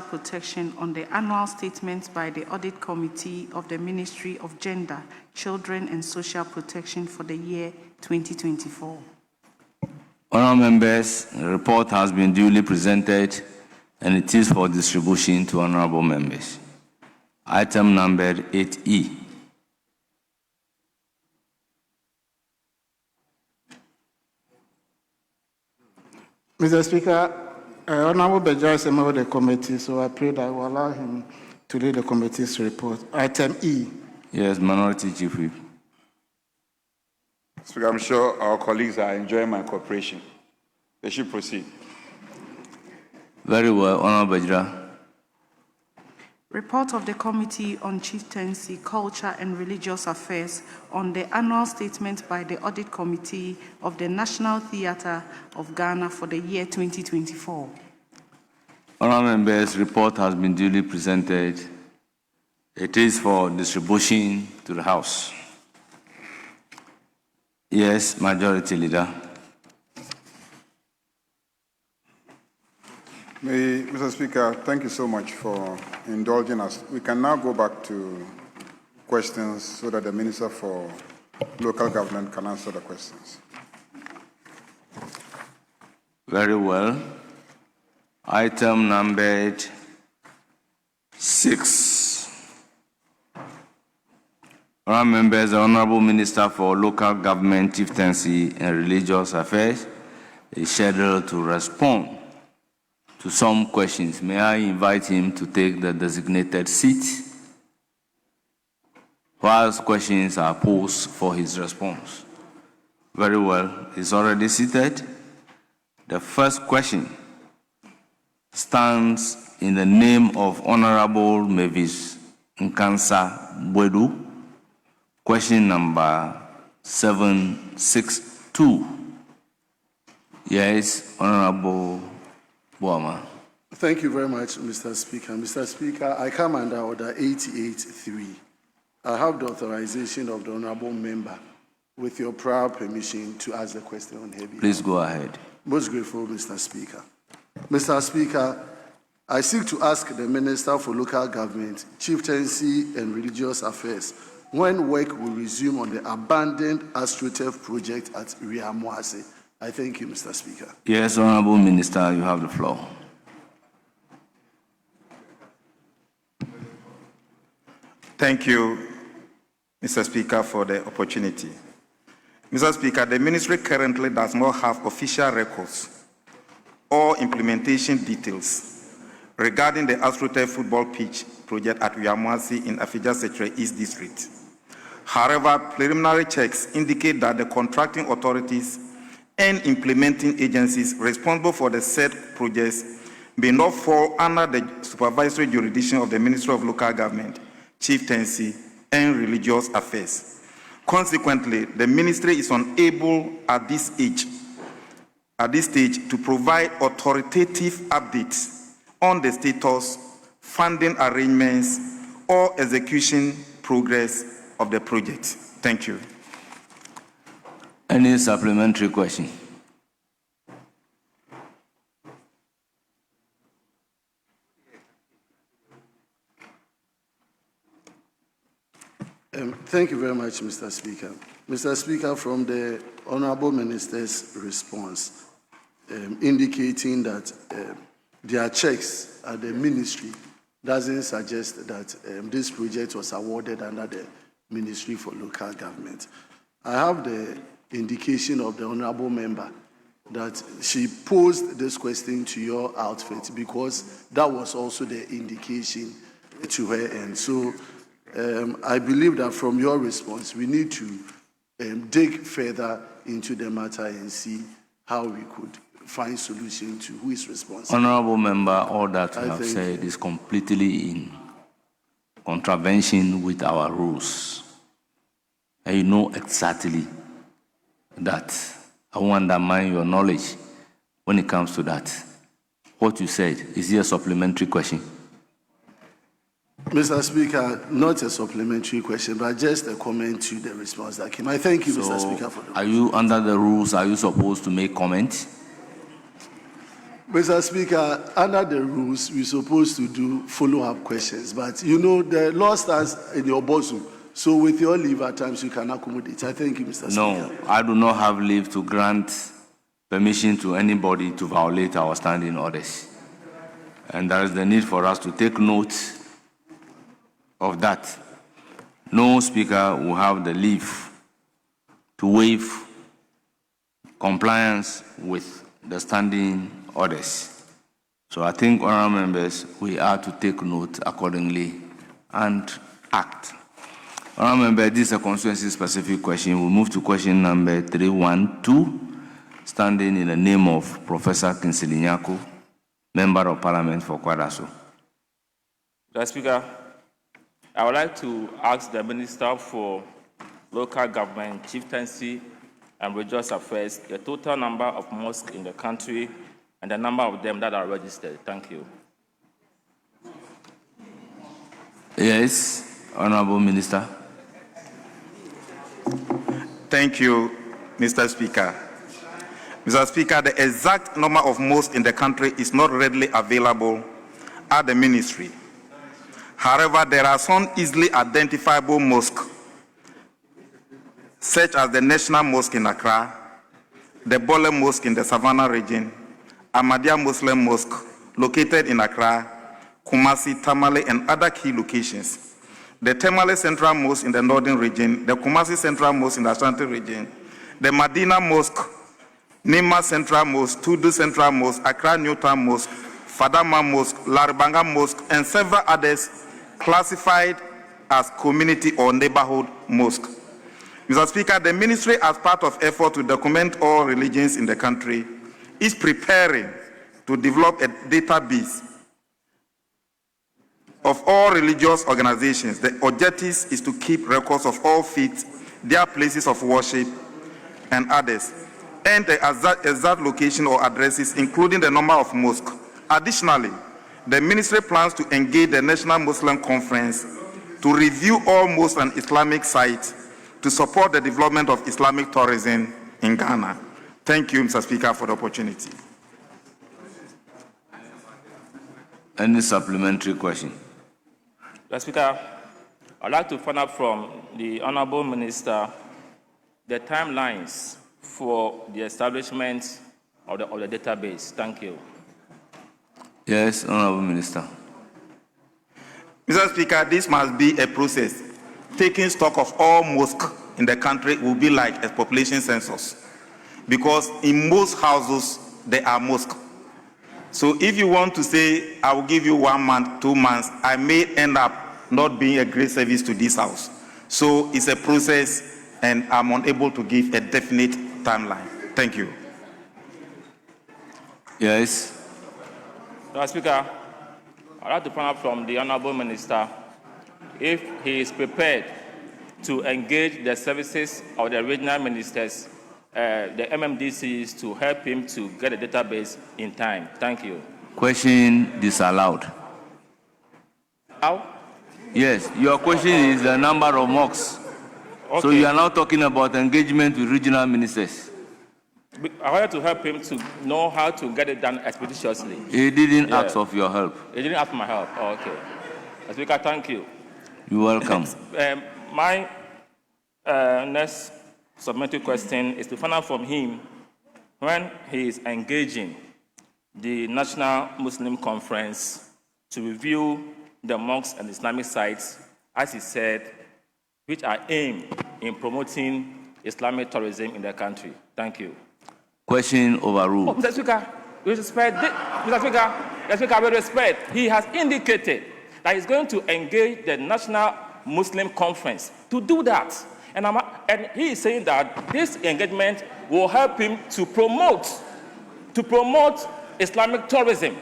Protection on the annual statement by the Audit Committee of the Ministry of Gender, Children and Social Protection for the year 2024. Honourable members, the report has been duly presented and it is for distribution to honourable members. Item number 8E. Mr. Speaker, Honourable Beja is a member of the committee, so I pray that I will allow him to read the committee's report. Item E. Yes, Minority Chief Whip. Speaker, I'm sure our colleagues are enjoying my cooperation. They should proceed. Very well, Honourable Beja. Report of the Committee on Chieftaincy, Culture and Religious Affairs on the annual statement by the Audit Committee of the National Theatre of Ghana for the year 2024. Honourable members, report has been duly presented. It is for distribution to the House. Yes, Majority Leader. Mr. Speaker, thank you so much for indulging us. We can now go back to questions so that the Minister for Local Government can answer the questions. Very well. Item numbered 6. Honourable members, the Honourable Minister for Local Government, Chieftaincy and Religious Affairs is scheduled to respond to some questions. May I invite him to take the designated seat whilst questions are posed for his response? Very well. He's already seated. The first question stands in the name of Honorable Mavis Nkansa Bwedu. Question number 762. Yes, Honorable Boama. Thank you very much, Mr. Speaker. Mr. Speaker, I come under Order 88.3. I have the authorization of the Honorable Member, with your prior permission, to ask the question on her behalf. Please go ahead. Most grateful, Mr. Speaker. Mr. Speaker, I seek to ask the Minister for Local Government, Chieftaincy and Religious Affairs when work will resume on the abandoned AstroTurf project at Riamuase. I thank you, Mr. Speaker. Yes, Honourable Minister, you have the floor. Thank you, Mr. Speaker, for the opportunity. Mr. Speaker, the Ministry currently does not have official records or implementation details regarding the AstroTurf football pitch project at Riamuase in Afija-Sechere East District. However, preliminary checks indicate that the contracting authorities and implementing agencies responsible for the said projects may not fall under the supervisory jurisdiction of the Ministry of Local Government, Chieftaincy, and Religious Affairs. Consequently, the Ministry is unable at this stage to provide authoritative updates on the status, funding arrangements, or execution progress of the project. Thank you. Any supplementary question? Thank you very much, Mr. Speaker. Mr. Speaker, from the Honourable Minister's response, indicating that their checks at the Ministry doesn't suggest that this project was awarded under the Ministry for Local Government. I have the indication of the Honourable Member that she posed this question to your outfit because that was also the indication to her. And so I believe that from your response, we need to dig further into the matter and see how we could find solution to who is responsible. Honourable Member, all that you have said is completely in contravention with our rules. And you know exactly that I won't undermine your knowledge when it comes to that. What you said, is it a supplementary question? Mr. Speaker, not a supplementary question, but just a comment to the response that came. I thank you, Mr. Speaker, for the Are you under the rules? Are you supposed to make comments? Mr. Speaker, under the rules, we're supposed to do follow-up questions, but you know, the law stands in your bosom. So with your leave, at times you can accommodate. I thank you, Mr. No, Speaker. I do not have leave to grant permission to anybody to violate our standing orders. And there is the need for us to take note of that. No speaker will have the leave to waive compliance with the standing orders. So I think, honourable members, we are to take note accordingly and act. Honourable member, this is a constituency-specific question. We move to question number 312, standing in the name of Professor Kinsley Nyako, Member of Parliament for Kwadaso. Mr. Speaker, I would like to ask the Minister for Local Government, Chieftaincy and Religious Affairs the total number of mosques in the country and the number of them that are registered. Thank you. Yes, Honourable Minister. Thank you, Mr. Speaker. Mr. Speaker, the exact number of mosques in the country is not readily available at the ministry. However, there are some easily identifiable mosques, such as the National Mosque in Accra, the Bole Mosque in the Savannah region, Ahmadiyya Muslim Mosque located in Accra, Kumasi, Tamale, and other key locations. The Tamale Central Mosque in the Northern region, the Kumasi Central Mosque in the Ashanti region, the Medina Mosque, Nima Central Mosque, Tudu Central Mosque, Accra Newtown Mosque, Fadama Mosque, Laribanga Mosque, and several others classified as community or neighborhood mosque. Mr. Speaker, the ministry, as part of effort to document all religions in the country, is preparing to develop a database of all religious organizations. The objective is to keep records of all faiths, their places of worship, and others, and the exact location or addresses, including the number of mosques. Additionally, the ministry plans to engage the National Muslim Conference to review all mosques and Islamic sites to support the development of Islamic tourism in Ghana. Thank you, Mr. Speaker, for the opportunity. Any supplementary question? Mr. Speaker, I'd like to find out from the Honourable Minister the timelines for the establishment of the database. Thank you. Yes, Honourable Minister. Mr. Speaker, this must be a process. Taking stock of all mosques in the country will be like a population census, because in most houses there are mosques. So if you want to say, I will give you 1 month, 2 months, I may end up not being a great service to this house. So it's a process, and I'm unable to give a definite timeline. Thank you. Yes. Mr. Speaker, I'd like to find out from the Honourable Minister if he is prepared to engage the services of the regional ministers, the MMDCs, to help him to get a database in time. Thank you. Question disallowed. How? Yes, your question is the number of mosques. Okay. So you are now talking about engagement with regional ministers. I wanted to help him to know how to get it done expeditiously. He didn't ask of your help. He didn't ask for my help. Oh, okay. Mr. Speaker, thank you. You're welcome. My next submitted question is to find out from him when he is engaging the National Muslim Conference to review the mosques and Islamic sites, as he said, which are aimed in promoting Islamic tourism in the country. Thank you. Question overruled. Mr. Speaker, with respect, Mr. Speaker, with respect, he has indicated that he's going to engage the National Muslim Conference to do that. And he is saying that this engagement will help him to promote Islamic tourism.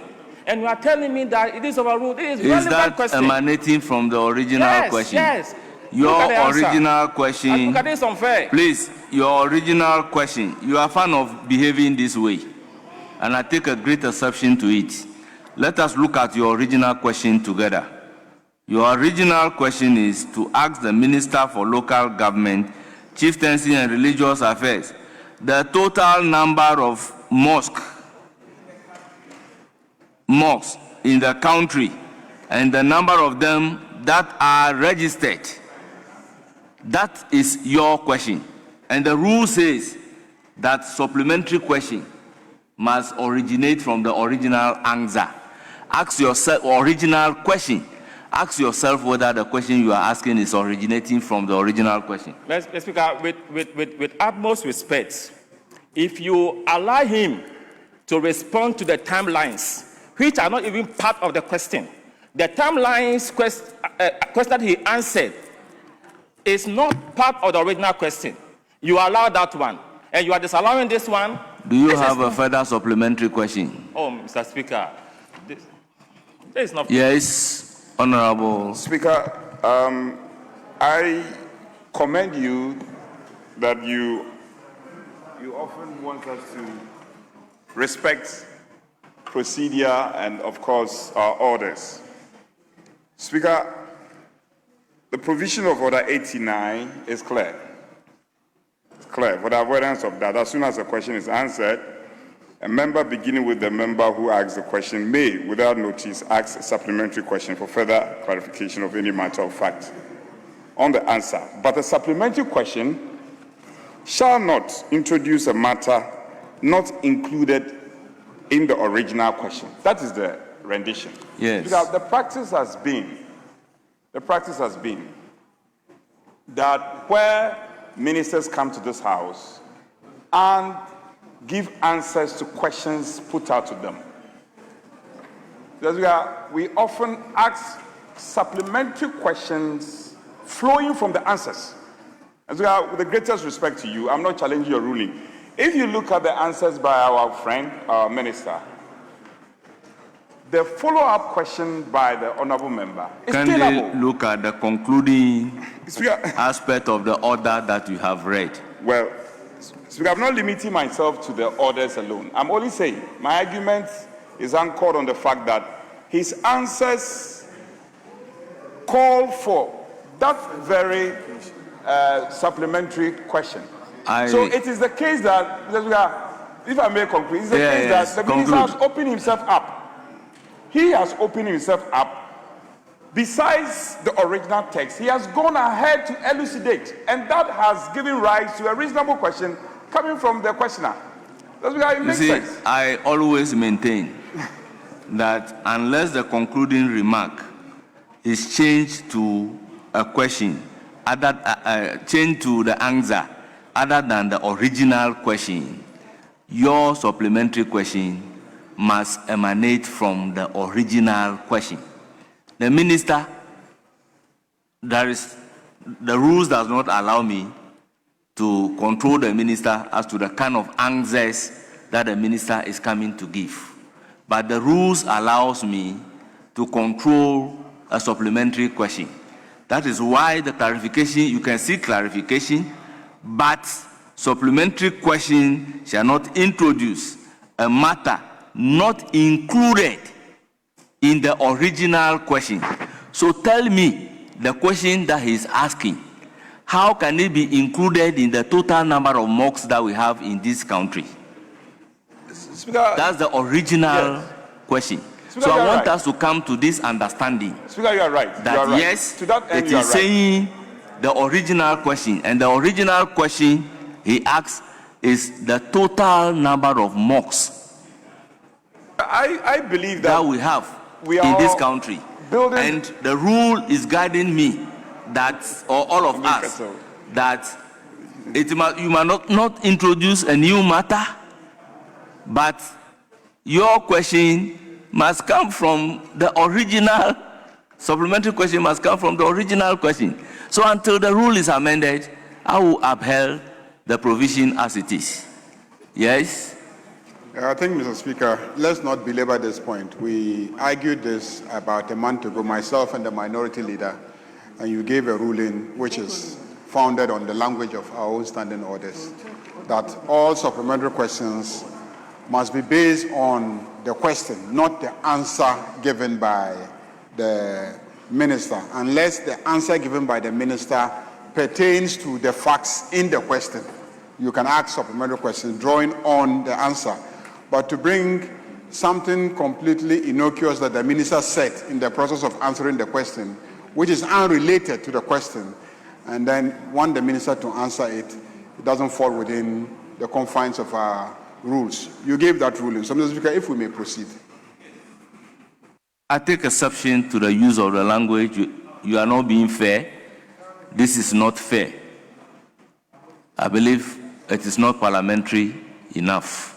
And you are telling me that it is overruled. It is relevant question. Is that emanating from the original question? Yes. Your original question. Look at this unfair. Please, your original question. You are a fan of behaving this way, and I take a great exception to it. Let us look at your original question together. Your original question is to ask the Minister for Local Government, Chieftaincy and Religious Affairs the total number of mosques mosques in the country and the number of them that are registered. That is your question. And the rule says that supplementary question must originate from the original answer. Ask yourself, original question. Ask yourself whether the question you are asking is originating from the original question. Mr. Speaker, with utmost respect, if you allow him to respond to the timelines, which are not even part of the question, the timelines question that he answered is not part of the original question. You allow that one, and you are disallowing this one. Do you have a further supplementary question? Oh, Mr. Speaker, this is not. Yes. Honorable Speaker, I commend you that you often want us to respect procedure and, of course, our orders. Speaker, the provision of Order 89 is clear. It's clear. For the avoidance of that, as soon as the question is answered, a member beginning with the member who asks the question may, without notice, ask a supplementary question for further clarification of any matter of fact on the answer. But a supplementary question shall not introduce a matter not included in the original question. That is the rendition. Yes. Because the practice has been that where ministers come to this house and give answers to questions put out to them, we often ask supplementary questions flowing from the answers. With the greatest respect to you, I'm not challenging your ruling. If you look at the answers by our friend, our minister, the follow-up question by the honorable member is Can tailable. they look at the concluding aspect of the order that you have read? Well, Speaker, I'm not limiting myself to the orders alone. I'm only saying my argument is anchored on the fact that his answers call for that very supplementary question. So it is the case that, if I may conclude, it's the case that the minister has opened himself up. He has opened himself up. Besides the original text, he has gone ahead to elucidate, and that has given rise to a reasonable question coming from the questioner. That's why it makes sense. I always maintain that unless the concluding remark is changed to a question, changed to the answer other than the original question, your supplementary question must emanate from the original question. The minister, the rules does not allow me to control the minister as to the kind of answers that the minister is coming to give. But the rules allows me to control a supplementary question. That is why the clarification, you can seek clarification, but supplementary question shall not introduce a matter not included in the original question. So tell me the question that he's asking. How can it be included in the total number of mosques that we have in this country? Speaker, that's the original question. Speaker, so I want right. us to come to this understanding. Speaker, you are right. That you are right. yes, to that end, it is saying the original question, and the original question he asks is the total number of mosques I believe that we have in this country. And the rule is guiding me that, or all of us, that you must not introduce a new matter, but your question must come from the original, supplementary question must come from the original question. So until the rule is amended, I will upheld the provision as it is. Yes? I think, Mr. Speaker, let's not belabor this point. We argued this about a month ago, myself and the minority leader, and you gave a ruling which is founded on the language of our own standing orders, that all supplementary questions must be based on the question, not the answer given by the minister, unless the answer given by the minister pertains to the facts in the question. You can ask supplementary questions drawing on the answer. But to bring something completely innocuous that the minister said in the process of answering the question, which is unrelated to the question, and then want the minister to answer it, it doesn't fall within the confines of our rules. You gave that ruling. So, Mr. Speaker, if we may proceed. I take exception to the use of the language. You are not being fair. This is not fair. I believe it is not parliamentary enough.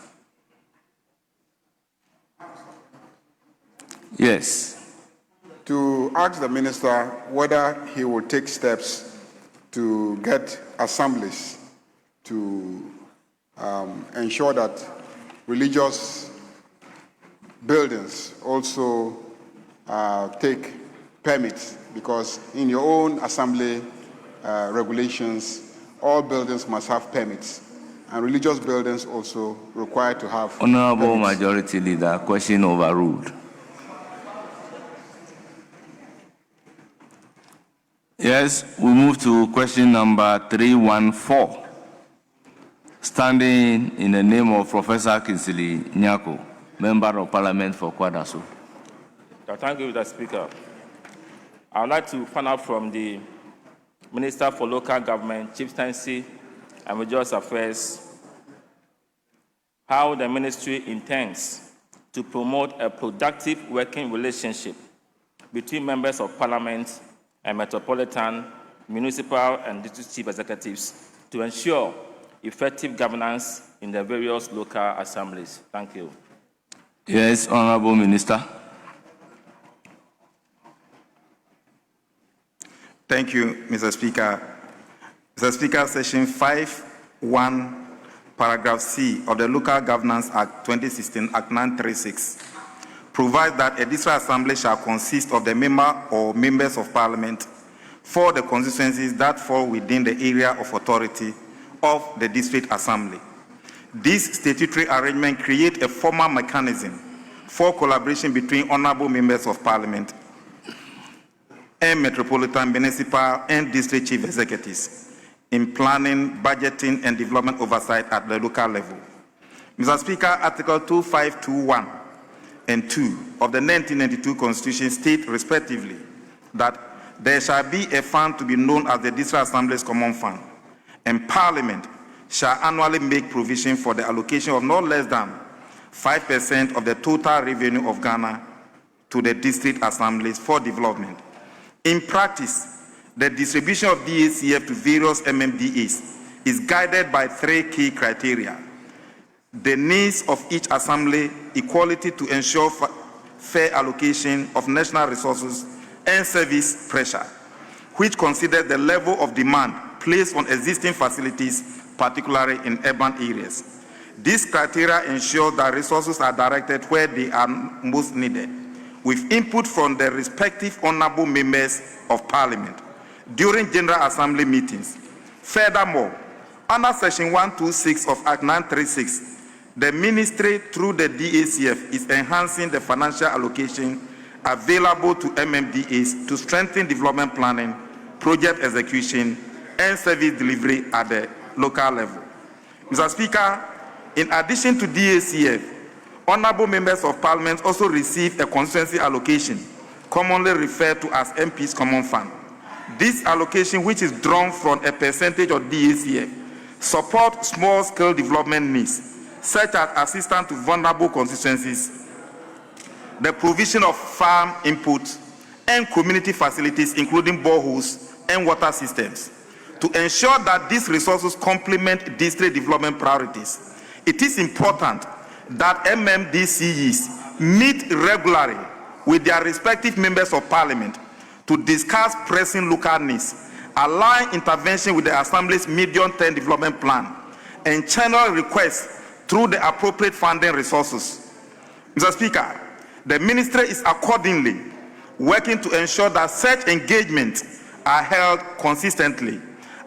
Yes. To ask the minister whether he will take steps to get assemblies to ensure that religious buildings also take permits, because in your own assembly regulations, all buildings must have permits, and religious buildings also require to have Honorable permits. Majority Leader, question overruled. Yes, we move to question number 314. Standing in the name of Professor Kinsley Nyako, Member of Parliament for Kwadaso. Thank you, Mr. Speaker. I would like to find out from the Minister for Local Government, Chieftaincy and Religious Affairs how the ministry intends to promote a productive working relationship between members of Parliament and metropolitan, municipal, and district chief executives to ensure effective governance in the various local assemblies. Thank you. Yes, Honorable Minister. Thank you, Mr. Speaker. Mr. Speaker, Section 5(1), Paragraph C of the Local Governance Act 2016, Act 936, provides that a district assembly shall consist of the member or members of Parliament for the constituencies that fall within the area of authority of the district assembly. This statutory arrangement creates a formal mechanism for collaboration between honorable members of Parliament and metropolitan, municipal, and district chief executives in planning, budgeting, and development oversight at the local level. Mr. Speaker, Article 2521 and 2 of the 1992 Constitution state respectively that there shall be a fund to be known as the District Assembly's Common Fund, and Parliament shall annually make provision for the allocation of no less than 5% of the total revenue of Ghana to the district assemblies for development. In practice, the distribution of DACF to various MMDAs is guided by 3 key criteria: the needs of each assembly, equality to ensure fair allocation of national resources, and service pressure, which considers the level of demand placed on existing facilities, particularly in urban areas. These criteria ensure that resources are directed where they are most needed, with input from the respective honorable members of Parliament during General Assembly meetings. Furthermore, under Section 126 of Act 936, the Ministry, through the DACF, is enhancing the financial allocation available to MMDAs to strengthen development planning, project execution, and service delivery at the local level. Mr. Speaker, in addition to DACF, honorable members of Parliament also receive a constituency allocation, commonly referred to as MP's Common Fund. This allocation, which is drawn from a percentage of DACF, supports small-scale development needs, such as assistance to vulnerable constituencies, the provision of farm inputs, and community facilities, including boreholes and water systems. To ensure that these resources complement district development priorities, it is important that MMDCEs meet regularly with their respective members of Parliament to discuss pressing local needs, align intervention with the Assembly's medium-term development plan, and channel requests through the appropriate funding resources. Mr. Speaker, the Ministry is accordingly working to ensure that such engagements are held consistently,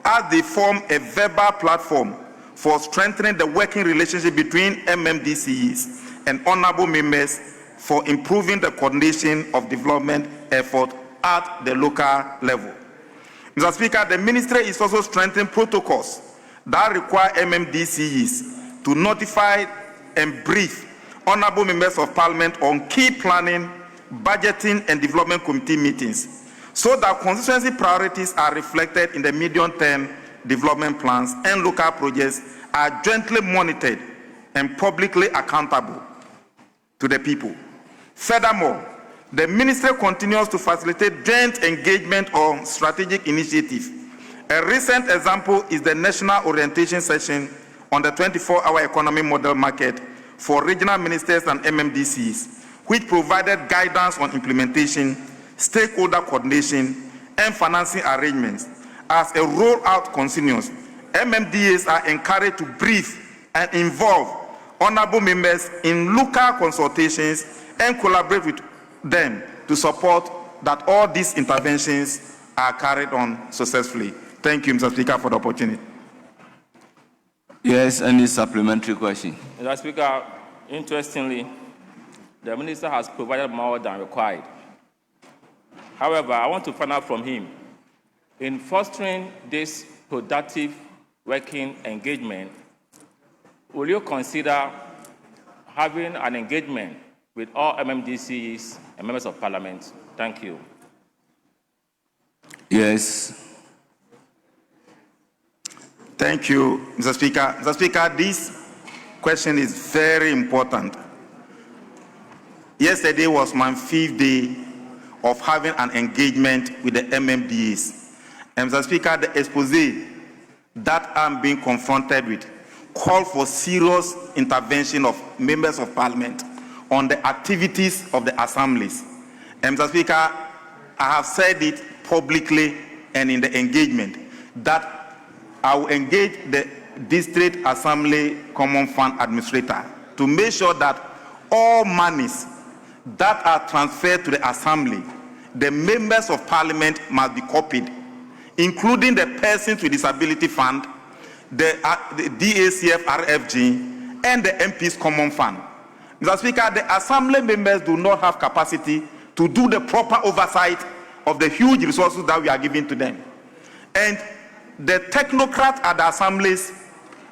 as they form a verbal platform for strengthening the working relationship between MMDCEs and honorable members for improving the coordination of development effort at the local level. Mr. Speaker, the Ministry is also strengthening protocols that require MMDCEs to notify and brief honorable members of parliament on key planning, budgeting, and development committee meetings, so that constituency priorities are reflected in the medium-term development plans and local projects are jointly monitored and publicly accountable to the people. Furthermore, the ministry continues to facilitate joint engagement on strategic initiatives. A recent example is the national orientation session on the 24-hour economy model market for regional ministers and MMDCs, which provided guidance on implementation, stakeholder coordination, and financing arrangements. As a rollout continues, MMDAs are encouraged to brief and involve honorable members in local consultations and collaborate with them to support that all these interventions are carried on successfully. Thank you, Mr. Speaker, for the opportunity. Yes, any supplementary question? Mr. Speaker, interestingly, the minister has provided more than required. However, I want to find out from him, in fostering this productive working engagement, will you consider having an engagement with all MMDCs and members of parliament? Thank you. Yes. Thank you, Mr. Speaker. Mr. Speaker, this question is very important. Yesterday was my 5th day of having an engagement with the MMDAs. And Mr. Speaker, the expose that I'm being confronted with call for serious intervention of members of parliament on the activities of the assemblies. And Mr. Speaker, I have said it publicly and in the engagement that I will engage the District Assembly Common Fund Administrator to make sure that all monies that are transferred to the Assembly, the members of parliament must be copied, including the Persons with Disability Fund, the DACF RFG, and the MP's Common Fund. Mr. Speaker, the Assembly members do not have capacity to do the proper oversight of the huge resources that we are giving to them. And the technocrats at the assemblies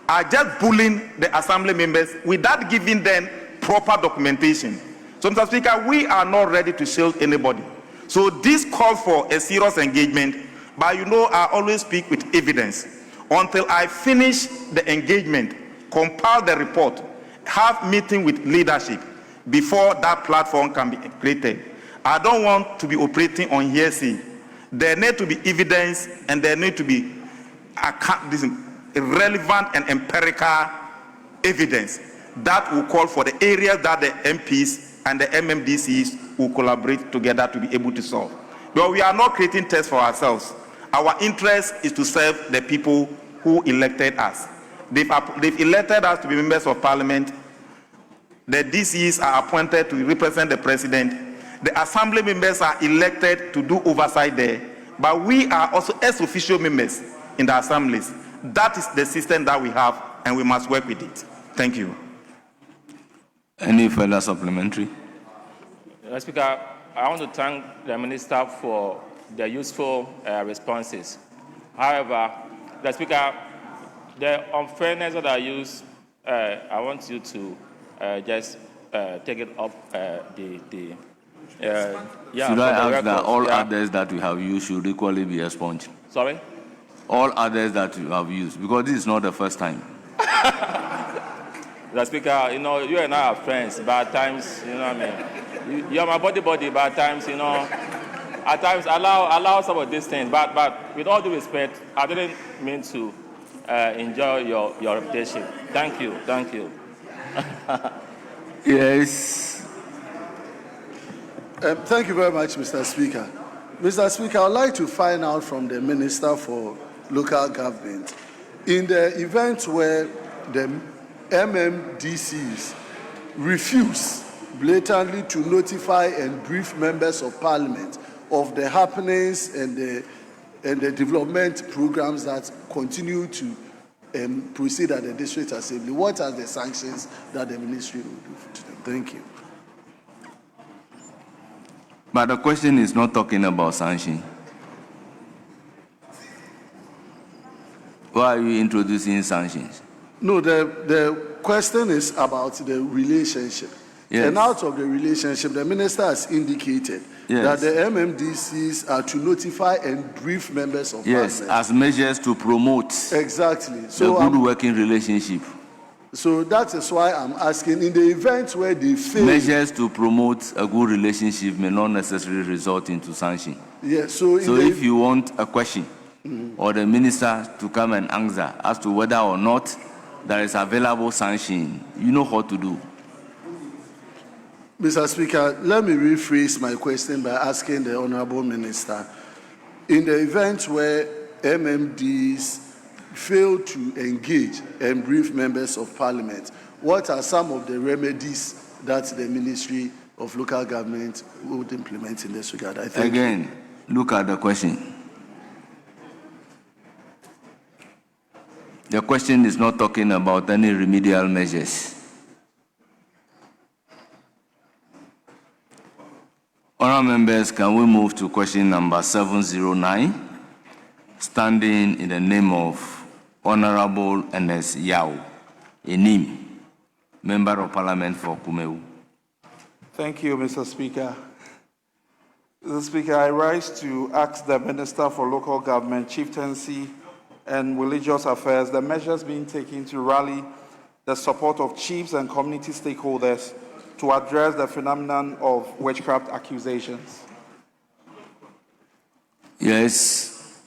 are just bullying the assembly members without giving them proper documentation. So, Mr. Speaker, we are not ready to shield anybody. So this calls for a serious engagement, but you know I always speak with evidence. Until I finish the engagement, compile the report, have meeting with leadership before that platform can be created. I don't want to be operating on hearsay. There need to be evidence and there need to be relevant and empirical evidence that will call for the areas that the MPs and the MMDCs will collaborate together to be able to solve. But we are not creating tests for ourselves. Our interest is to serve the people who elected us. They've elected us to be members of parliament. The DCs are appointed to represent the president. The assembly members are elected to do oversight there. But we are also ex-officio members in the assemblies. That is the system that we have, and we must work with it. Thank you. Any further supplementary? Mr. Speaker, I want to thank the Minister for the useful responses. However, Mr. Speaker, the unfairness that I use, I want you to just take it up. Should I ask that all others that we have used should equally be expunged? Sorry? All others that you have used, because this is not the first time. Mr. Speaker, you know, you and I are friends, but at times, you know what I mean? You're my buddy, but at times, you know, at times allow some of these things. But with all due respect, I didn't mean to enjoy your reputation. Thank you. Thank you. Yes. Thank you very much, Mr. Speaker. Mr. Speaker, I'd like to find out from the Minister for Local Government, in the event where the MMDCs refuse blatantly to notify and brief members of parliament of the happenings and the development programs that continue to proceed at the district assembly, what are the sanctions that the ministry will do to them? Thank you. But the question is not talking about sanction. Why are you introducing sanctions? No, the question is about the relationship. Yes. And out of the relationship, the minister has indicated that the MMDCs are to notify and brief members of Yes, Parliament. as measures to promote Exactly. the So, good working relationship. so that is why I'm asking, in the event where they fail, Measures to promote a good relationship may not necessarily result into sanction. yes. So, So if you want a question or the minister to come and answer as to whether or not there is available sanction, you know what to do. Mr. Speaker, let me rephrase my question by asking the Honorable Minister, in the event where MMDs fail to engage and brief members of Parliament, what are some of the remedies that the Ministry of Local Government would implement in this regard? I thank you. Again, look at the question. The question is not talking about any remedial measures. Honourable members, can we move to question number 709, standing in the name of Honourable Ernest Yao, Enim, Member of Parliament for Kumewu. Thank you, Mr. Speaker. Mr. Speaker, I rise to ask the Minister for Local Government, Chieftaincy and Religious Affairs the measures being taken to rally the support of chiefs and community stakeholders to address the phenomenon of witchcraft accusations. Yes.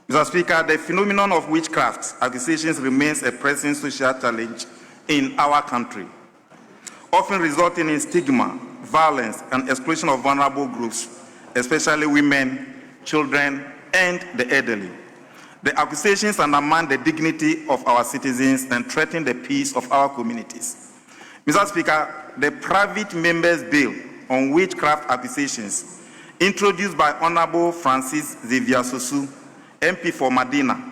Mr. Speaker, the phenomenon of witchcraft accusations remains a pressing social challenge in our country, often resulting in stigma, violence, and exclusion of vulnerable groups, especially women, children, and the elderly. The accusations undermine the dignity of our citizens and threaten the peace of our communities. Mr. Speaker, the private members' bill on witchcraft accusations, introduced by Honorable Francis Xavier Sosu, MP for Medina,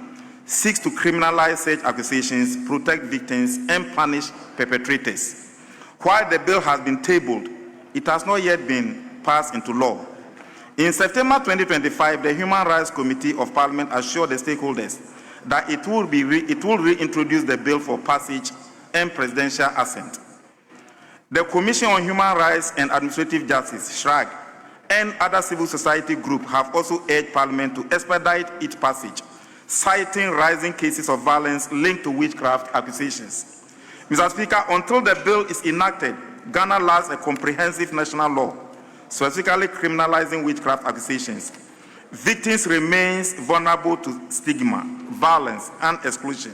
seeks to criminalize such accusations, protect victims, and punish perpetrators. While the bill has been tabled, it has not yet been passed into law. In September 2025, the Human Rights Committee of Parliament assured the stakeholders that it will reintroduce the bill for passage and presidential assent. The Commission on Human Rights and Administrative Justice, SHRAG, and other civil society groups have also urged Parliament to expedite its passage, citing rising cases of violence linked to witchcraft accusations. Mr. Speaker, until the bill is enacted, Ghana lacks a comprehensive national law specifically criminalizing witchcraft accusations. Victims remain vulnerable to stigma, violence, and exclusion,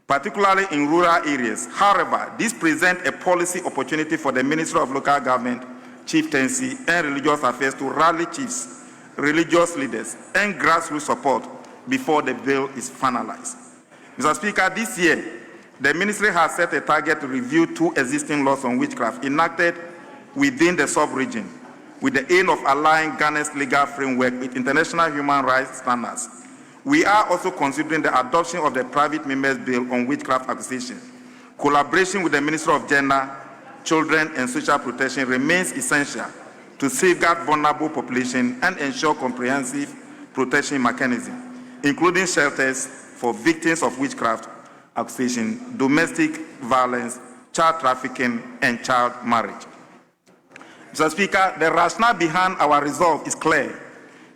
particularly in rural areas. However, this presents a policy opportunity for the Ministry of Local Government, Chieftaincy, and Religious Affairs to rally chiefs, religious leaders, and grassroots support before the bill is finalized. Mr. Speaker, this year, the Ministry has set a target to review 2 existing laws on witchcraft enacted within the sub-region, with the aim of aligning Ghana's legal framework with international human rights standards. We are also considering the adoption of the private members' bill on witchcraft accusations. Collaboration with the Ministry of Gender, Children and Social Protection remains essential to safeguard vulnerable population and ensure comprehensive protection mechanisms, including shelters for victims of witchcraft accusation, domestic violence, child trafficking, and child marriage. Mr. Speaker, the rationale behind our resolve is clear.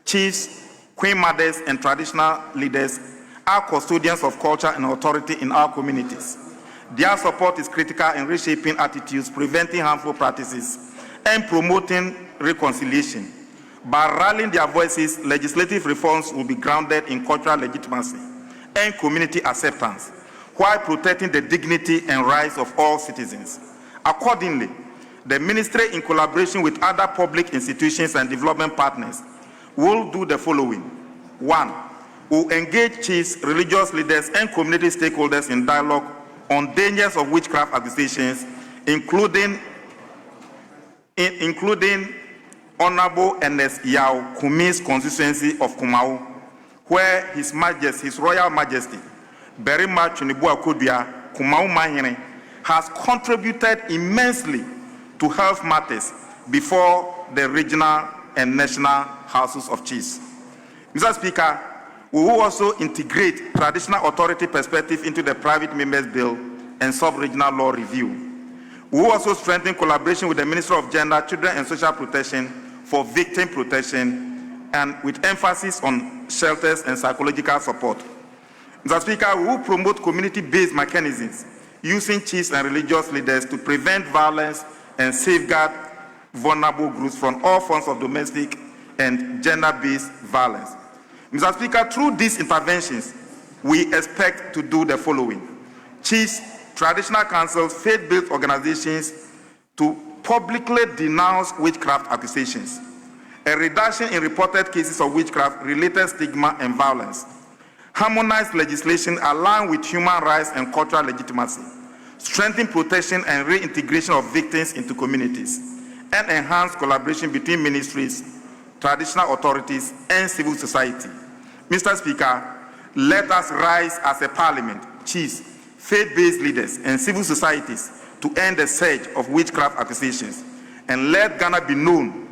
Chiefs, queen mothers, and traditional leaders are custodians of culture and authority in our communities. Their support is critical in reshaping attitudes, preventing harmful practices, and promoting reconciliation. By rallying their voices, legislative reforms will be grounded in cultural legitimacy and community acceptance, while protecting the dignity and rights of all citizens. Accordingly, the Ministry, in collaboration with other public institutions and development partners, will do the following. 1, will engage chiefs, religious leaders, and community stakeholders in dialogue on dangers of witchcraft accusations, including Honorable Ernest Yao Kumi's constituency of Kumau, where His Royal Majesty, Berima Chunibua Kodua, Kumau Mahine, has contributed immensely to health matters before the regional and national houses of chiefs. Mr. Speaker, We will also integrate traditional authority perspective into the private members bill and sub-regional law review. We will also strengthen collaboration with the Ministry of Gender, Children and Social Protection for victim protection and with emphasis on shelters and psychological support. Mr. Speaker, we will promote community-based mechanisms using chiefs and religious leaders to prevent violence and safeguard vulnerable groups from all forms of domestic and gender-based violence. Mr. Speaker, through these interventions, we expect to do the following. Chiefs, traditional councils, faith-based organizations to publicly denounce witchcraft accusations, a reduction in reported cases of witchcraft-related stigma and violence, harmonized legislation aligned with human rights and cultural legitimacy, strengthen protection and reintegration of victims into communities, and enhance collaboration between ministries, traditional authorities, and civil society. Mr. Speaker, let us rise as a parliament, chiefs, faith-based leaders, and civil societies to end the surge of witchcraft accusations, and let Ghana be known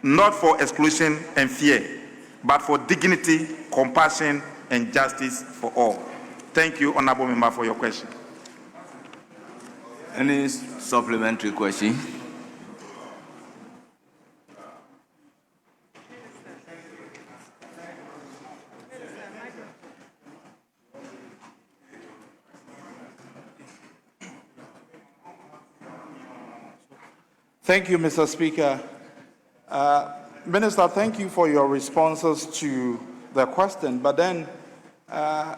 not for exclusion and fear, but for dignity, compassion, and justice for all. Thank you, Honorable Member, for your question. Any supplementary question? Thank you, Mr. Speaker. Minister, thank you for your responses to the question. But then,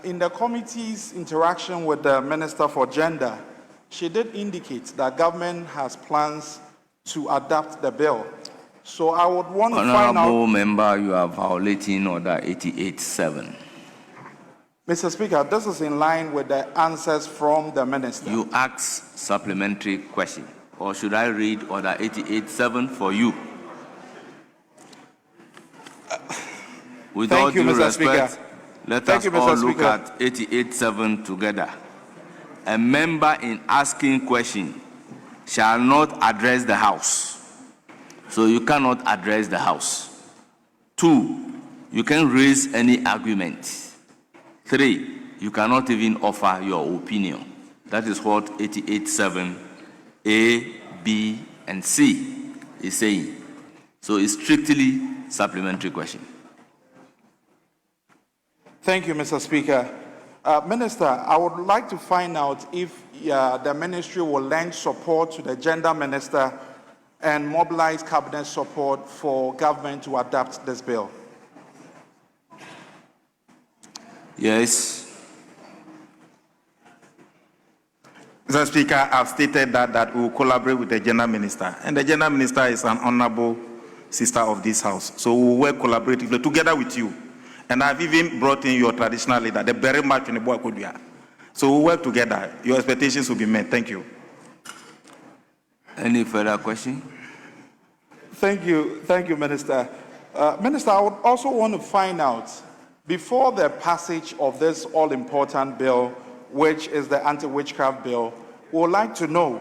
in the committee's interaction with the Minister for Gender, she did indicate that government has plans to adapt the bill. So I would want to find out... Honorable Member, you are violating Order 88.7. Mr. Speaker, this is in line with the answers from the Minister. You ask supplementary question. Or should I read Order 88.7 for you? With all due respect, let us all look at 88.7 together. A member in asking question shall not address the House. So you cannot address the House. 2, you can raise any argument. 3, you cannot even offer your opinion. That is what 88.7 A, B, and C is saying. So it's strictly supplementary question. Thank you, Mr. Speaker. Minister, I would like to find out if the ministry will lend support to the gender minister and mobilize cabinet support for government to adapt this bill. Yes. Mr. Speaker, I've stated that we will collaborate with the gender minister. And the gender minister is an honorable sister of this house. So we will work collaboratively together with you. And I've even brought in your traditional leader, the very much in the boy could be. So we'll work together. Your expectations will be met. Thank you. Any further question? Thank you, Minister. Minister, I would also want to find out, before the passage of this all-important bill, which is the anti-witchcraft bill, we would like to know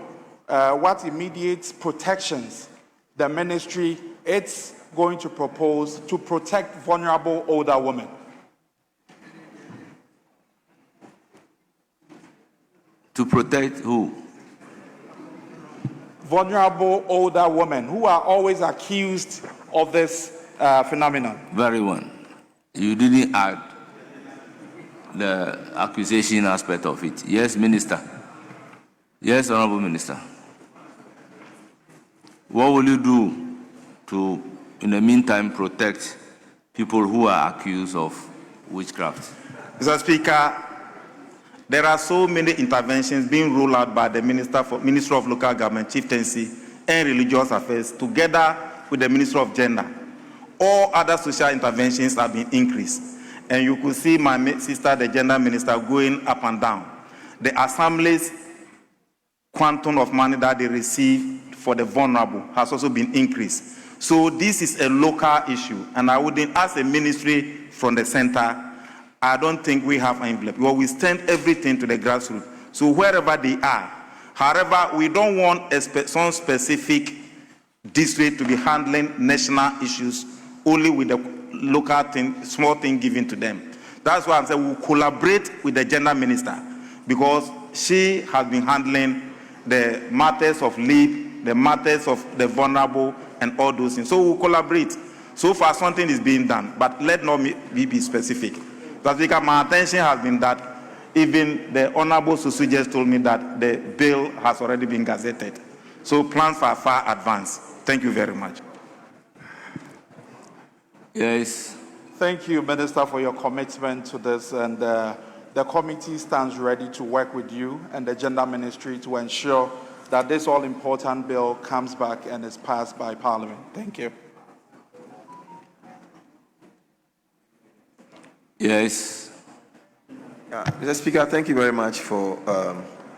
what immediate protections the ministry is going to propose to protect vulnerable older women. To protect who? Vulnerable older women who are always accused of this phenomenon. Very well. You didn't add the accusation aspect of it. Yes, Minister. Yes, Honorable Minister. What will you do to, in the meantime, protect people who are accused of witchcraft? Mr. Speaker, there are so many interventions being rolled out by the Minister of Local Government, Chieftaincy, and Religious Affairs, together with the Minister of Gender. All other social interventions have been increased. And you could see my sister, the Gender Minister, going up and down. The Assembly's quantum of money that they receive for the vulnerable has also been increased. So this is a local issue, and I wouldn't, as a ministry from the center, I don't think we have an envelope. Well, we send everything to the grassroots. So wherever they are. However, we don't want some specific district to be handling national issues only with the local thing, small thing given to them. That's why I'm saying we'll collaborate with the gender minister, because she has been handling the matters of leave, the matters of the vulnerable, and all those things. So we'll collaborate. So far, something is being done, but let not me be specific. Because my attention has been that even the Honorable Susu just told me that the bill has already been gazetted. So plans are far advanced. Thank you very much. Yes. Thank you, Minister, for your commitment to this, and the committee stands ready to work with you and the Gender Ministry to ensure that this all-important bill comes back and is passed by Parliament. Thank you. Yes. Mr. Speaker, thank you very much for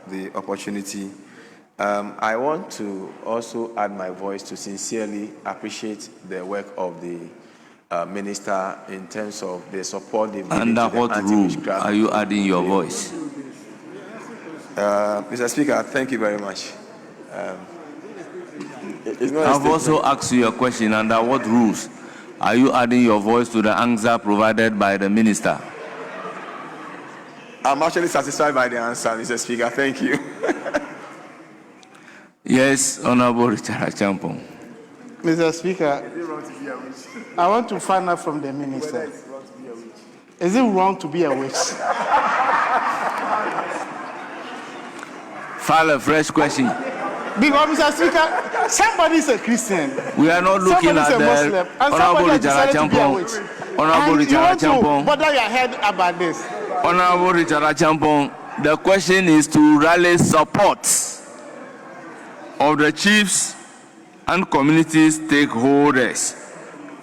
the opportunity. I want to also add my voice to sincerely appreciate the work of the Minister in terms of the support they've given Under to the what rule anti-witchcraft. are you adding your voice? Mr. Speaker, thank you very much. I've also asked you a question. Under what rules are you adding your voice to the answer provided by the Minister? I'm actually satisfied by the answer, Mr. Speaker. Thank you. Yes, Honorable Richard Achampong. Mr. Speaker, I want to find out from the minister. Is it wrong to be a witch? File a fresh question. Because, Mr. Speaker, somebody is a Christian. We are not looking at a Muslim, the and Honorable somebody Richard decided to be a witch. Achampong. Honorable And Richard you want to Achampong. bother your head about this? Honorable Richard Achampong, the question is to rally support of the chiefs and community stakeholders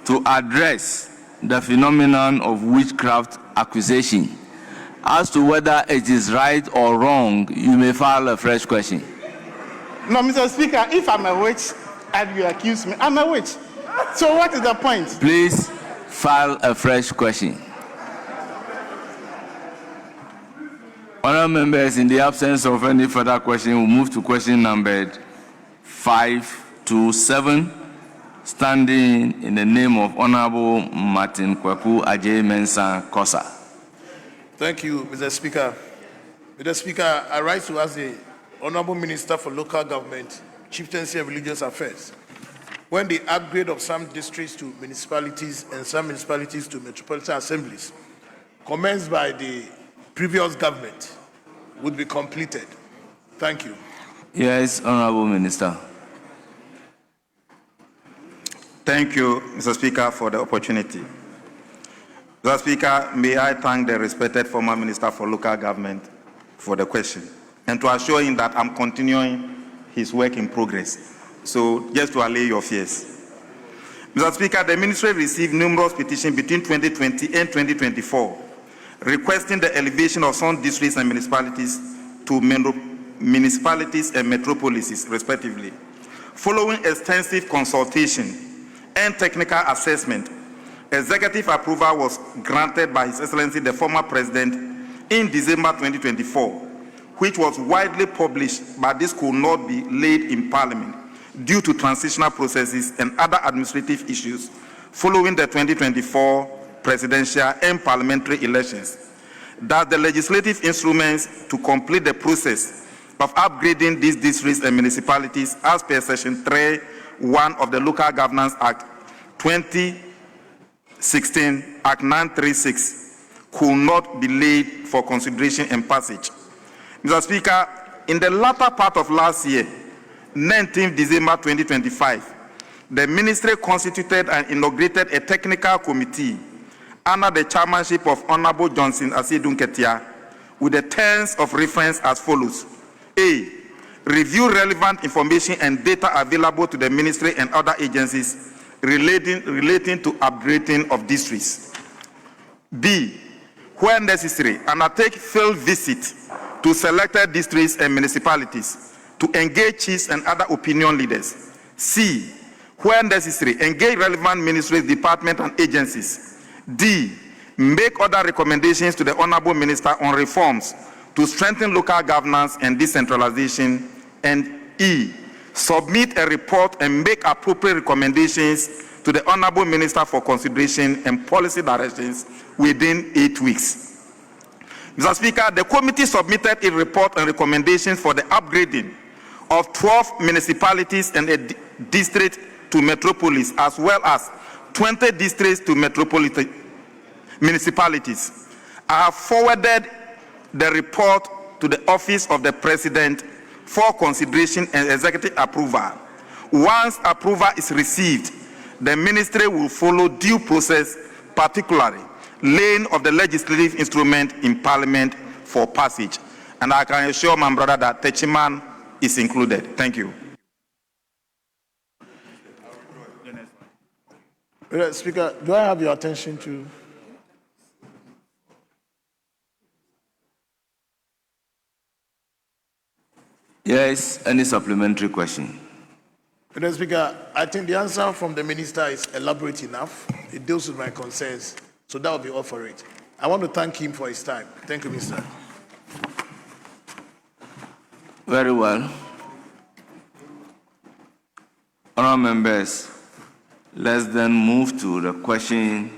to address the phenomenon of witchcraft accusation. As to whether it is right or wrong, you may file a fresh question. No, Mr. Speaker, if I'm a witch and you accuse me, I'm a witch. So what is the point? Please file a fresh question. Honourable members, in the absence of any further question, we'll move to question numbered 527, standing in the name of Honourable Martin Kwaku Ajay Mensah Kosa. Thank you, Mr. Speaker. Mr. Speaker, I rise to ask the Honourable Minister for Local Government, Chieftaincy and Religious Affairs, when the upgrade of some districts to municipalities and some municipalities to metropolitan assemblies commenced by the previous government would be completed. Thank you. Yes, Honourable Minister. Thank you, Mr. Speaker, for the opportunity. Mr. Speaker, may I thank the respected former Minister for Local Government for the question, and to assure him that I'm continuing his work in progress. So, just to allay your fears. Mr. Speaker, the Ministry received numerous petitions between 2020 and 2024 requesting the elevation of some districts and municipalities to municipalities and metropolises, respectively. Following extensive consultation and technical assessment, executive approval was granted by His Excellency the former President in December 2024, which was widely published, but this could not be laid in Parliament due to transitional processes and other administrative issues following the 2024 presidential and parliamentary elections. That the legislative instruments to complete the process of upgrading these districts and municipalities as per Section 3(1) of the Local Governance Act 2016, Act 936, could not be laid for consideration and passage. Mr. Speaker, in the latter part of last year, 19th December 2025, the Ministry constituted and inaugurated a technical committee under the chairmanship of Honorable Johnson Asidun Ketia, with the terms of reference as follows. A, review relevant information and data available to the Ministry and other agencies relating to upgrading of districts. B, where necessary, undertake field visit to selected districts and municipalities to engage chiefs and other opinion leaders. C, where necessary, engage relevant ministries, departments, and agencies. D, make other recommendations to the Honourable Minister on reforms to strengthen local governance and decentralization. And E, submit a report and make appropriate recommendations to the Honorable Minister for consideration and policy directions within 8 weeks. Mr. Speaker, the committee submitted a report and recommendations for the upgrading of 12 municipalities and a district to metropolis, as well as 20 districts to metropolitan municipalities. I have forwarded the report to the Office of the President for consideration and executive approval. Once approval is received, the ministry will follow due process, particularly laying of the legislative instrument in Parliament for passage. And I can assure my brother that Techiman is included. Thank you. Speaker, do I have your attention to? Yes, any supplementary question? Mr. Speaker, I think the answer from the minister is elaborate enough. It deals with my concerns, so that will be all for it. I want to thank him for his time. Thank you, Minister. Very well. Honourable members, let's then move to the question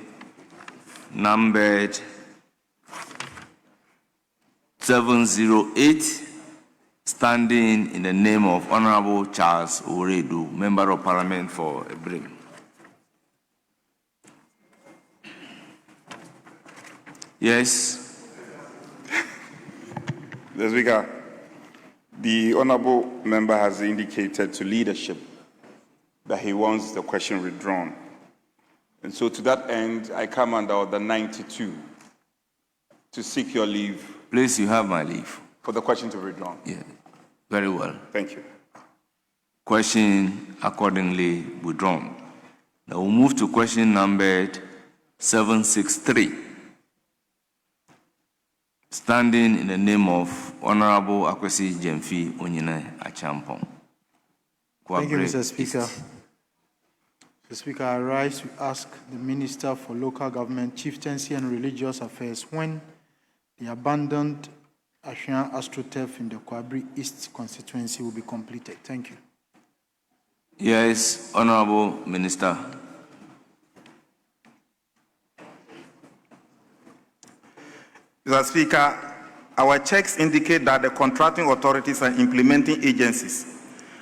numbered 708, standing in the name of Honourable Charles Oredu, Member of Parliament for Ebrim. Yes. Mr. Speaker, the honourable member has indicated to leadership that he wants the question withdrawn. And so to that end, I come under Order 92 to seek your leave. Please, you have my leave. For the question to be withdrawn. Yeah, very well. Thank you. Question accordingly withdrawn. Now we'll move to question numbered 763. Standing in the name of Honorable Akwesi Jemfi Onyine Achampong. Thank you, Mr. Speaker. Mr. Speaker, I rise to ask the Minister for Local Government, Chieftaincy and Religious Affairs when the abandoned Ayehu AstroTurf in the Kwabri East constituency will be completed. Thank you. Yes, Honorable Minister. Mr. Speaker, our checks indicate that the contracting authorities and implementing agencies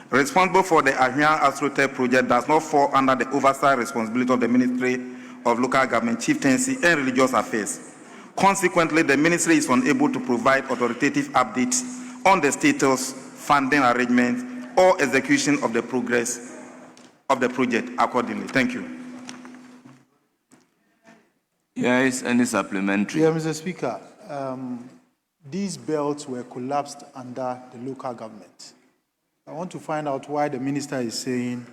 responsible for the Ayehu AstroTurf project does not fall under the oversight responsibility of the Ministry of Local Government, Chieftaincy and Religious Affairs. Consequently, the ministry is unable to provide authoritative updates on the status, funding arrangements, or execution of the progress of the project accordingly. Thank you. Yes, any supplementary? Yeah, Mr. Speaker, these belts were collapsed under the local government. I want to find out why the minister is saying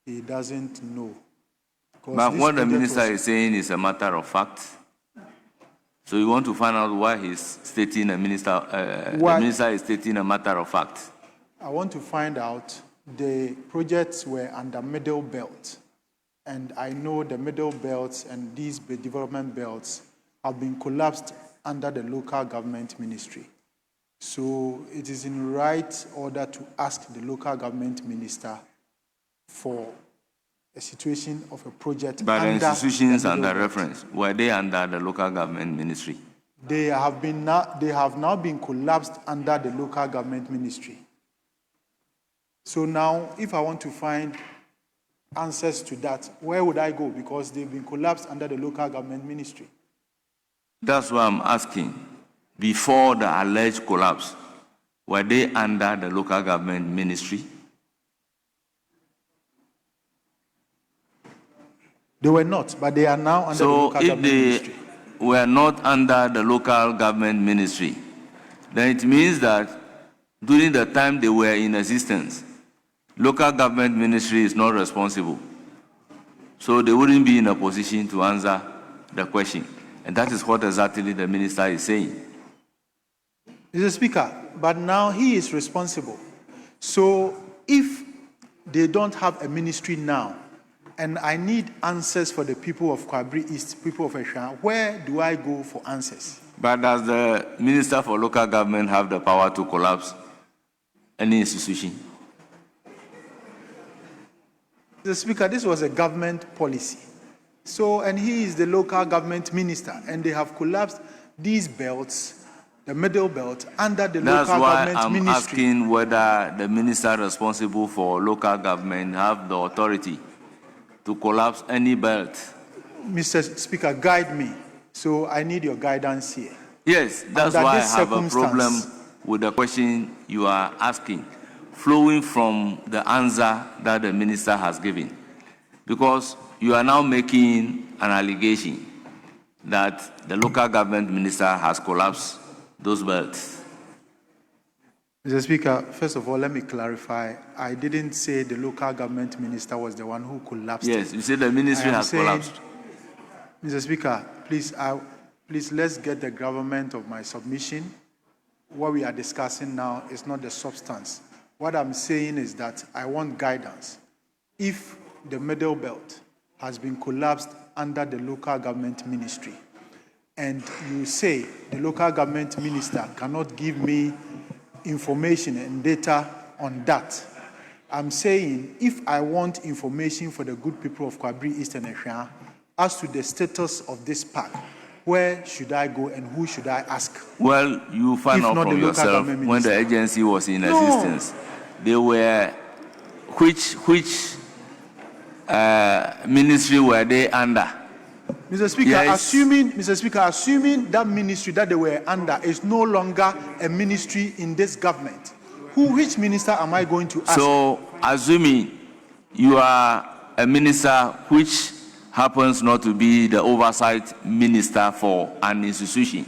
he doesn't know. But what the minister is saying is a matter of fact. So you want to find out why he's stating the minister is stating a matter of fact. I want to find out the projects were under middle belt. And I know the middle belts and these development belts have been collapsed under the local government ministry. So it is in right order to ask the local government minister for a situation of a project. But the institutions the under belt. reference, were they under the local government ministry? They have now been collapsed under the local government ministry. So now, if I want to find answers to that, where would I go? Because they've been collapsed under the local government ministry. That's why I'm asking. Before the alleged collapse, were they under the local government ministry? They were not, but they are now under the local government ministry. So if they were not under the local government ministry, then it means that during the time they were in existence, local government ministry is not responsible. So they wouldn't be in a position to answer the question. And that is what exactly the minister is saying. Mr. Speaker, but now he is responsible. So if they don't have a ministry now, and I need answers for the people of Kwabri East, people of Ayehu, where do I go for answers? But does the Minister for Local Government have the power to collapse any institution? Mr. Speaker, this was a government policy. So, and he is the local government minister, and they have collapsed these belts, the middle belt, under the That's local why government I'm ministry. asking whether the minister responsible for local government have the authority to collapse any belt. Mr. Speaker, guide me. So I need your guidance here. Yes, that's Under why I this have a problem circumstance- with the question you are asking, flowing from the answer that the minister has given. Because you are now making an allegation that the local government minister has collapsed those belts. Mr. Speaker, first of all, let me clarify. I didn't say the local government minister was the one who collapsed. Yes, you said the ministry I am has saying- collapsed. Mr. Speaker, please let's get the gravamen of my submission. What we are discussing now is not the substance. What I'm saying is that I want guidance. If the middle belt has been collapsed under the local government ministry, and you say the local government minister cannot give me information and data on that, I'm saying if I want information for the good people of Kwabri East and Ehwea as to the status of this park, where should I go and who should I ask? Well, you find If out not from the local yourself government when the minister. agency was in No. existence. They were, which ministry were they under? Mr. Speaker, Yes. assuming that ministry that they were under is no longer a ministry in this government, which minister am I going to ask? So, assuming you are a minister which happens not to be the oversight minister for an institution,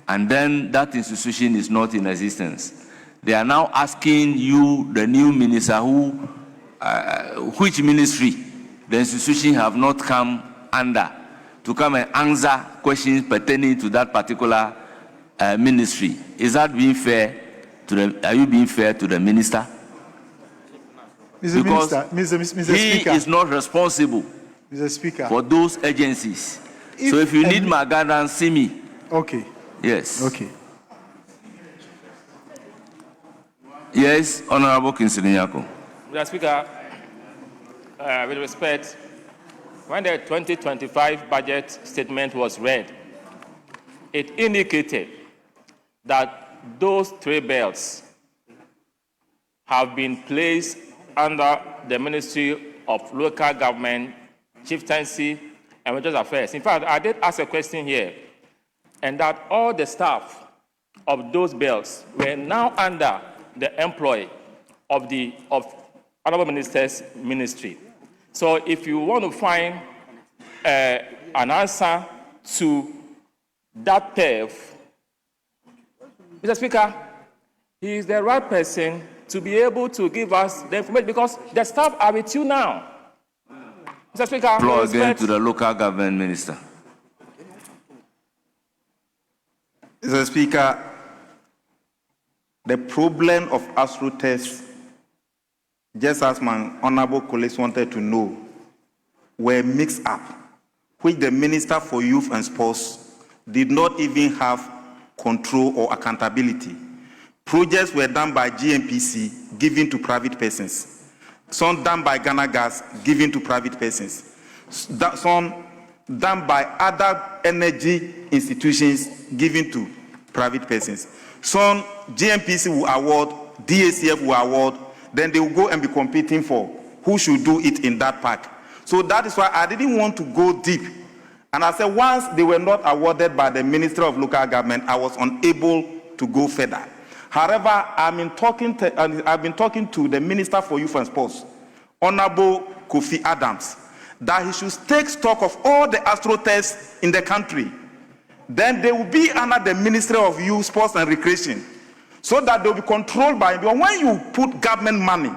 and then that institution is not in existence, they are now asking you, the new minister, which ministry the institution have not come under, to come and answer questions pertaining to that particular ministry. Is that being fair to the? Are you being fair to the minister? Mr. Because Mr. he Speaker, is not responsible Mr. Speaker. for those agencies. So if you need my guidance, see me. Okay. Yes. Okay. Yes, Honorable Kinsinyako. Mr. Speaker, with respect, when the 2025 budget statement was read, it indicated that those three belts have been placed under the Ministry of Local Government, Chieftaincy, and Religious Affairs. In fact, I did ask a question here, and that all the staff of those belts were now under the employ of the Honorable Minister's ministry. So if you want to find an answer to that theft, Mr. Speaker, he is the right person to be able to give us the information because the staff are with you now. Mr. Speaker, Floor with again respect- to the local government minister. Mr. Speaker, the problem of AstroTest, just as my honorable colleagues wanted to know, were mixed up, which the Minister for Youth and Sports did not even have control or accountability. Projects were done by GNPC, given to private persons. Some done by Ghana Gas, given to private persons. Some done by other energy institutions, given to private persons. Some GNPC will award, DACF will award, then they will go and be competing for who should do it in that park. So that is why I didn't want to go deep. And I said once they were not awarded by the Ministry of Local Government, I was unable to go further. However, I've been talking to the Minister for Youth and Sports, Honorable Kofi Adams, that he should take stock of all the AstroTests in the country. Then they will be under the Ministry of Youth, Sports and Recreation, so that they will be controlled by him. But when you put government money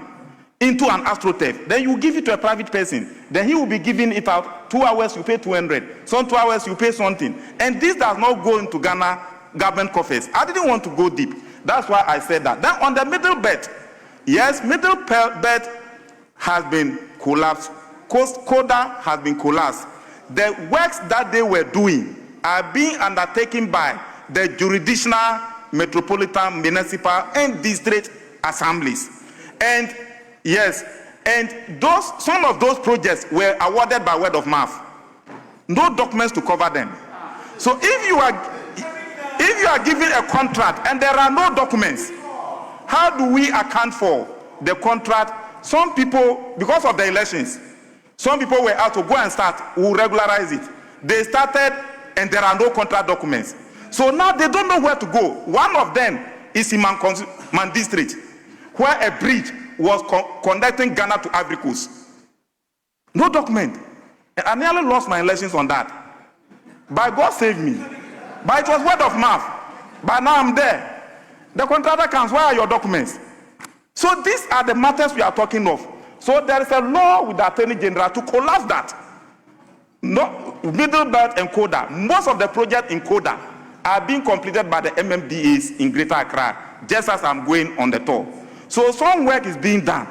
into an AstroTest, then you give it to a private person. Then he will be giving it out. 2 hours you pay 200. Some 2 hours you pay something. And this does not go into Ghana government coffers. I didn't want to go deep. That's why I said that. Then on the middle belt, yes, middle belt has been collapsed. Coda has been collapsed. The works that they were doing are being undertaken by the jurisdictional, metropolitan, municipal, and district assemblies. And yes, And some of those projects were awarded by word of mouth. No documents to cover them. So if you are given a contract and there are no documents, how do we account for the contract? Some people, because of the elections, some people were out to go and start, we'll regularize it. They started and there are no contract documents. So now they don't know where to go. One of them is in Man District, where a bridge was connecting Ghana to Ivory Coast. No document. And I nearly lost my elections on that. But God saved me. But it was word of mouth. But now I'm there. The contractor comes, where are your documents? So these are the matters we are talking of. So there is a law with the Attorney General to collapse that. No, Middle Belt and Coda, most of the projects in Coda are being completed by the MMDAs in Greater Accra, just as I'm going on the tour. So some work is being done.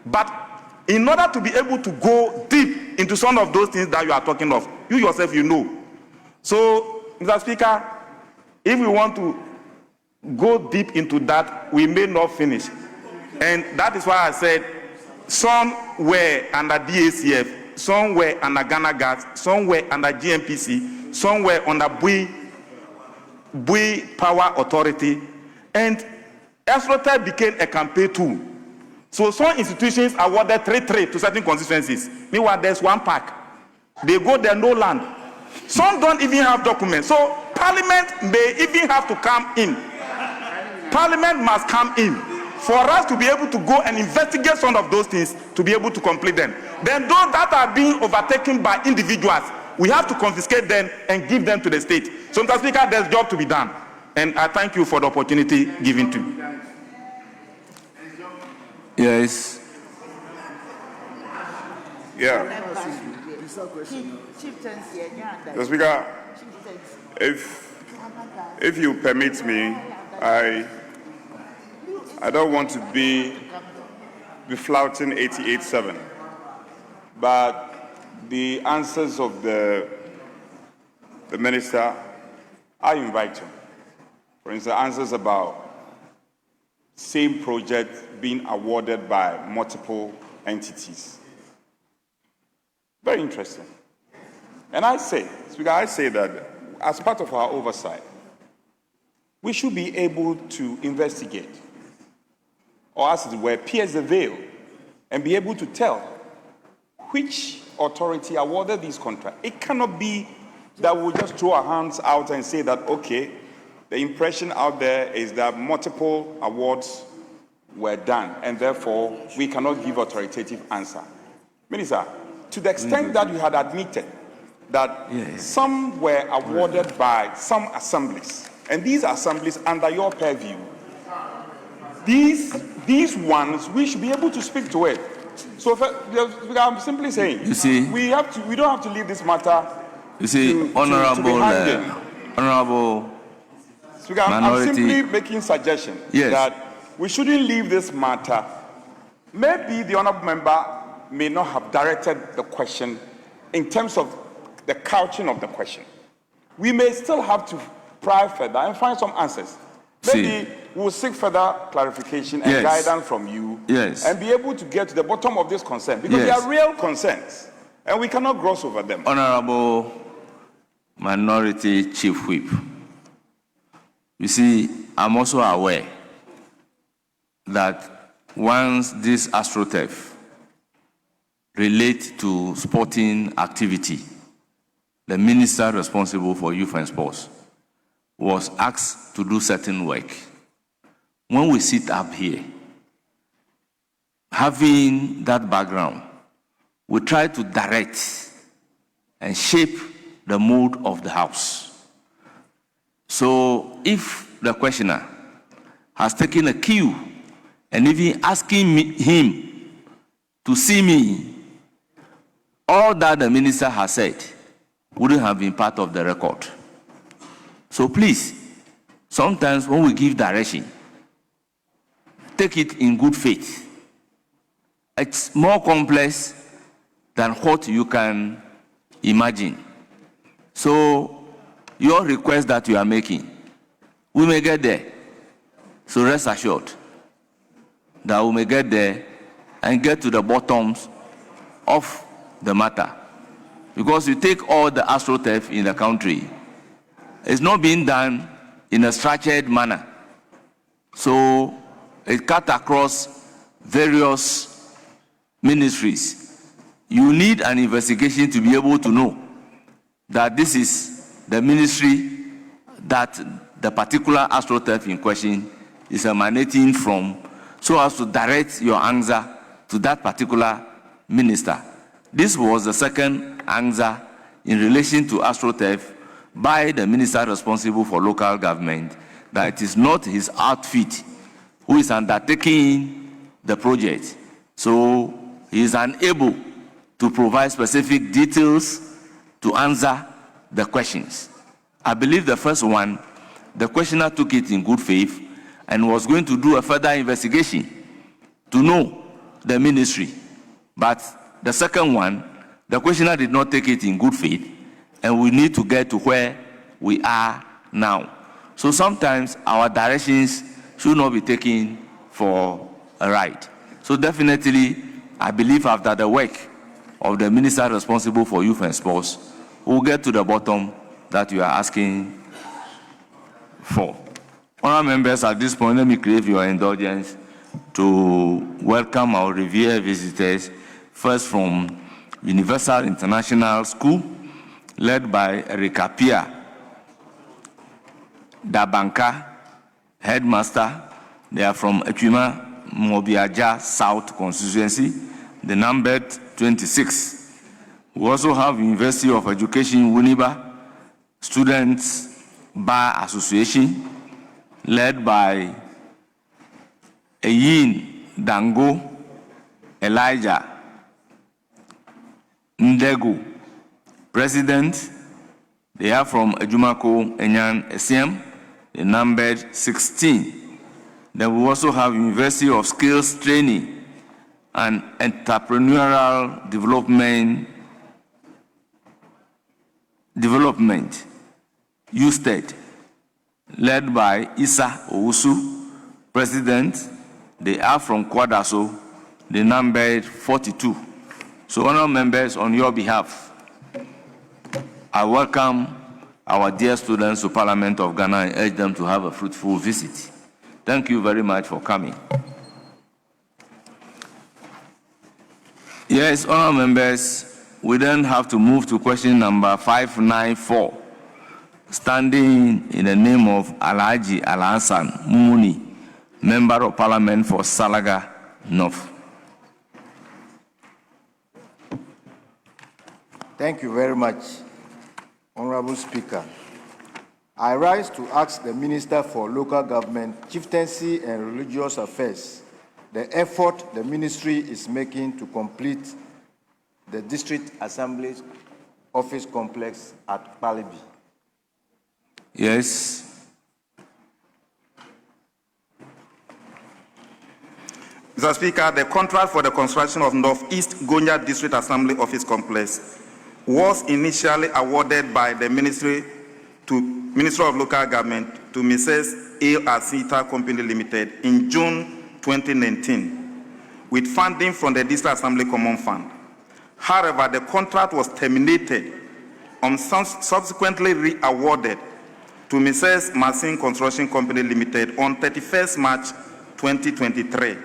But in order to be able to go deep into some of those things that you are talking of, you yourself, you know. So, Mr. Speaker, if we want to go deep into that, we may not finish. And that is why I said some were under DACF, some were under Ghana Gas, some were under GMPC, some were under Bui Power Authority, and Esrotel became a campaign tool. So some institutions awarded 3-3 to certain constituencies. Meanwhile, there's one pack. They go there, no land. Some don't even have documents. So Parliament may even have to come in. Parliament must come in for us to be able to go and investigate some of those things to be able to complete them. Then those that are being overtaken by individuals, we have to confiscate them and give them to the state. So, Mr. Speaker, there's a job to be done. And I thank you for the opportunity given to me. Yes. Yeah. Mr. Speaker, if you permit me, I don't want to be flouting 88.7, but the answers of the minister, I invite him. For instance, answers about same project being awarded by multiple entities. Very interesting. And I say, Speaker, I say that as part of our oversight, we should be able to investigate, or as it were, pierce the veil, and be able to tell which authority awarded this contract. It cannot be that we'll just throw our hands out and say that, okay, the impression out there is that multiple awards were done, and therefore we cannot give authoritative answer. Minister, to the extent that you had admitted that some were awarded by some assemblies, and these assemblies under your purview, these ones, we should be able to speak to it. So I'm simply saying, you see, we don't have to leave this matter. You see, honorable Speaker, I'm simply making suggestion that we shouldn't leave this matter. Maybe the honorable member may not have directed the question in terms of the couching of the question. We may still have to pry further and find some answers. Maybe we'll seek further clarification and guidance from you and be able to get to the bottom of this concern, because they are real concerns and we cannot gloss over them. Honorable Minority Chief Whip, you see, I'm also aware that once this AstroTurf relates to sporting activity, the minister responsible for youth and sports was asked to do certain work. When we sit up here, having that background, we try to direct and shape the mood of the House. So if the questioner has taken a cue and even asking him to see me, all that the minister has said wouldn't have been part of the record. So please, sometimes when we give direction, take it in good faith. It's more complex than what you can imagine. So your request that you are making, we may get there. So rest assured that we may get there and get to the bottoms of the matter. Because you take all the astroturf in the country, it's not being done in a structured manner. So it cut across various ministries. You need an investigation to be able to know that this is the ministry that the particular astroturf in question is emanating from, so as to direct your answer to that particular minister. This was the second answer in relation to astroturf by the minister responsible for local government, that it is not his outfit who is undertaking the project. So he is unable to provide specific details to answer the questions. I believe the first one, the questioner took it in good faith and was going to do a further investigation to know the ministry. But the second one, the questioner did not take it in good faith, and we need to get to where we are now. So sometimes our directions should not be taken for a ride. So definitely, I believe after the work of the minister responsible for youth and sports, we'll get to the bottom that you are asking for. Honourable members, at this point, let me crave your indulgence to welcome our revered visitors, first from Universal International School, led by Erika Pia Dabanka, headmaster. They are from Ekwima Mobiaja South constituency, the numbered 26. We also have University of Education Winneba Students Bar Association, led by Eyin Dango Elijah Ndegu, president. They are from Ejumako Enyan Esiem, the numbered 16. Then we also have University of Skills Training and Entrepreneurial Development, USTED, led by Isa Owusu, president. They are from Kwadaso, the numbered 42. So, honourable members, on your behalf, I welcome our dear students to Parliament of Ghana and urge them to have a fruitful visit. Thank you very much for coming. Yes, honourable members, we then have to move to question number 594, standing in the name of Alhaji Alhassan Mumuni, Member of Parliament for Salaga North. Thank you very much, Honorable Speaker. I rise to ask the Minister for Local Government, Chieftaincy and Religious Affairs the effort the ministry is making to complete the District Assembly Office Complex at Palibi. Yes. Mr. Speaker, the contract for the construction of Northeast Gonya District Assembly Office Complex was initially awarded by the Ministry of Local Government to Mrs. A. Asita Company Limited in June 2019 with funding from the District Assembly Common Fund. However, the contract was terminated and subsequently re-awarded to Mrs. Masin Construction Company Limited on 31st March 2023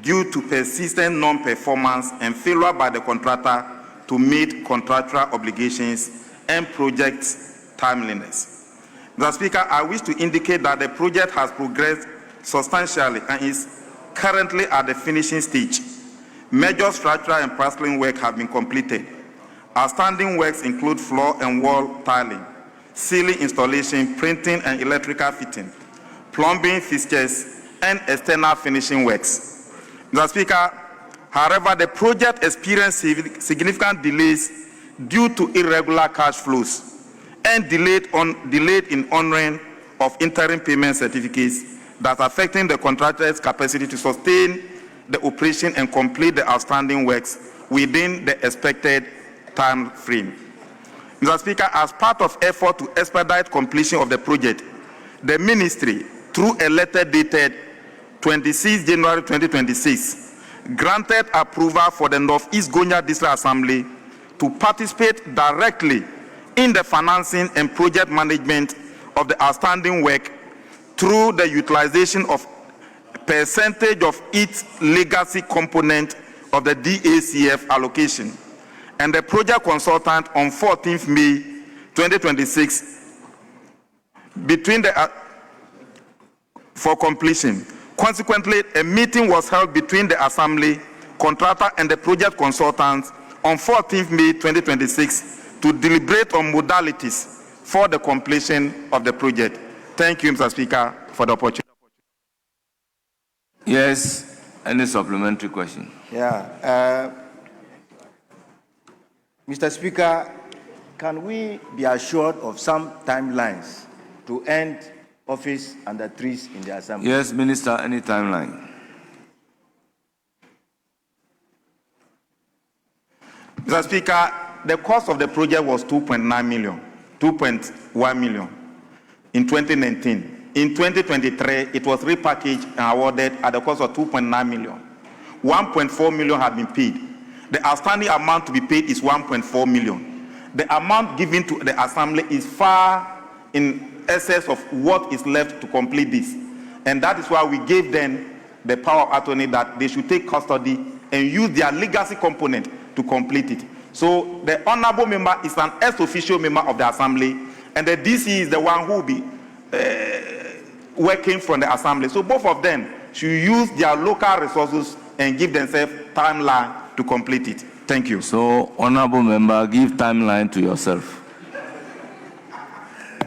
due to persistent non-performance and failure by the contractor to meet contractual obligations and project timeliness. Mr. Speaker, I wish to indicate that the project has progressed substantially and is currently at the finishing stage. Major structural and plastering work have been completed. Outstanding works include floor and wall tiling, ceiling installation, printing and electrical fitting, plumbing fixtures, and external finishing works. Mr. Speaker, however, the project experienced significant delays due to irregular cash flows and delayed in honoring of interim payment certificates that are affecting the contractor's capacity to sustain the operation and complete the outstanding works within the expected time frame. Mr. Speaker, as part of effort to expedite completion of the project, the ministry, through a letter dated 26 January 2026, granted approval for the Northeast Gonya District Assembly to participate directly in the financing and project management of the outstanding work through the utilization of percentage of its legacy component of the DACF allocation, and the project consultant on 14th May 2026 for completion. Consequently, a meeting was held between the Assembly, contractor, and the project consultants on 14th May 2026 to deliberate on modalities for the completion of the project. Thank you, Mr. Speaker, for the opportunity. Yes, any supplementary question? Yeah. Mr. Speaker, can we be assured of some timelines to end office under trees in the Assembly? Yes, Minister, any timeline? Mr. Speaker, the cost of the project was 2.1 million in 2019. In 2023, it was repackaged and awarded at the cost of 2.9 million. 1.4 million had been paid. The outstanding amount to be paid is 1.4 million. The amount given to the Assembly is far in excess of what is left to complete this. And that is why we gave them the power of attorney that they should take custody and use their legacy component to complete it. So the honorable member is an ex-officio member of the Assembly, and the DC is the one who will be working from the Assembly. So both of them should use their local resources and give themselves timeline to complete it. Thank you. So, honorable member, give timeline to yourself.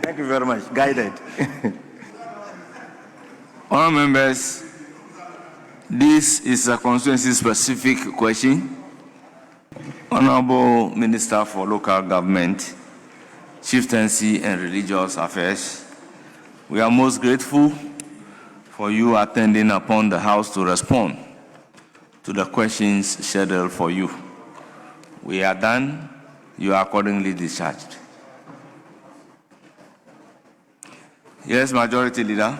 Thank you very much. Guided. Honorable members, this is a constituency-specific question. Honorable Minister for Local Government, Chieftaincy and Religious Affairs, we are most grateful for you attending upon the House to respond to the questions scheduled for you. We are done. You are accordingly discharged. Yes, Majority Leader.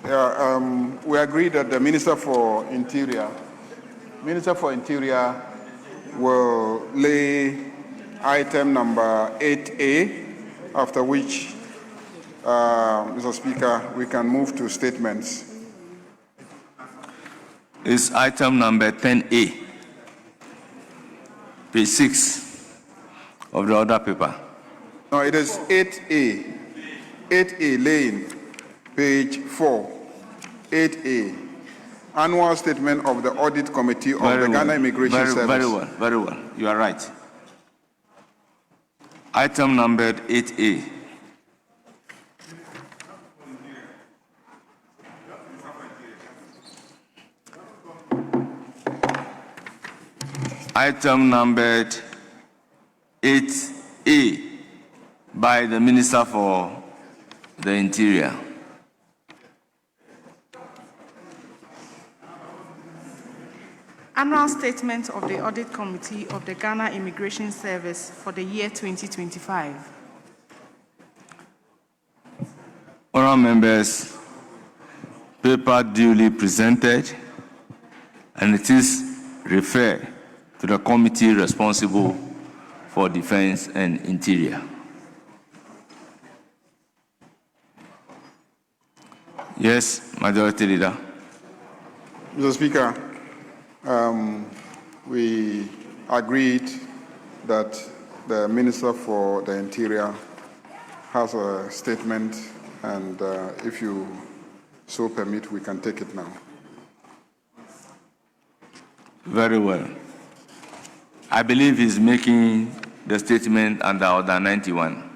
Yeah, we agree that the Minister for Interior will lay item number 8A, after which, Mr. Speaker, we can move to statements. It's item number 10A, page 6 of the order paper. No, it is 8A. 8A, laying, page 4. 8A. Annual statement of the Audit Committee of the Ghana Immigration Service. Very well. You are right. Item numbered 8A. Item numbered 8A by the Minister for the Interior. Annual Statement of the Audit Committee of the Ghana Immigration Service for the year 2025. Honourable members, paper duly presented, and it is referred to the committee responsible for Defence and Interior. Yes, Majority Leader. Mr. Speaker, we agreed that the Minister for the Interior has a statement, and if you so permit, we can take it now. Very well. I believe he's making the statement under Order 91.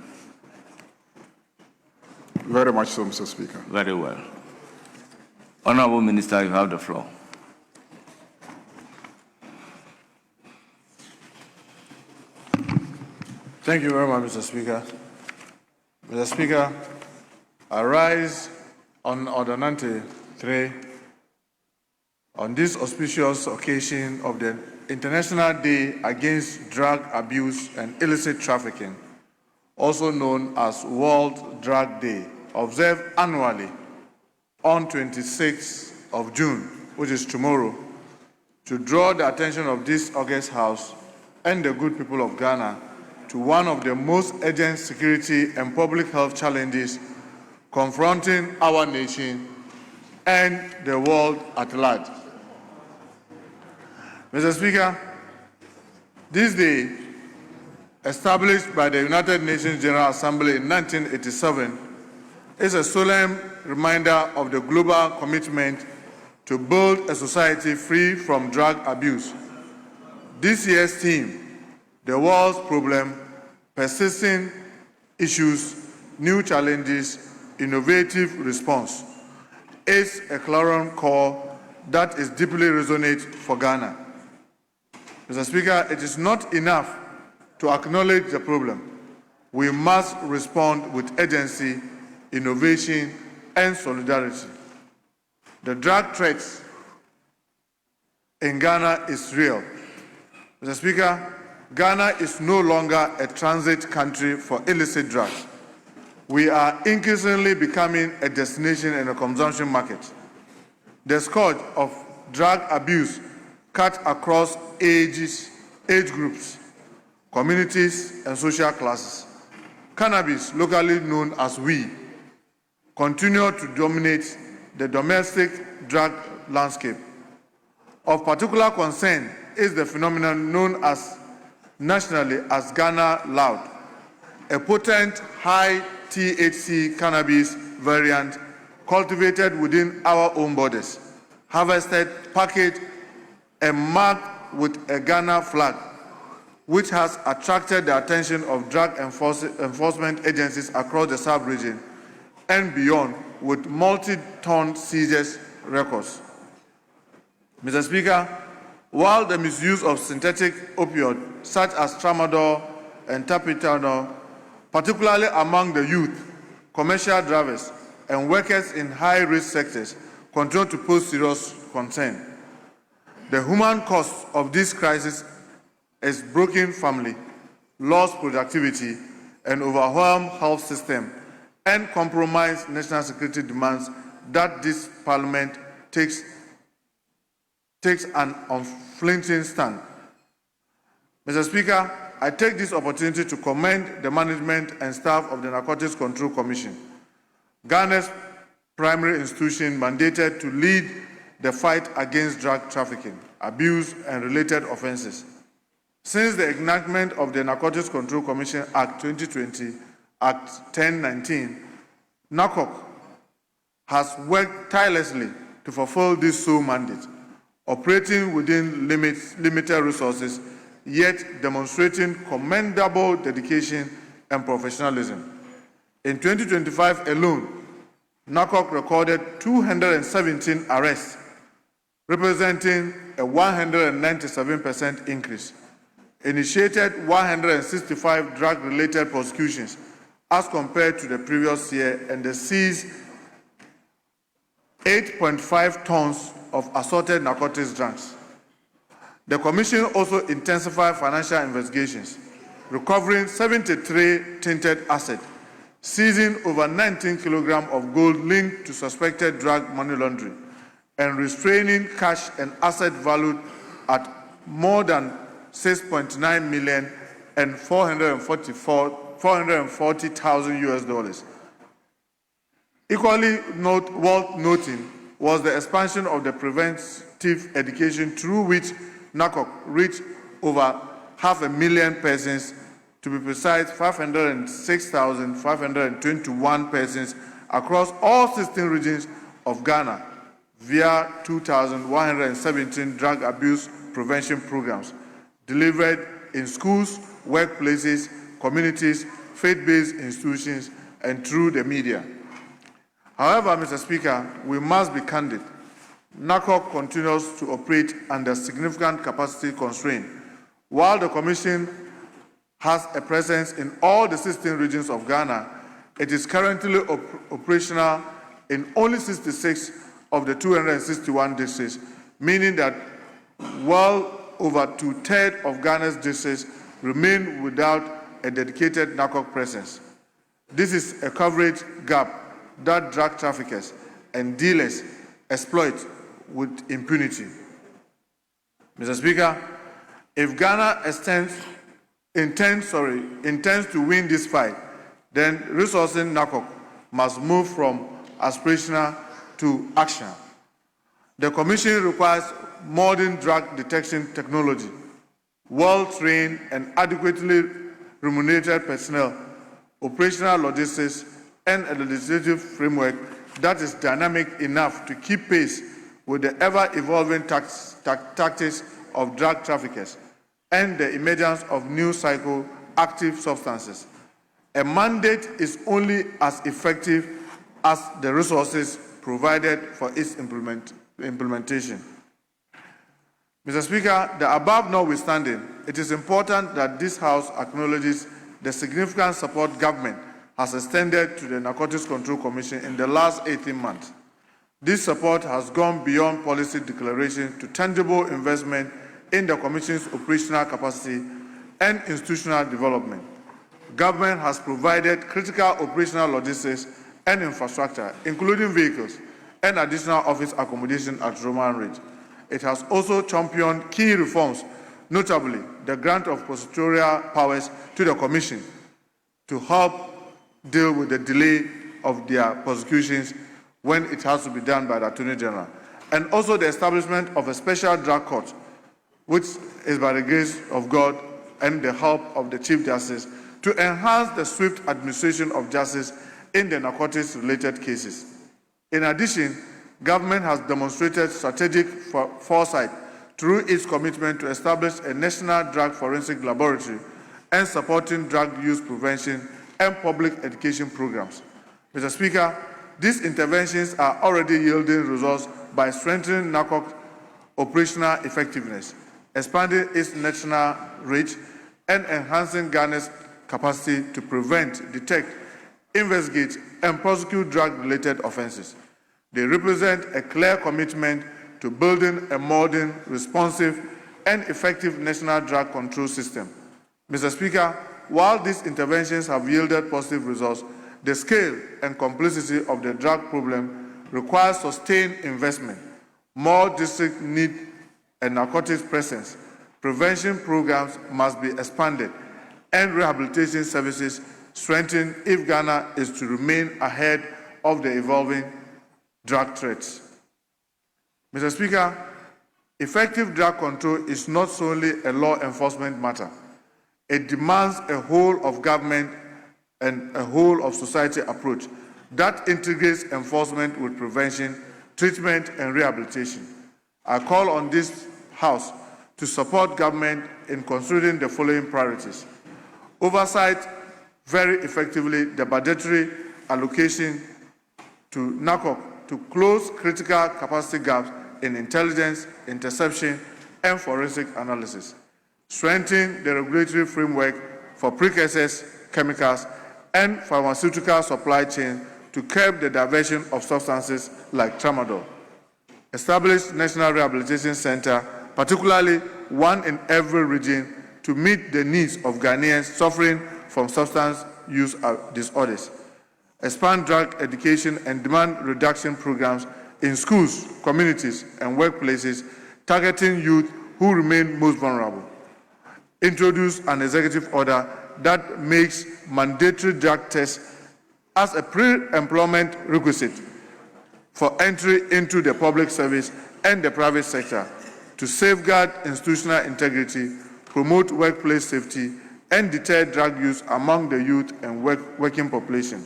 Very much so, Mr. Speaker. Very well. Honourable Minister, you have the floor. Thank you very much, Mr. Speaker. Mr. Speaker, I rise on Order 93 on this auspicious occasion of the International Day Against Drug Abuse and Illicit Trafficking, also known as World Drug Day, observed annually on 26th of June which is tomorrow, to draw the attention of this august House and the good people of Ghana to one of the most urgent security and public health challenges confronting our nation and the world at large. Mr. Speaker, this day, established by the United Nations General Assembly in 1987, is a solemn reminder of the global commitment to build a society free from drug abuse. This year's theme, the world's problem, persisting issues, new challenges, innovative response, is a clarion call that is deeply resonant for Ghana. Mr. Speaker, it is not enough to acknowledge the problem. We must respond with urgency, innovation, and solidarity. The drug threat in Ghana is real. Mr. Speaker, Ghana is no longer a transit country for illicit drugs. We are increasingly becoming a destination and a consumption market. The scourge of drug abuse cuts across age groups, communities, and social classes. Cannabis, locally known as weed, continue to dominate the domestic drug landscape. Of particular concern is the phenomenon known as nationally as Ghana Loud, a potent high THC cannabis variant cultivated within our own borders, harvested, packaged, and marked with a Ghana flag, which has attracted the attention of drug enforcement agencies across the sub-region and beyond, with multi-ton seizures records. Mr. Speaker, while the misuse of synthetic opioids such as tramadol and tapentadol, particularly among the youth, commercial drivers, and workers in high-risk sectors, continue to pose serious concern, the human cost of this crisis is broken family, lost productivity, and overwhelmed health system, and compromised national security demands that this Parliament takes an unflinching stand. Mr. Speaker, I take this opportunity to commend the management and staff of the Narcotics Control Commission, Ghana's primary institution mandated to lead the fight against drug trafficking, abuse, and related offenses. Since the enactment of the Narcotics Control Commission Act 2020, Act 1019, NARCOC has worked tirelessly to fulfill this sole mandate, operating within limited resources, yet demonstrating commendable dedication and professionalism. In 2025 alone, NARCOC recorded 217 arrests, representing a 197% increase, initiated 165 drug-related prosecutions as compared to the previous year, and they seized 8.5 tons of assorted narcotics drugs. The Commission also intensified financial investigations, recovering 73 tainted assets, seizing over 19 kilograms of gold linked to suspected drug money laundering, and restraining cash and asset valued at more than 6.9 million and 440,000 US dollars. Equally worth noting was the expansion of the preventive education through which NARCOC reached over 500,000 persons, to be precise 506,521 persons across all 16 regions of Ghana via 2,117 drug abuse prevention programs delivered in schools, workplaces, communities, faith-based institutions, and through the media. However, Mr. Speaker, we must be candid. NARCOC continues to operate under significant capacity constraint. While the Commission has a presence in all the 16 regions of Ghana, it is currently operational in only 66 of the 261 districts, meaning that well over 2/3 of Ghana's districts remain without a dedicated NARCOC presence. This is a coverage gap that drug traffickers and dealers exploit with impunity. Mr. Speaker, if Ghana intends to win this fight, then resourcing NACOC must move from aspirational to action. The Commission requires modern drug detection technology, well-trained and adequately remunerated personnel, operational logistics, and a legislative framework that is dynamic enough to keep pace with the ever-evolving tactics of drug traffickers and the emergence of new psychoactive substances. A mandate is only as effective as the resources provided for its implementation. Mr. Speaker, the above notwithstanding, it is important that this House acknowledges the significant support government has extended to the Narcotics Control Commission in the last 18 months. This support has gone beyond policy declaration to tangible investment in the Commission's operational capacity and institutional development. Government has provided critical operational logistics and infrastructure, including vehicles and additional office accommodation at Roman Ridge. It has also championed key reforms, notably the grant of prosecutorial powers to the Commission to help deal with the delay of their prosecutions when it has to be done by the Attorney General, and also the establishment of a special drug court, which is by the grace of God and the help of the Chief Justice, to enhance the swift administration of justice in the narcotics-related cases. In addition, government has demonstrated strategic foresight through its commitment to establish a national drug forensic laboratory and supporting drug use prevention and public education programs. Mr. Speaker, these interventions are already yielding results by strengthening NACOC operational effectiveness, expanding its national reach, and enhancing Ghana's capacity to prevent, detect, investigate, and prosecute drug-related offenses. They represent a clear commitment to building a modern, responsive, and effective national drug control system. Mr. Speaker, while these interventions have yielded positive results, the scale and complexity of the drug problem requires sustained investment. More districts need a narcotics presence. Prevention programs must be expanded and rehabilitation services strengthened if Ghana is to remain ahead of the evolving drug threats. Mr. Speaker, effective drug control is not solely a law enforcement matter. It demands a whole of government and a whole of society approach that integrates enforcement with prevention, treatment, and rehabilitation. I call on this House to support government in considering the following priorities: oversight very effectively the budgetary allocation to NACOC to close critical capacity gaps in intelligence, interception, and forensic analysis. Strengthen the regulatory framework for precursors, chemicals, and pharmaceutical supply chain to curb the diversion of substances like tramadol. Establish National Rehabilitation Center, particularly one in every region, to meet the needs of Ghanaians suffering from substance use disorders. Expand drug education and demand reduction programs in schools, communities, and workplaces, targeting youth who remain most vulnerable. Introduce an executive order that makes mandatory drug tests as a pre-employment requisite for entry into the public service and the private sector to safeguard institutional integrity, promote workplace safety, and deter drug use among the youth and working population.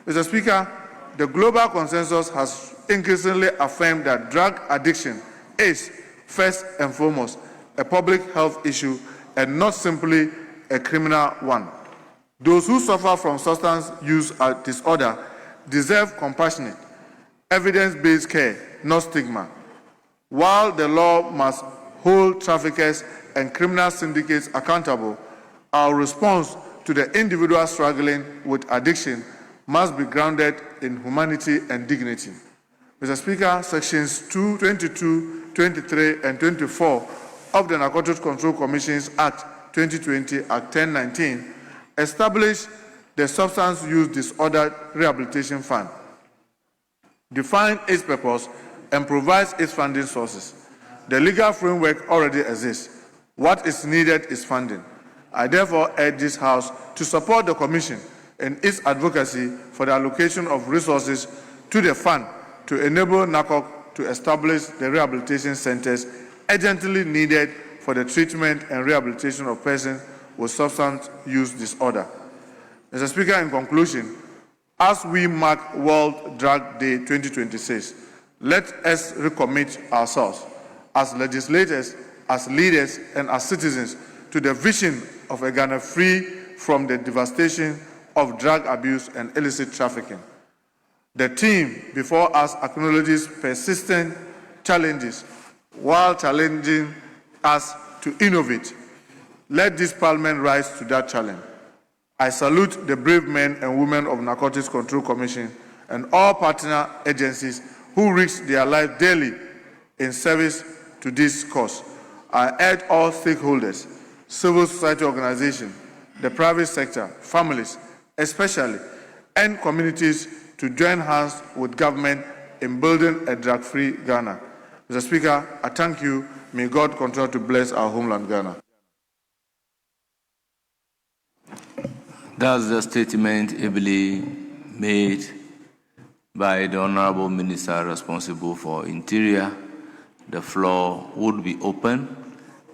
Mr. Speaker, the global consensus has increasingly affirmed that drug addiction is, first and foremost, a public health issue and not simply a criminal one. Those who suffer from substance use disorder deserve compassionate, evidence-based care, not stigma. While the law must hold traffickers and criminal syndicates accountable, our response to the individual struggling with addiction must be grounded in humanity and dignity. Mr. Speaker, Sections 222, 23, and 24 of the Narcotics Control Commission's Act 2020, Act 1019, establish the Substance Use Disorder Rehabilitation Fund, define its purpose, and provides its funding sources. The legal framework already exists. What is needed is funding. I therefore urge this House to support the Commission in its advocacy for the allocation of resources to the fund to enable NACOC to establish the rehabilitation centers urgently needed for the treatment and rehabilitation of persons with substance use disorder. Mr. Speaker, in conclusion, as we mark World Drug Day 2026, let us recommit ourselves as legislators, as leaders, and as citizens to the vision of a Ghana free from the devastation of drug abuse and illicit trafficking. The team before us acknowledges persistent challenges while challenging us to innovate. Let this Parliament rise to that challenge. I salute the brave men and women of Narcotics Control Commission and all partner agencies who risk their life daily in service to this cause. I urge all stakeholders, civil society organizations, the private sector, families, especially, and communities to join hands with government in building a drug-free Ghana. Mr. Speaker, I thank you. May God continue to bless our homeland, Ghana. That's the statement ably made by the Honorable Minister responsible for Interior. The floor would be open,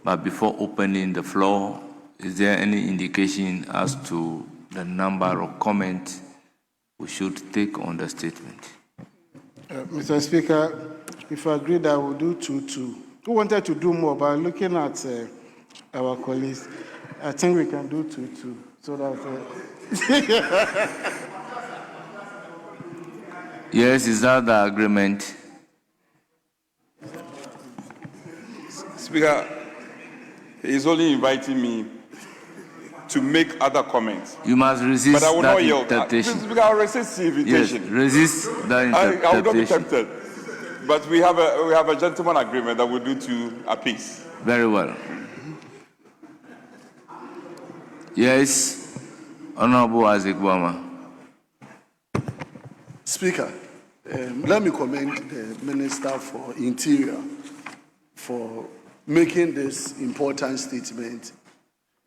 but before opening the floor, is there any indication as to the number of comments we should take on the statement? Mr. Speaker, if I agree that I will do 2-2. We wanted to do more, but looking at our colleagues, I think we can do 2-2. So that. Yes, is that the agreement? Speaker, he's only inviting me to make other comments. You must resist but I will that not yield. temptation. Speaker, I'll resist the invitation. Yes, resist that I will not be temptation. tempted. But we have a gentleman agreement that we'll do to apiece. Very well. Yes, Honorable Isaac Bama. Speaker, let me commend the Minister for Interior for making this important statement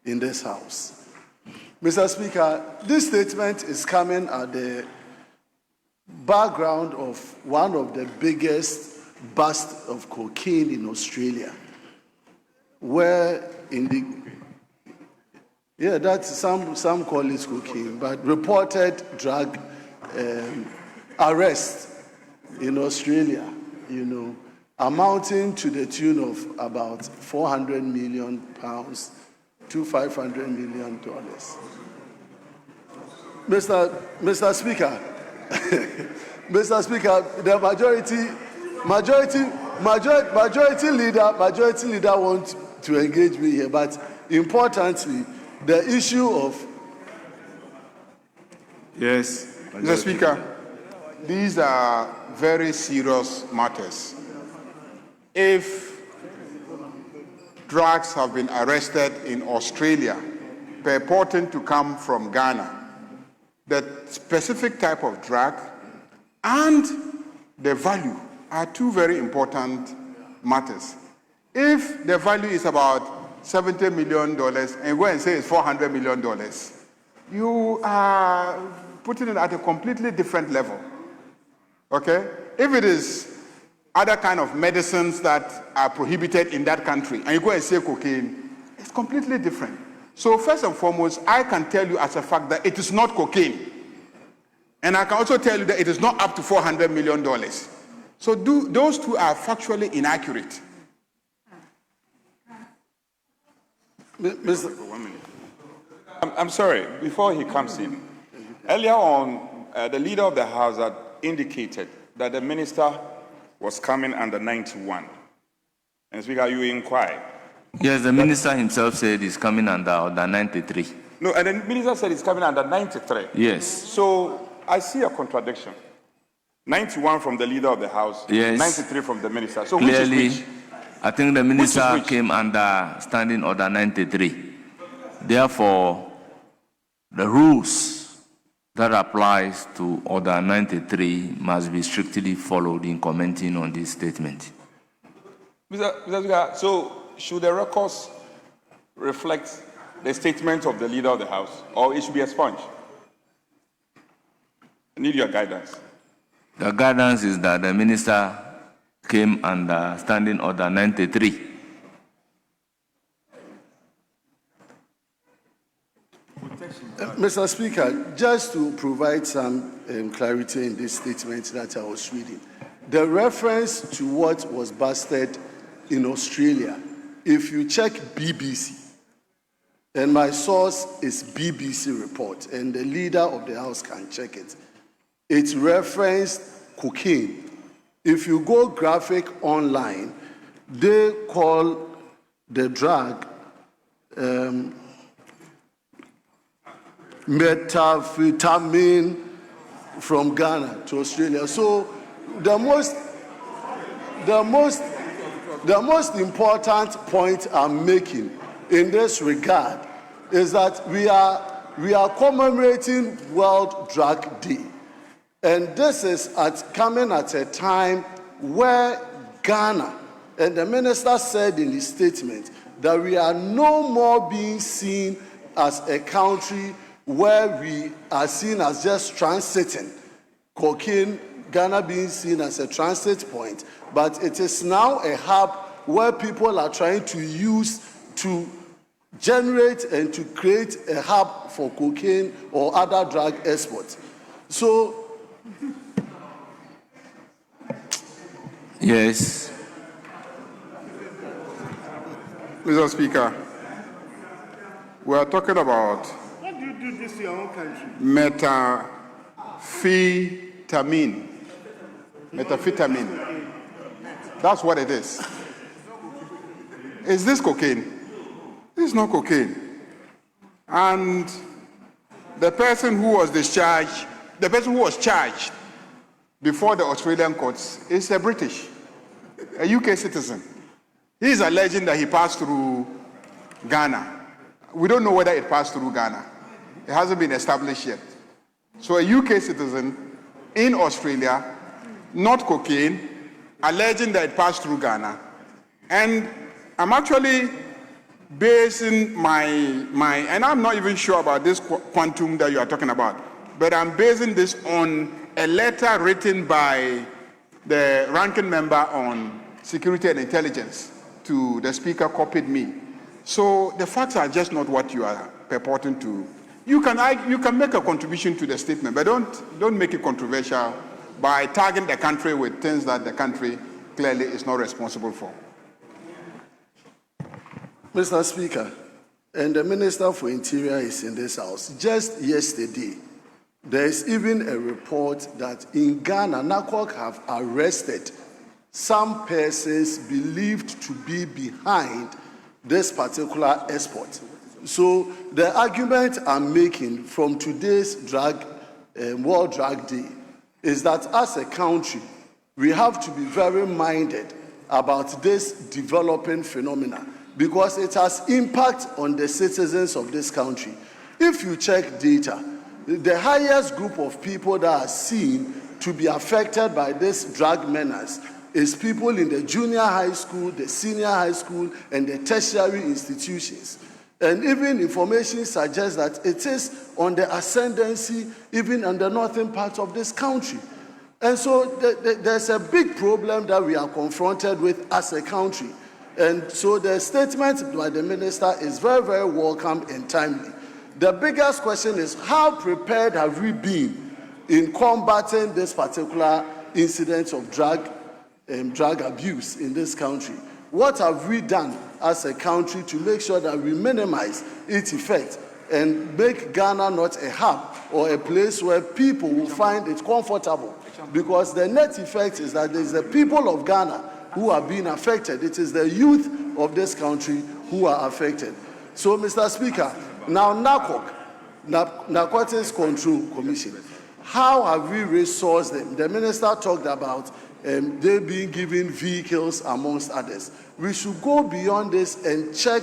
in this House. Mr. Speaker, this statement is coming at the background of one of the biggest busts of cocaine in Australia, where in the that's some call it cocaine, but reported drug arrest in Australia, amounting to the tune of about £400 million to $500 million. Mr. Speaker, Mr. Speaker, the majority leader wants to engage me here, but importantly, the issue of. Yes, Mr. Speaker, these are very serious matters. If drugs have been arrested in Australia, purporting to come from Ghana, the specific type of drug and the value are two very important matters. If the value is about $70 million and go and say it's $400 million, you are putting it at a completely different level. Okay? If it is other kind of medicines that are prohibited in that country and you go and say cocaine, it's completely different. So first and foremost, I can tell you as a fact that it is not cocaine. And I can also tell you that it is not up to $400 million. So those two are factually inaccurate. I'm sorry, before he comes in, earlier on, the leader of the House had indicated that the minister was coming under 91. And Speaker, you inquired. Yes, the minister himself said he's coming under 93. No, and the minister said he's coming under 93. Yes. So I see a contradiction. 91 from the leader of the House, yes. 93 from the minister. So clearly, which is which? I think the minister came under standing order 93. Therefore, the rules that applies to Order 93 must be strictly followed in commenting on this statement. Mr. Speaker, so should the records reflect the statement of the Leader of the House, or it should be expunged? I need your guidance. The guidance is that the minister came under Standing Order 93. Mr. Speaker, just to provide some clarity in this statement that I was reading, the reference to what was busted in Australia, if you check BBC, and my source is BBC report, and the Leader of the House can check it, it referenced cocaine. If you go graphic online, they call the drug methamphetamine from Ghana to Australia. So the most important point I'm making in this regard is that we are commemorating World Drug Day. And this is coming at a time where Ghana, and the minister said in his statement that we are no more being seen as a country where we are seen as just transiting cocaine, Ghana being seen as a transit point, but it is now a hub where people are trying to use to generate and to create a hub for cocaine or other drug exports. So, yes. Mr. Speaker, we are talking about How do you do this in your own country? Methamphetamine. That's what it is. Is this cocaine? This is not cocaine. And the person who was discharged, the person who was charged before the Australian courts is a British, a UK citizen. He is alleging that he passed through Ghana. We don't know whether it passed through Ghana. It hasn't been established yet. So a UK citizen in Australia, not cocaine, alleging that it passed through Ghana. And I'm actually basing my and I'm not even sure about this quantum that you are talking about, but I'm basing this on a letter written by the ranking member on security and intelligence to the speaker, copied me. So the facts are just not what you are purporting to. You can make a contribution to the statement, but don't make it controversial by tagging the country with things that the country clearly is not responsible for. Mr. Speaker, and the Minister for Interior is in this house. Just yesterday, there is even a report that in Ghana, NACOC have arrested some persons believed to be behind this particular export. So the argument I'm making from today's World Drug Day is that as a country, we have to be very minded about this developing phenomena because it has impact on the citizens of this country. If you check data, the highest group of people that are seen to be affected by this drug menace is people in the junior high school, the senior high school, and the tertiary institutions. And even information suggests that it is on the ascendancy even in the northern part of this country. And so there's a big problem that we are confronted with as a country. And so the statement by the minister is very, very welcome and timely. The biggest question is how prepared have we been in combating this particular incident of drug abuse in this country? What have we done as a country to make sure that we minimize its effect and make Ghana not a hub or a place where people will find it comfortable? Because the net effect is that it is the people of Ghana who are being affected. It is the youth of this country who are affected. So, Mr. Speaker, now NACOC, Narcotics Control Commission, how have we resourced them? The minister talked about they being given vehicles amongst others. We should go beyond this and check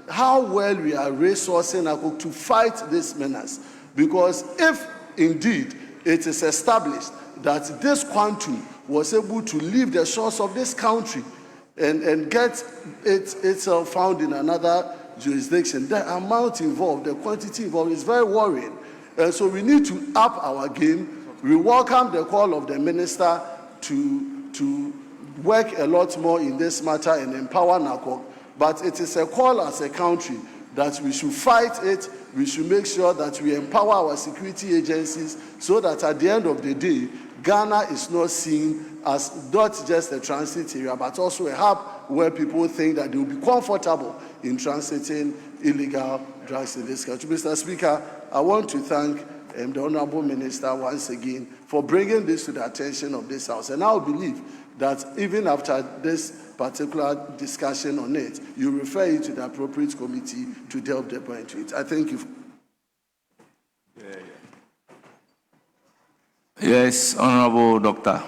how well we are resourcing NACOC to fight this menace. Because if indeed it is established that this quantum was able to leave the shores of this country and get itself found in another jurisdiction, the amount involved, the quantity involved is very worrying. And so we need to up our game. We welcome the call of the minister to work a lot more in this matter and empower NACOC. But it is a call as a country that we should fight it. We should make sure that we empower our security agencies so that at the end of the day, Ghana is not seen as not just a transit area, but also a hub where people think that they will be comfortable in transiting illegal drugs in this country. Mr. Speaker, I want to thank the Honorable Minister once again for bringing this to the attention of this House. And I believe that even after this particular discussion on it, you refer it to the appropriate committee to delve deeper into it. I thank you. Yes, Honorable Doctor.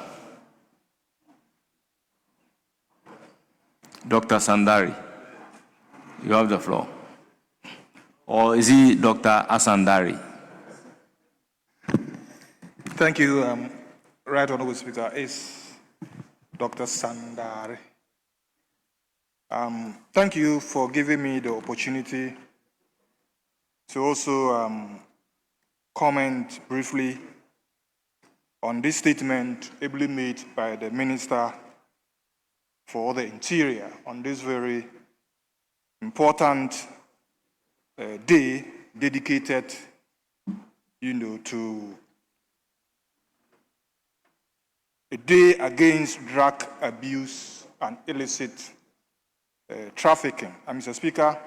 Dr. Sandari, you have the floor. Or is he Dr. Asandari? Thank you, Right Honorable Speaker. It's Dr. Sandari. Thank you for giving me the opportunity to also comment briefly on this statement ably made by the Minister for the Interior on this very important day dedicated, to a day against drug abuse and illicit trafficking. And Mr. Speaker,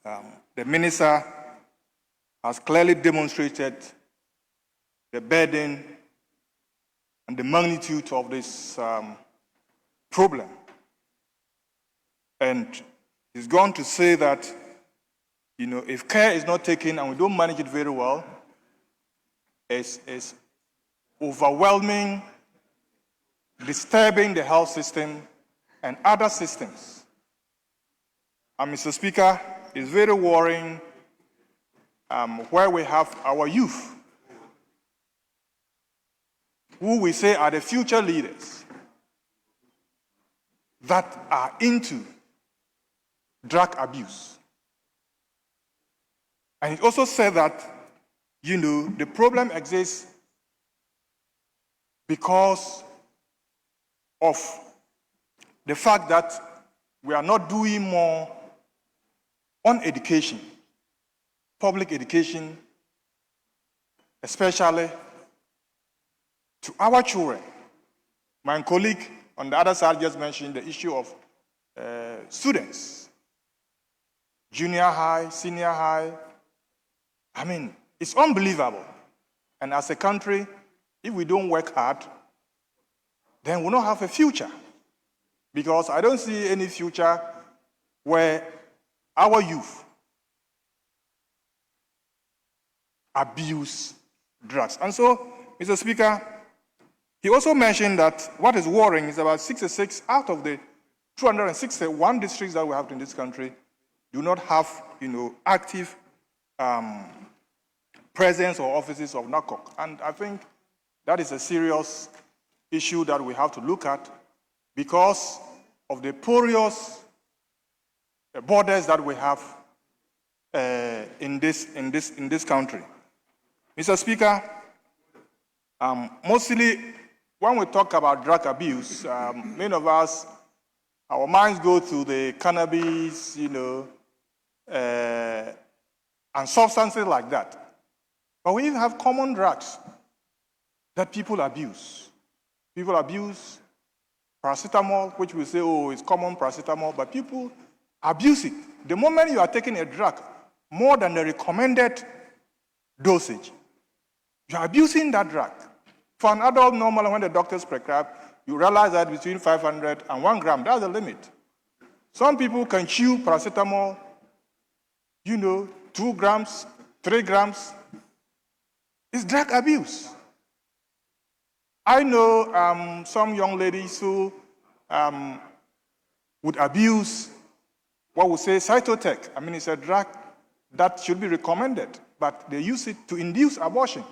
the Minister has clearly demonstrated the burden and the magnitude of this problem. And he's going to say that, if care is not taken and we don't manage it very well, it's overwhelming, disturbing the health system and other systems. And Mr. Speaker, it's very worrying where we have our youth, who we say are the future leaders, that are into drug abuse. And he also said that, the problem exists because of the fact that we are not doing more on education, public education, especially to our children. My colleague on the other side just mentioned the issue of students, junior high, senior high. I mean, it's unbelievable. And as a country, if we don't work hard, then we'll not have a future. Because I don't see any future where our youth abuse drugs. And so, Mr. Speaker, he also mentioned that what is worrying is about 66 out of the 261 districts that we have in this country do not have, active presence or offices of NACOC. And I think that is a serious issue that we have to look at because of the porous borders that we have in this country. Mr. Speaker, mostly when we talk about drug abuse, many of us, our minds go to the cannabis, and substances like that. But we even have common drugs that people abuse. People abuse paracetamol, which we say, it's common paracetamol, but people abuse it. The moment you are taking a drug more than the recommended dosage, you are abusing that drug. For an adult, normally when the doctors prescribe, you realize that between 500 and 1 gram, that's the limit. Some people can chew paracetamol, 2 grams, 3 grams. It's drug abuse. I know some young ladies who would abuse what we say cytotec. I mean, it's a drug that should be recommended, but they use it to induce abortion.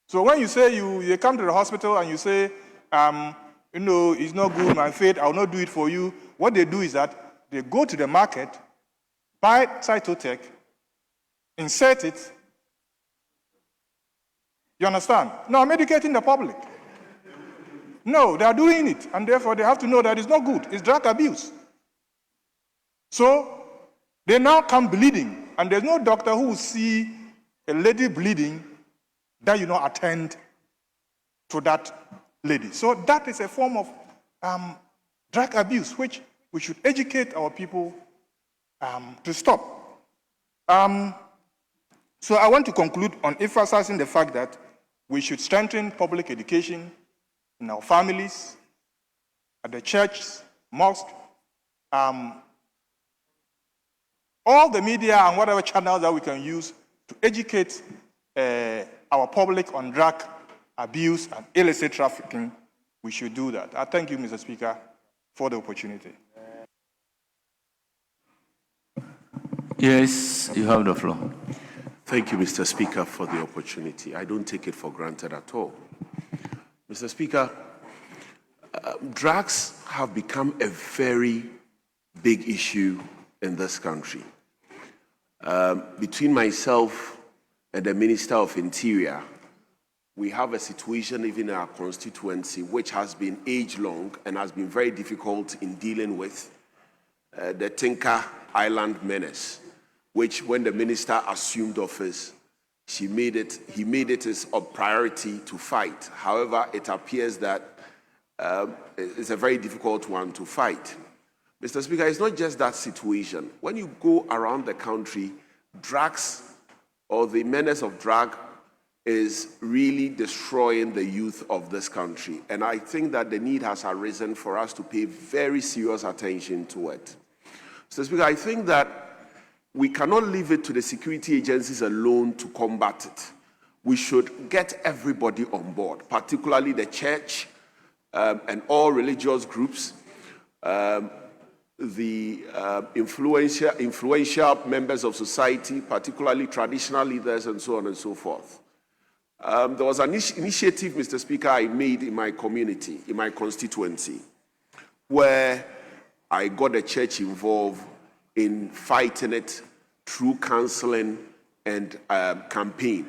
So when you say you come to the hospital and you say, it's not good, my faith, I'll not do it for you, what they do is that they go to the market, buy Cytotec, insert it. You understand? No, I'm educating the public. No, they are doing it, and therefore they have to know that it's not good. It's drug abuse. So they now come bleeding, and there's no doctor who will see a lady bleeding that you not attend to that lady. So that is a form of drug abuse, which we should educate our people to stop. So I want to conclude on emphasizing the fact that we should strengthen public education in our families, at the church, mosque, all the media and whatever channels that we can use to educate our public on drug abuse and illicit trafficking. We should do that. I thank you, Mr. Speaker, for the opportunity. Yes, you have the floor. Thank you, Mr. Speaker, for the opportunity. I don't take it for granted at all. Mr. Speaker, drugs have become a very big issue in this country. Between myself and the Minister of Interior, we have a situation even in our constituency which has been age-long and has been very difficult in dealing with the Tinker Island menace, which when the minister assumed office, he made it his priority to fight. However, it appears that it's a very difficult one to fight. Mr. Speaker, it's not just that situation. When you go around the country, drugs or the menace of drug is really destroying the youth of this country. And I think that the need has arisen for us to pay very serious attention to it. Mr. Speaker, I think that we cannot leave it to the security agencies alone to combat it. We should get everybody on board, particularly the church and all religious groups, the influential members of society, particularly traditional leaders, and so on and so forth. There was an initiative, Mr. Speaker, I made in my community, in my constituency, where I got the church involved in fighting it through counseling and campaign.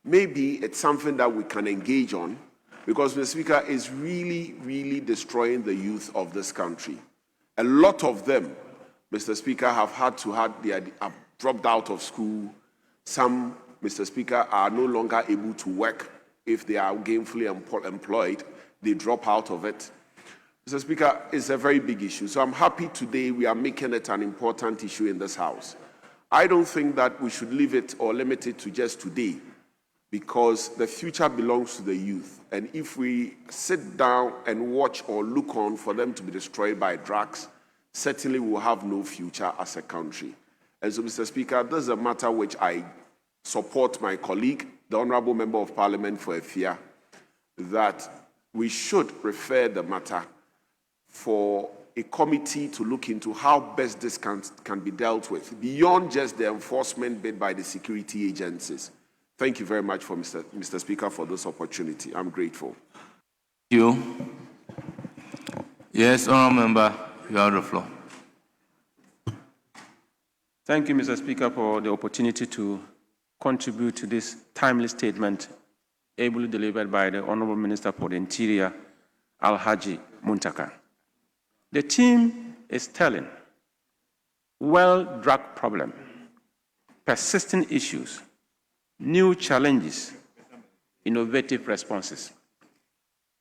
Maybe it's something that we can engage on, because, Mr. Speaker, it's really, really destroying the youth of this country. A lot of them, Mr. Speaker, have dropped out of school. Some, Mr. Speaker, are no longer able to work. If they are gainfully employed, they drop out of it. Mr. Speaker, it's a very big issue. So I'm happy today we are making it an important issue in this House. I don't think that we should leave it or limit it to just today, because the future belongs to the youth. And if we sit down and watch or look on for them to be destroyed by drugs, certainly we'll have no future as a country. And so, Mr. Speaker, this is a matter which I support my colleague, the Honourable Member of Parliament for Efia, that we should refer the matter for a committee to look into how best this can be dealt with, beyond just the enforcement bid by the security agencies. Thank you very much, for Mr. Speaker, for this opportunity. I'm grateful. Thank you. Yes, Honourable Member, you have the floor. Thank you, Mr. Speaker, for the opportunity to contribute to this timely statement ably delivered by the Honourable Minister for the Interior, Alhaji Muntaka. The team is telling well drug problem, persistent issues, new challenges, innovative responses.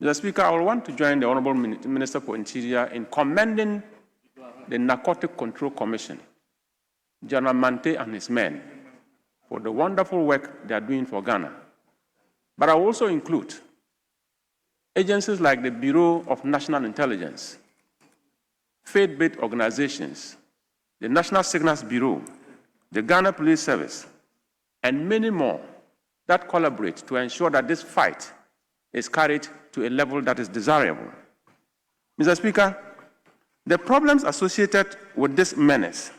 Mr. Speaker, I will want to join the Honourable Minister for Interior in commending the Narcotic Control Commission, General Mante and his men, for the wonderful work they are doing for Ghana. But I will also include agencies like the Bureau of National Intelligence, faith-based organizations, the National Signals Bureau, the Ghana Police Service, and many more that collaborate to ensure that this fight is carried to a level that is desirable. Mr. Speaker, the problems associated with this menace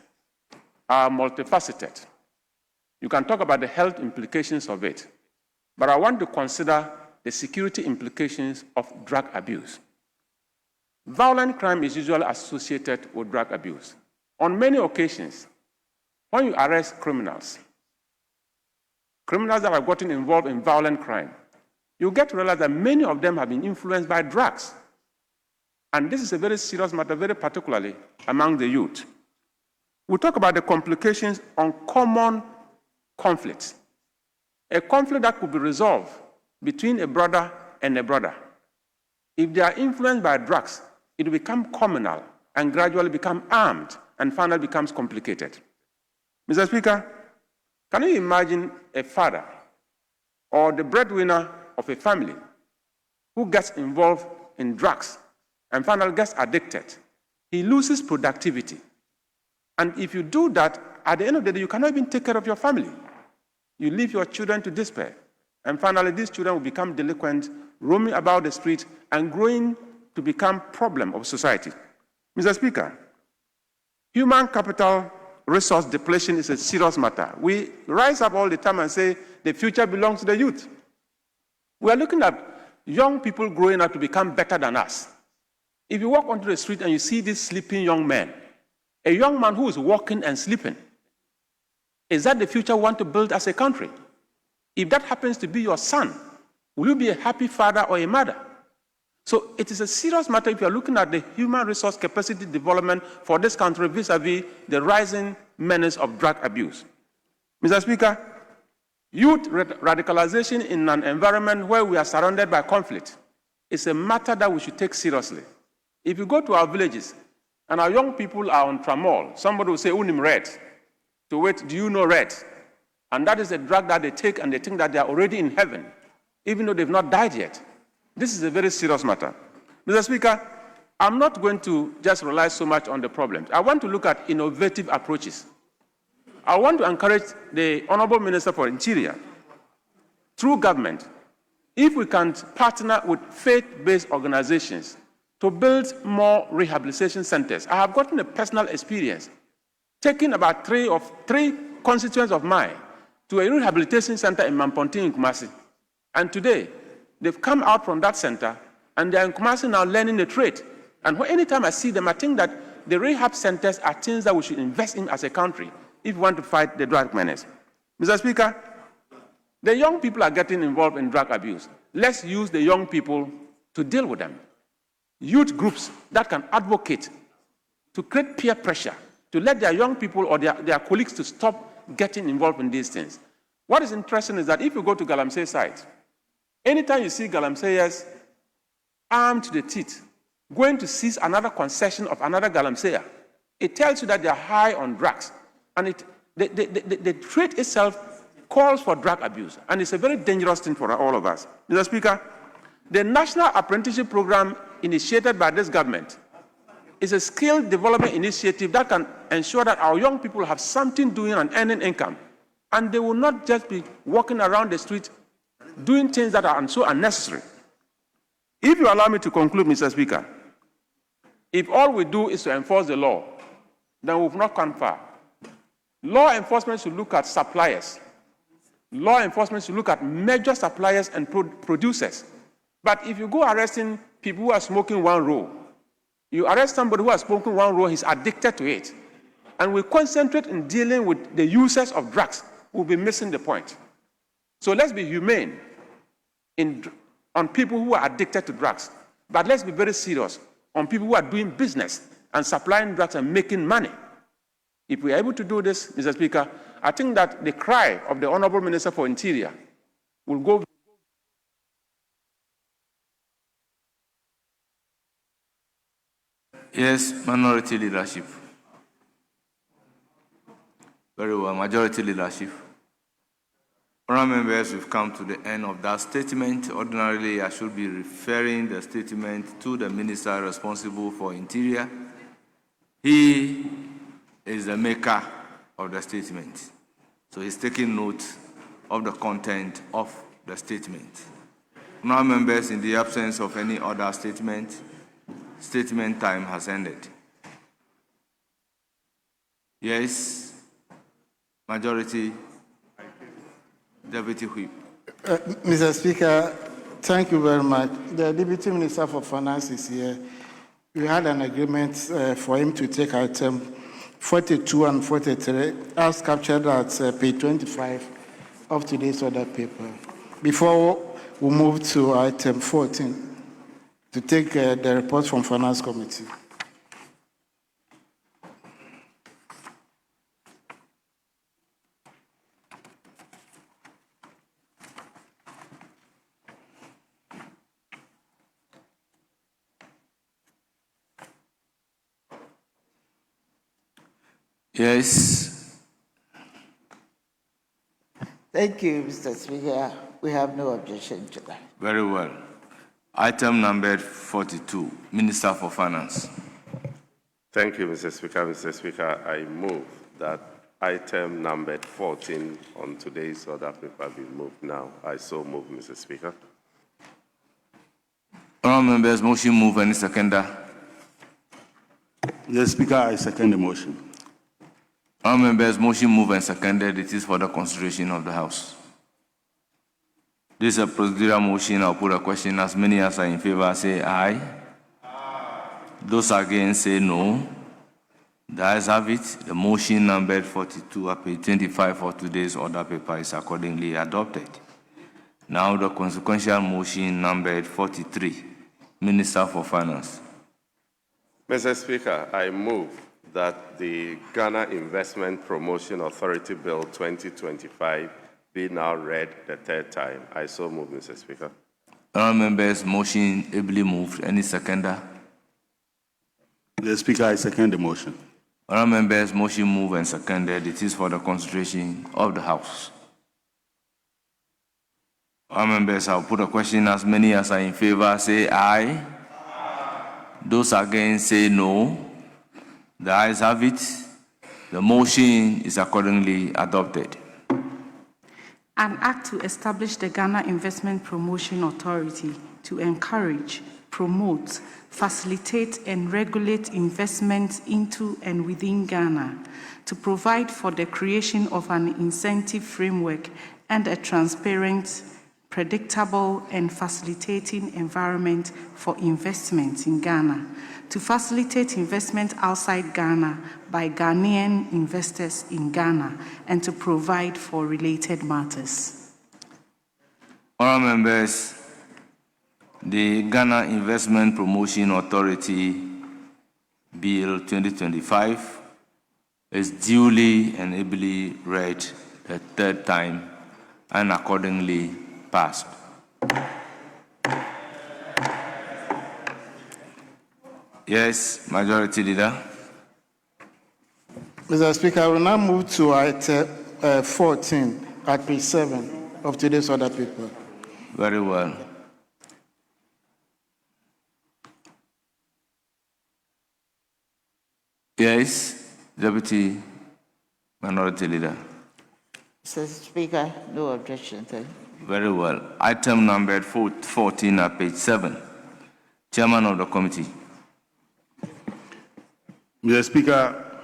are multifaceted. You can talk about the health implications of it, but I want to consider the security implications of drug abuse. Violent crime is usually associated with drug abuse. On many occasions, when you arrest criminals that have gotten involved in violent crime, you get to realize that many of them have been influenced by drugs. And this is a very serious matter, very particularly among the youth. We talk about the complications on common conflicts. A conflict that could be resolved between a brother and a brother. If they are influenced by drugs, it will become communal and gradually become armed and finally becomes complicated. Mr. Speaker, can you imagine a father or the breadwinner of a family who gets involved in drugs and finally gets addicted? He loses productivity. And if you do that, at the end of the day, you cannot even take care of your family. You leave your children to despair. And finally, these children will become delinquent, roaming about the street and growing to become a problem of society. Mr. Speaker, human capital resource depletion is a serious matter. We rise up all the time and say the future belongs to the youth. We are looking at young people growing up to become better than us. If you walk onto the street and you see this sleeping young man, a young man who is walking and sleeping, is that the future we want to build as a country? If that happens to be your son, will you be a happy father or a mother? So it is a serious matter if you are looking at the human resource capacity development for this country vis-a-vis the rising menace of drug abuse. Mr. Speaker, youth radicalization in an environment where we are surrounded by conflict is a matter that we should take seriously. If you go to our villages and our young people are on tramol, somebody will say, "Unim red." To wait, do you know red? And that is a drug that they take and they think that they are already in heaven, even though they've not died yet. This is a very serious matter. Mr. Speaker, I'm not going to just rely so much on the problems. I want to look at innovative approaches. I want to encourage the Honorable Minister for Interior, through government, if we can partner with faith-based organizations to build more rehabilitation centers. I have gotten a personal experience taking about three constituents of mine to a rehabilitation center in Mamponti in Kumasi. And today, they've come out from that center and they're in Kumasi now learning the trade. And anytime I see them, I think that the rehab centers are things that we should invest in as a country if we want to fight the drug menace. Mr. Speaker, the young people are getting involved in drug abuse. Let's use the young people to deal with them. Youth groups that can advocate to create peer pressure, to let their young people or their colleagues to stop getting involved in these things. What is interesting is that if you go to Galamsey site, anytime you see Galamseyers armed to the teeth, going to seize another concession of another Galamseyer, it tells you that they are high on drugs. And the trade itself calls for drug abuse. And it's a very dangerous thing for all of us. Mr. Speaker, the National Apprenticeship Program initiated by this government is a skill development initiative that can ensure that our young people have something doing and earning income. And they will not just be walking around the street doing things that are so unnecessary. If you allow me to conclude, Mr. Speaker, if all we do is to enforce the law, then we've not come far. Law enforcement should look at suppliers. Law enforcement should look at major suppliers and producers. But if you go arresting people who are smoking one roll, you arrest somebody who has smoking one roll, he's addicted to it. And we concentrate in dealing with the users of drugs, we'll be missing the point. So let's be humane on people who are addicted to drugs. But let's be very serious on people who are doing business and supplying drugs and making money. If we are able to do this, Mr. Speaker, I think that the cry of the Honorable Minister for Interior will go. Yes, minority leadership. Very well, majority leadership. Honourable members, we've come to the end of that statement. Ordinarily, I should be referring the statement to the minister responsible for Interior. He is the maker of the statement. So he's taking note of the content of the statement. Honourable members, in the absence of any other statement, statement time has ended. Yes, majority. Deputy Whip. Mr. Speaker, thank you very much. The Deputy Minister for Finance is here. We had an agreement for him to take item 42 and 43 as captured at page 25 of today's order paper. Before we move to item 14, to take the report from Finance Committee. Yes. Thank you, Mr. Speaker. We have no objection to that. Very well. Item number 42, Minister for Finance. Thank you, Mr. Speaker. Mr. Speaker, I move that item number 14 on today's order paper be moved now. I so move, Mr. Speaker. Honourable members, motion move. Any seconder? Mr. Speaker, I second the motion. Honourable members, motion move and seconded. It is for the consideration of the House. This is a procedural motion. I'll put a question. As many as are in favor say aye. Those against say no. The ayes have it. The motion numbered 42 at page 25 for today's order paper is accordingly adopted. Now the consequential motion numbered 43, Minister for Finance. Mr. Speaker, I move that the Ghana Investment Promotion Authority Bill 2025 be now read the third time. I so move, Mr. Speaker. Honourable members, motion ably moved. Any seconder? Mr. Speaker, I second the motion. Honourable members, motion moved and seconded. It is for the consideration of the House. Honourable members, I'll put a question. As many as are in favor say aye. Those against say no. The ayes have it. The motion is accordingly adopted. An act to establish the Ghana Investment Promotion Authority to encourage, promote, facilitate, and regulate investments into and within Ghana, to provide for the creation of an incentive framework and a transparent, predictable, and facilitating environment for investment in Ghana, to facilitate investment outside Ghana by Ghanaian investors in Ghana, and to provide for related matters. Honourable members, the Ghana Investment Promotion Authority Bill 2025 is duly and ably read a third time and accordingly passed. Yes, Majority Leader. Mr. Speaker, I will now move to item 14 at page 7 of today's order paper. Very well. Yes, Deputy Minority Leader. Mr. Speaker, no objection. Thank you. Very well. Item number 14 at page 7. Chairman of the committee. Mr. Speaker,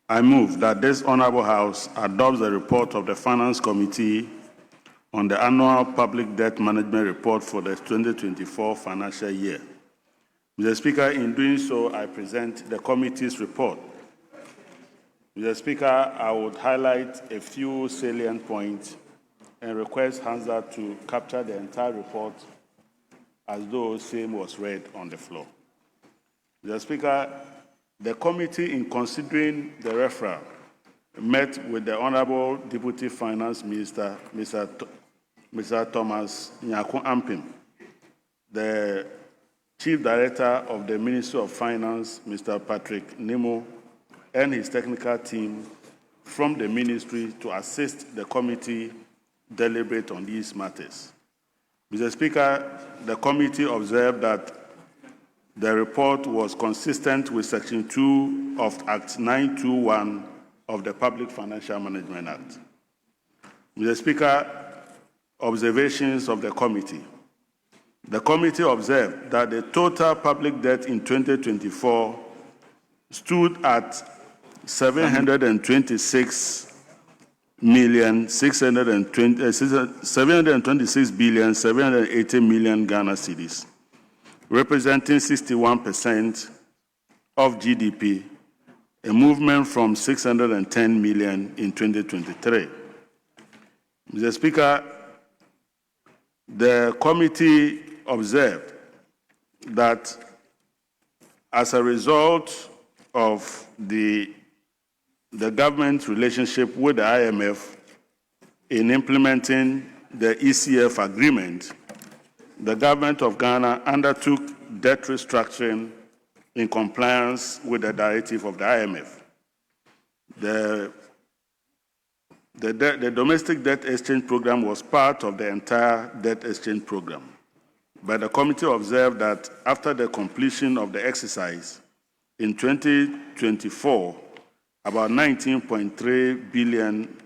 I move that this Honourable House adopts the report of the Finance Committee on the annual public debt management report for the 2024 financial year. Mr. Speaker, in doing so, I present the committee's report. Mr. Speaker, I would highlight a few salient points and request Hansa to capture the entire report as though same was read on the floor. Mr. Speaker, the committee, in considering the referral, met with the Honourable Deputy Finance Minister, Mr. Thomas Nyako Ampim, the Chief Director of the Ministry of Finance, Mr. Patrick Nemo, and his technical team from the ministry to assist the committee deliberate on these matters. Mr. Speaker, the committee observed that the report was consistent with Section 2 of Act 921 of the Public Financial Management Act. Mr. Speaker, observations of the committee. The committee observed that the total public debt in 2024 stood at 726,780,000,000 Ghana cedis, representing 61% of GDP, a movement from 610 million in 2023. Mr. Speaker, the committee observed that as a result of the government's relationship with the IMF in implementing the ECF agreement, the government of Ghana undertook debt restructuring in compliance with the directive of the IMF. The domestic debt exchange program was part of the entire debt exchange program. But the committee observed that after the completion of the exercise in 2024, about 19.3 billion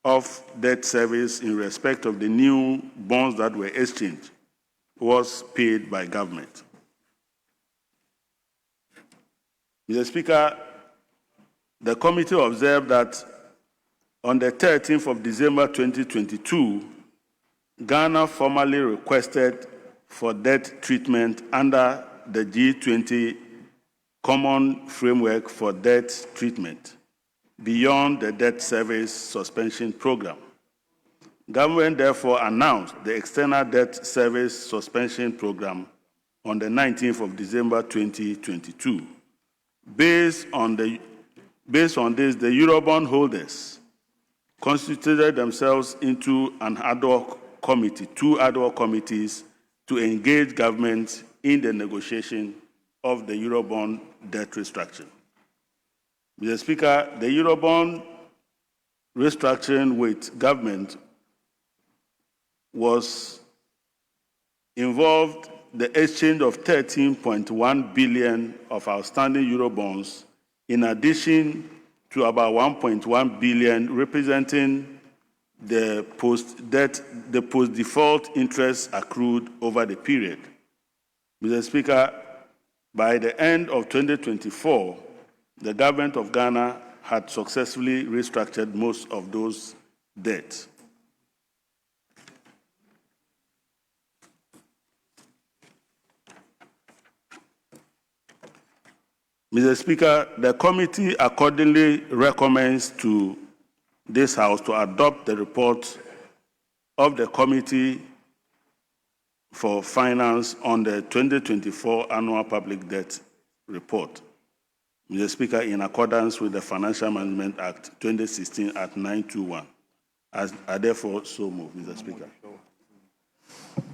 of debt service in respect of the new bonds that were exchanged was paid by government. Mr. Speaker, the committee observed that on the 13th of December 2022, Ghana formally requested for debt treatment under the G20 Common Framework for Debt Treatment beyond the debt service suspension program. Government therefore announced the external debt service suspension program on the 19th of December 2022. Based on this, the Eurobond holders constituted themselves into an ad hoc committee, 2 ad hoc committees, to engage government in the negotiation of the Eurobond debt restructuring. Mr. Speaker, the Eurobond restructuring with government was involved the exchange of 13.1 billion of outstanding Eurobonds, in addition to about 1.1 billion representing the post-default interest accrued over the period. Mr. Speaker, by the end of 2024, the government of Ghana had successfully restructured most of those debts. Mr. Speaker, the committee accordingly recommends to this House to adopt the report of the Committee for Finance on the 2024 Annual Public Debt Report. Mr. Speaker, in accordance with the Financial Management Act 2016 at 921, I therefore so move, Mr. Speaker.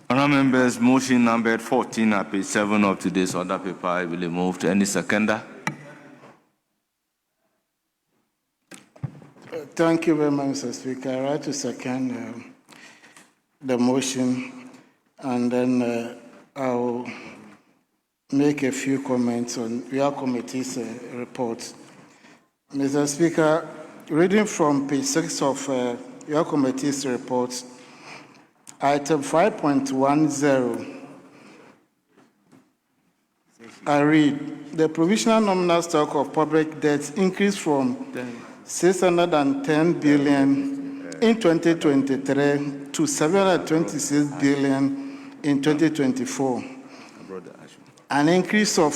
Honourable members, motion number 14 at page 7 of today's order paper will be moved. Any seconder? Thank you very much, Mr. Speaker. I write to second the motion, and then I'll make a few comments on your committee's report. Mr. Speaker, reading from page 6 of your committee's report, item 5.10, I read, the provisional nominal stock of public debts increased from 610 billion in 2023 to 726 billion in 2024, an increase of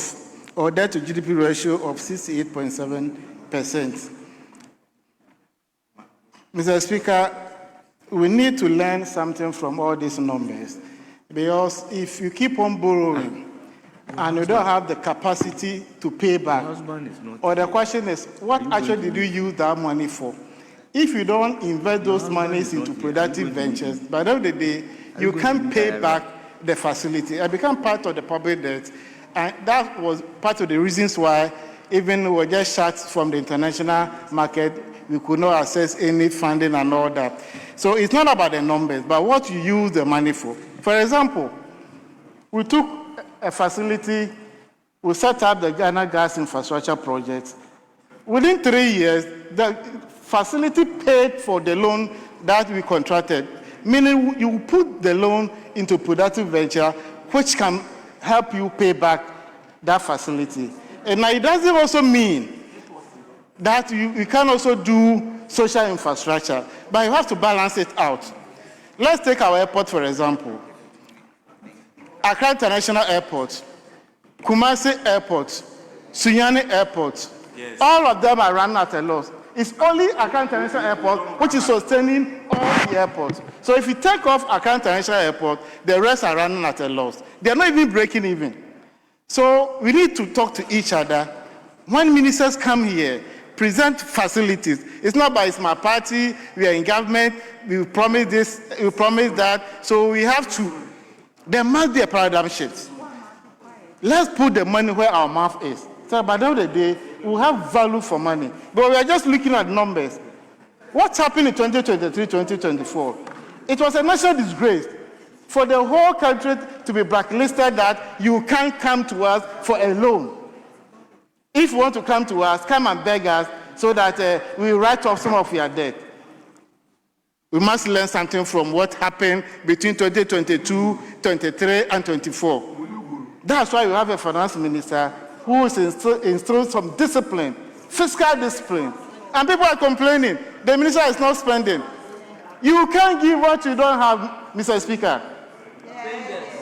or debt to GDP ratio of 68.7%. Mr. Speaker, we need to learn something from all these numbers, because if you keep on borrowing and you don't have the capacity to pay back, or the question is, what actually did you use that money for? If you don't invest those monies into productive ventures, by the end of the day, you can't pay back the facility. It became part of the public debt, and that was part of the reasons why even we were just shut from the international market, we could not access any funding and all that. So it's not about the numbers, but what you use the money for. For example, we took a facility, we set up the Ghana Gas Infrastructure Project. Within 3 years, the facility paid for the loan that we contracted, meaning you put the loan into productive venture, which can help you pay back that facility. And now it doesn't also mean that you can also do social infrastructure, but you have to balance it out. Let's take our airport, for example. Accra International Airport, Kumasi Airport, Sunyani Airport, all of them are running at a loss. It's only Accra International Airport which is sustaining all the airports. So if you take off Accra International Airport, the rest are running at a loss. They're not even breaking even. So we need to talk to each other. When ministers come here, present facilities. It's not by it's my party, we are in government, we promise this, we promise that. So we have to, there must be a paradigm shift. Let's put the money where our mouth is. So by the end of the day, we'll have value for money. But we are just looking at numbers. What's happened in 2023, 2024? It was a national disgrace for the whole country to be blacklisted that you can't come to us for a loan. If you want to come to us, come and beg us so that we write off some of your debt. We must learn something from what happened between 2022, 23, and 24. That's why you have a finance minister who is instilling some discipline, fiscal discipline. And people are complaining. The minister is not spending. You can't give what you don't have, Mr. Speaker.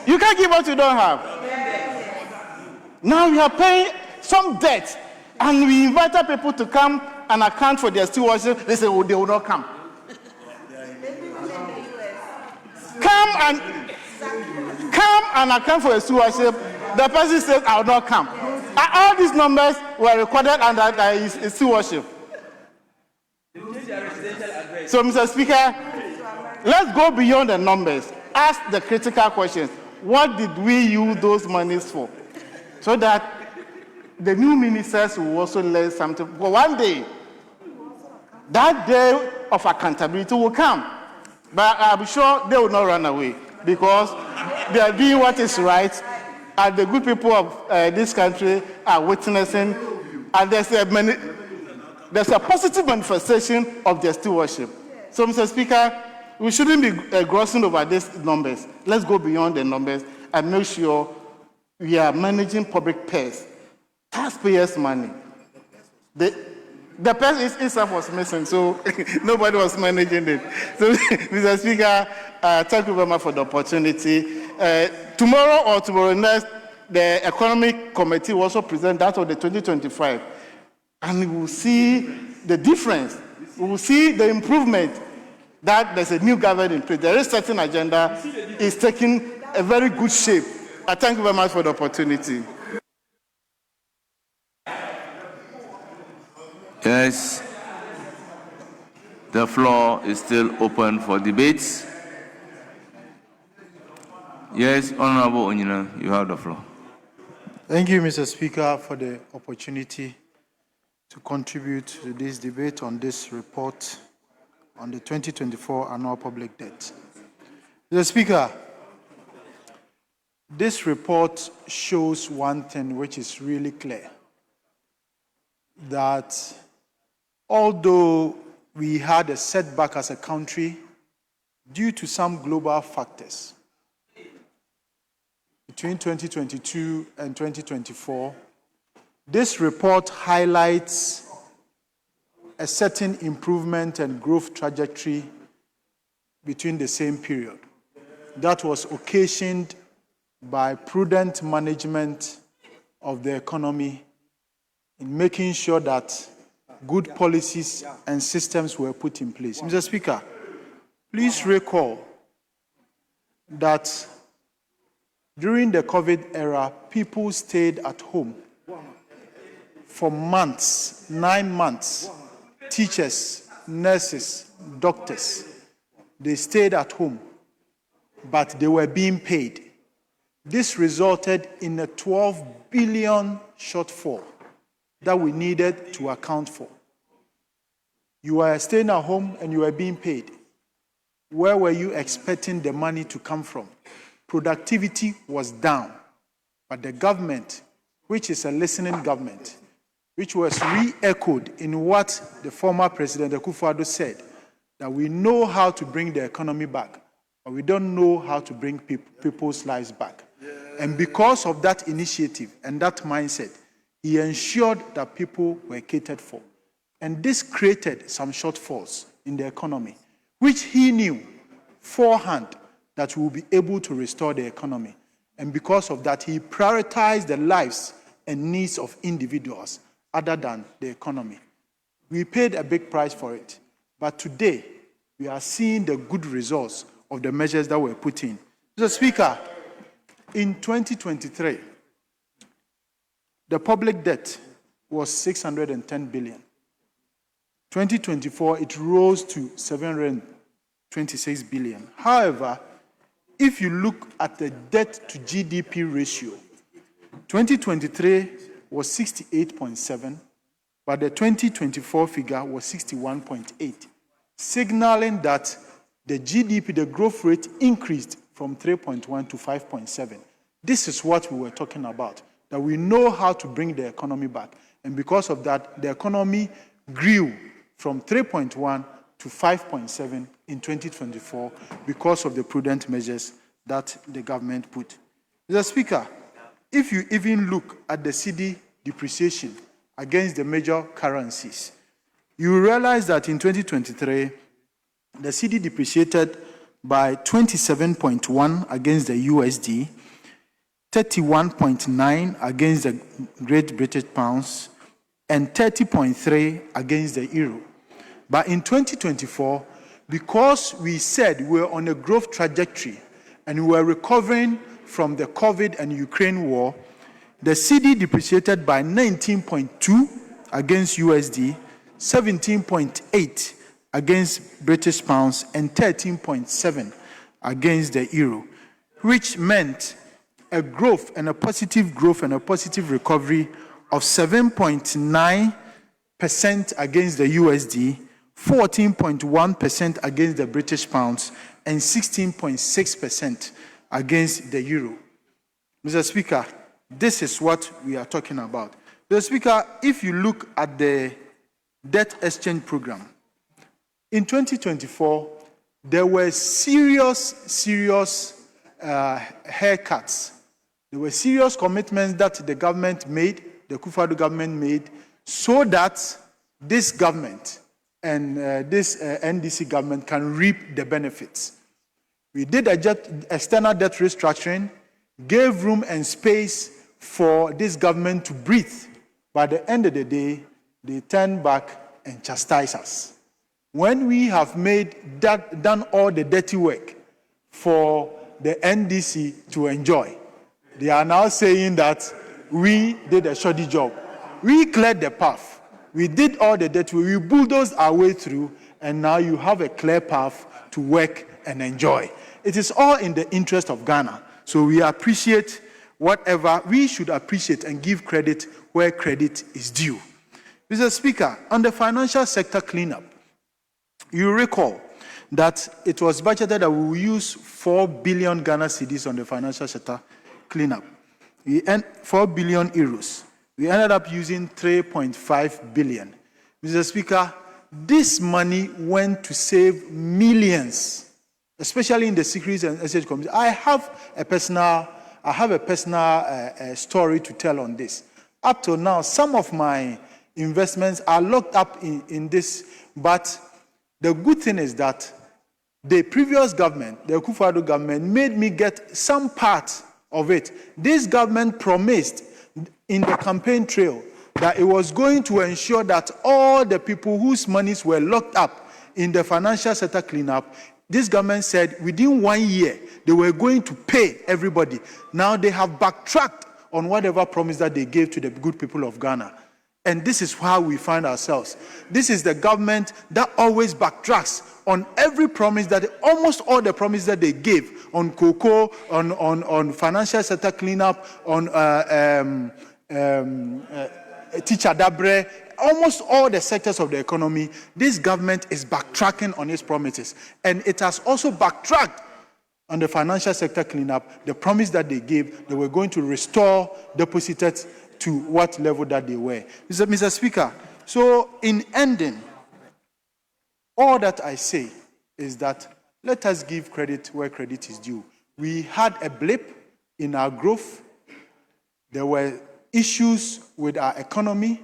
You can't give what you don't have. Now you are paying some debt, and we invited people to come and account for their stewardship. They say, oh, they will not come. Come and account for a stewardship. The person says, I will not come. All these numbers were recorded under his stewardship. So, Mr. Speaker, let's go beyond the numbers. Ask the critical questions. What did we use those monies for? So that the new ministers will also learn something. But one day, that day of accountability will come. But I'm sure they will not run away because they are doing what is right, and the good people of this country are witnessing, and there's a positive manifestation of their stewardship. So, Mr. Speaker, we shouldn't be grossing over these numbers. Let's go beyond the numbers and make sure we are managing public purse, taxpayers' money. The purse itself was missing, so nobody was managing it. So, Mr. Speaker, thank you very much for the opportunity. Tomorrow or tomorrow next, the Economic Committee will also present that of the 2025. And we will see the difference. We will see the improvement that there's a new government in place. The resetting agenda is taking a very good shape. I thank you very much for the opportunity. Yes, the floor is still open for debates. Yes, Honorable Onyina, you have the floor. Thank you, Mr. Speaker, for the opportunity to contribute to this debate on this report on the 2024 annual public debt. Mr. Speaker, this report shows one thing which is really clear, that although we had a setback as a country due to some global factors, between 2022 and 2024, this report highlights a certain improvement and growth trajectory between the same period. That was occasioned by prudent management of the economy in making sure that good policies and systems were put in place. Mr. Speaker, please recall that during the COVID era, people stayed at home for months, 9 months. Teachers, nurses, doctors, they stayed at home, but they were being paid. This resulted in a 12 billion shortfall that we needed to account for. You were staying at home and you were being paid. Where were you expecting the money to come from? Productivity was down, but the government, which is a listening government, which was re-echoed in what the former President Akufo-Addo said, that we know how to bring the economy back, but we don't know how to bring people's lives back. And because of that initiative and that mindset, he ensured that people were catered for. And this created some shortfalls in the economy, which he knew forehand that we will be able to restore the economy. And because of that, he prioritized the lives and needs of individuals other than the economy. We paid a big price for it. But today, we are seeing the good results of the measures that were put in. Mr. Speaker, in 2023, the public debt was 610 billion. 2024, it rose to 726 billion. However, if you look at the debt to GDP ratio, 2023 was 68.7, but the 2024 figure was 61.8, signaling that the GDP, the growth rate, increased from 3.1 to 5.7. This is what we were talking about, that we know how to bring the economy back. And because of that, the economy grew from 3.1 to 5.7 in 2024 because of the prudent measures that the government put. Mr. Speaker, if you even look at the cedi depreciation against the major currencies, you realize that in 2023, the cedi depreciated by 27.1 against the USD, 31.9 against the Great British pounds, and 30.3 against the euro. But in 2024, because we said we were on a growth trajectory and we were recovering from the COVID and Ukraine war, the cedi depreciated by 19.2 against USD, 17.8 against British pounds, and 13.7 against the euro, which meant a growth and a positive recovery of 7.9% against the USD, 14.1% against the British pounds, and 16.6% against the euro. Mr. Speaker, this is what we are talking about. Mr. Speaker, if you look at the debt exchange program, in 2024, there were serious haircuts. There were serious commitments that the government made, the Kufuor government made, so that this government and this NDC government can reap the benefits. We did external debt restructuring, gave room and space for this government to breathe. By the end of the day, they turn back and chastise us. When we have done all the dirty work for the NDC to enjoy, they are now saying that we did a shoddy job. We cleared the path. We did all the dirty work. We bulldozed our way through, and now you have a clear path to work and enjoy. It is all in the interest of Ghana. So we appreciate whatever. We should appreciate and give credit where credit is due. Mr. Speaker, on the financial sector cleanup, you recall that it was budgeted that we will use 4 billion Ghana cedis on the financial sector cleanup. 4 billion euros. We ended up using 3.5 billion. Mr. Speaker, this money went to save millions, especially in the Securities and Exchange Commission. I have a personal story to tell on this. Up till now, some of my investments are locked up in this, but the good thing is that the previous government, the Kufuor government, made me get some part of it. This government promised in the campaign trail that it was going to ensure that all the people whose monies were locked up in the financial sector cleanup, this government said within 1 year they were going to pay everybody. Now they have backtracked on whatever promise that they gave to the good people of Ghana. And this is how we find ourselves. This is the government that always backtracks on every promise, that almost all the promises that they gave on cocoa, on financial sector cleanup, on teacher dabre, almost all the sectors of the economy. This government is backtracking on its promises. And it has also backtracked on the financial sector cleanup, the promise that they gave, they were going to restore deposited to what level that they were. Mr. Speaker, so in ending, all that I say is that let us give credit where credit is due. We had a blip in our growth. There were issues with our economy,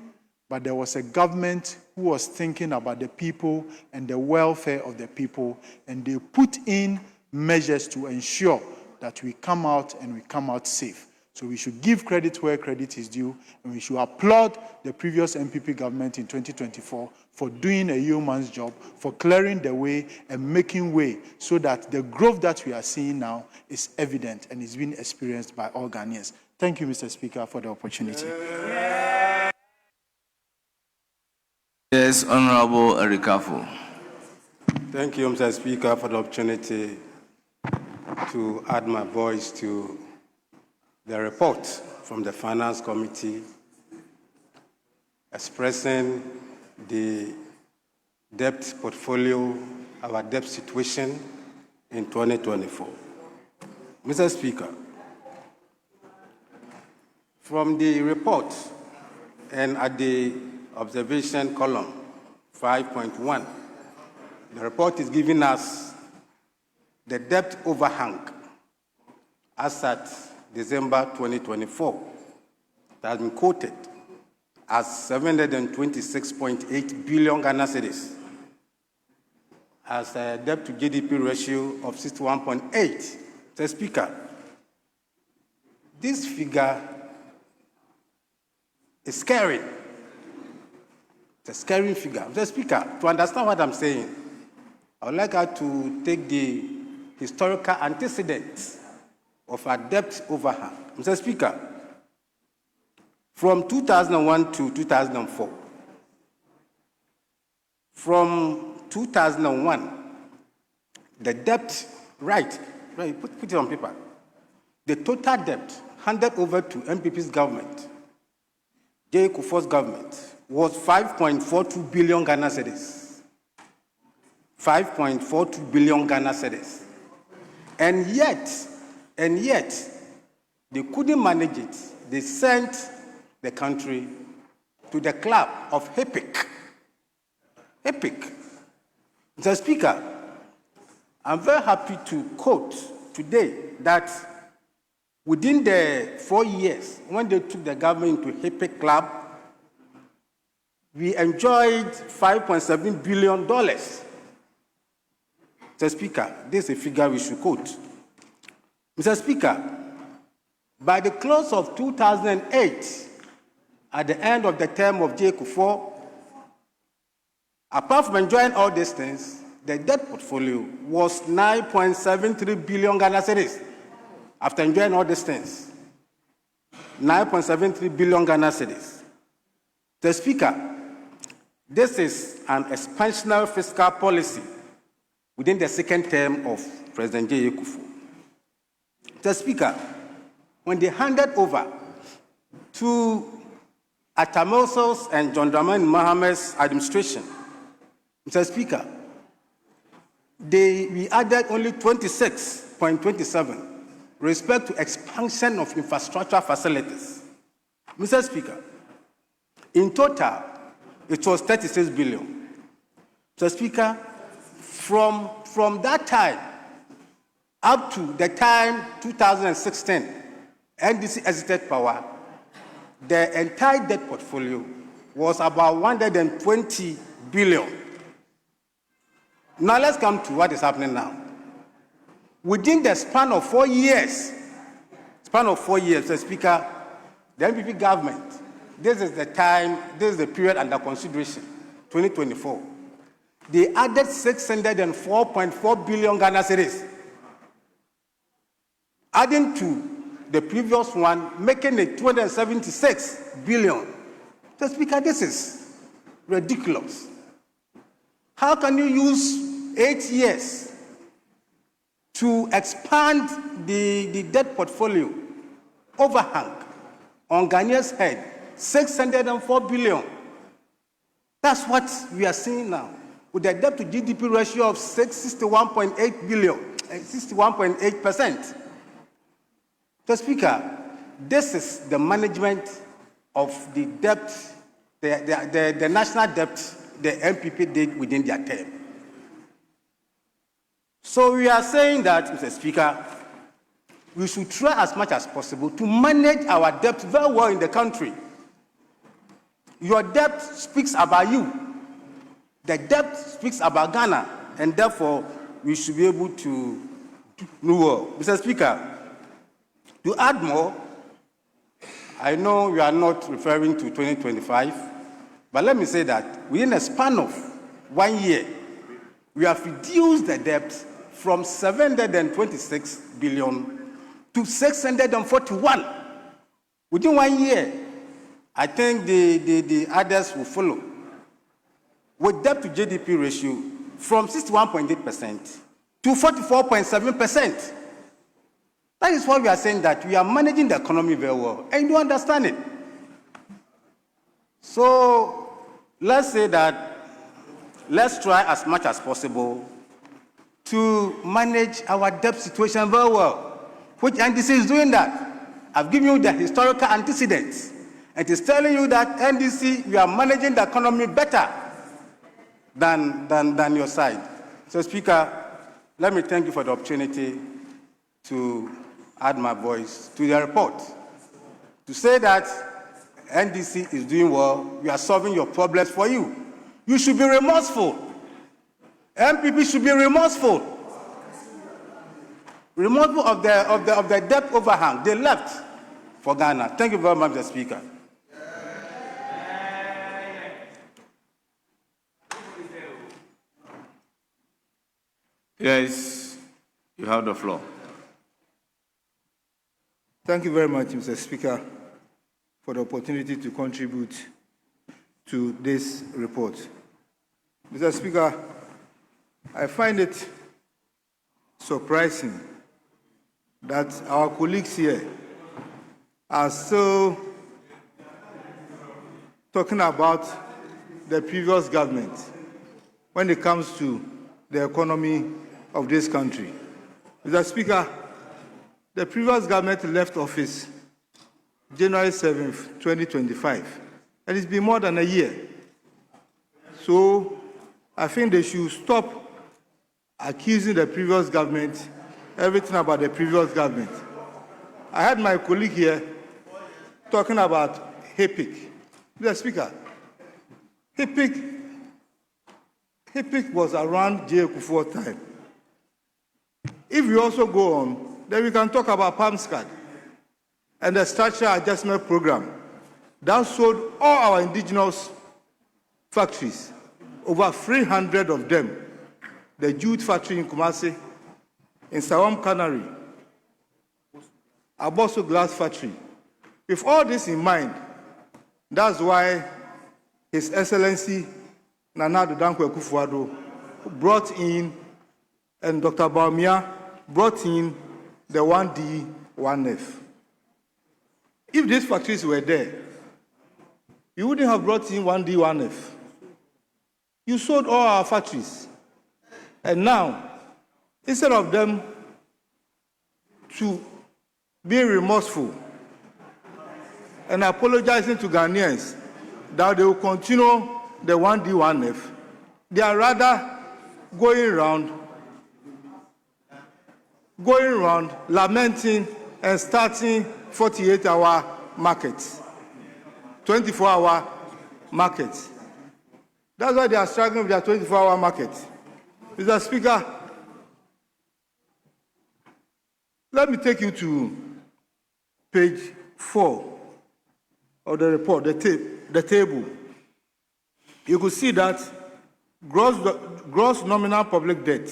but there was a government who was thinking about the people and the welfare of the people, and they put in measures to ensure that we come out and we come out safe. So we should give credit where credit is due, and we should applaud the previous NPP government in 2024 for doing a yeoman's job, for clearing the way and making way so that the growth that we are seeing now is evident and is being experienced by all Ghanaians. Thank you, Mr. Speaker, for the opportunity. Yes, Honorable Erikafo. Thank you, Mr. Speaker, for the opportunity to add my voice to the report from the Finance Committee expressing the debt portfolio, our debt situation in 2024. Mr. Speaker, from the report and at the observation column 5.1, the report is giving us the debt overhang as at December 2024. That has been quoted as 726.8 billion Ghana cedis, as a debt to GDP ratio of 61.8. Mr. Speaker, this figure is scary. It's a scary figure. Mr. Speaker, to understand what I'm saying, I would like us to take the historical antecedents of our debt overhang. Mr. Speaker, from 2001 to 2004, from 2001, the debt, right, put it on paper, the total debt handed over to NPP's government, J. Kufuor's government, was 5.42 billion Ghana cedis. 5.42 billion Ghana cedis. And yet, they couldn't manage it. They sent the country to the club of HIPIC. HIPIC. Mr. Speaker, I'm very happy to quote today that within the 4 years, when they took the government into HIPIC club, we enjoyed $5.7 billion. Mr. Speaker, this is a figure we should quote. Mr. Speaker, by the close of 2008, at the end of the term of J. Kufuor, apart from enjoying all these things, the debt portfolio was 9.73 billion Ghana cedis. After enjoying all these things, 9.73 billion Ghana cedis. Mr. Speaker, this is an expansionary fiscal policy within the second term of President J. Kufuor. Mr. Speaker, when they handed over to Atamoso's and John Dramani Mahama's administration, Mr. Speaker, we added only 26.27 with respect to expansion of infrastructure facilities. Mr. Speaker, in total, it was 36 billion. Mr. Speaker, from that time up to the time 2016, NDC exited power, the entire debt portfolio was about 120 billion. Now let's come to what is happening now. Within the span of 4 years, Mr. Speaker, the NPP government, this is the period under consideration, 2024. They added 604.4 billion Ghana cedis, adding to the previous one, making it 276 billion. Mr. Speaker, this is ridiculous. How can you use 8 years to expand the debt portfolio overhang on Ghanaians' head, 604 billion? That's what we are seeing now, with a debt to GDP ratio of 61.8 billion, 61.8%. Mr. Speaker, this is the management of the debt, the national debt the NPP did within their term. So we are saying that, Mr. Speaker, we should try as much as possible to manage our debt very well in the country. Your debt speaks about you. The debt speaks about Ghana, and therefore we should be able to do well. Mr. Speaker, to add more, I know we are not referring to 2025, but let me say that within a span of 1 year, we have reduced the debt from 726 billion to 641. Within 1 year, I think the others will follow. With debt to GDP ratio from 61.8% to 44.7%. That is what we are saying, that we are managing the economy very well, and you understand it. So let's say that, let's try as much as possible to manage our debt situation very well, which NDC is doing that. I've given you the historical antecedents. It is telling you that NDC, we are managing the economy better than your side. So, Speaker, let me thank you for the opportunity to add my voice to the report, to say that NDC is doing well, we are solving your problems for you. You should be remorseful. NPP should be remorseful. Remorseful of the debt overhang they left for Ghana. Thank you very much, Mr. Speaker. Yes, you have the floor. Thank you very much, Mr. Speaker, for the opportunity to contribute to this report. Mr. Speaker, I find it surprising that our colleagues here are still talking about the previous government when it comes to the economy of this country. Mr. Speaker, the previous government left office January 7th, 2025, and it's been more than a year. So I think they should stop accusing the previous government, everything about the previous government. I had my colleague here talking about HIPIC. Mr. Speaker, HIPIC was around J. Kufuor time. If we also go on, then we can talk about PAMSCAD and the Structural Adjustment Program that sold all our indigenous factories, over 300 of them, the jute factory in Kumasi, in Sawam Cannery, Aboso Glass Factory. With all this in mind, that's why His Excellency Nana Addo Dankwa Akufo-Addo brought in, and Dr. Bawumia brought in the 1D, 1F. If these factories were there, you wouldn't have brought in 1D, 1F. You sold all our factories. And now, instead of them to be remorseful and apologizing to Ghanaians that they will continue the 1D, 1F, they are rather going around lamenting and starting 48-hour markets, 24-hour markets. That's why they are struggling with their 24-hour market. Mr. Speaker, let me take you to page 4 of the report, the table. You could see that gross nominal public debt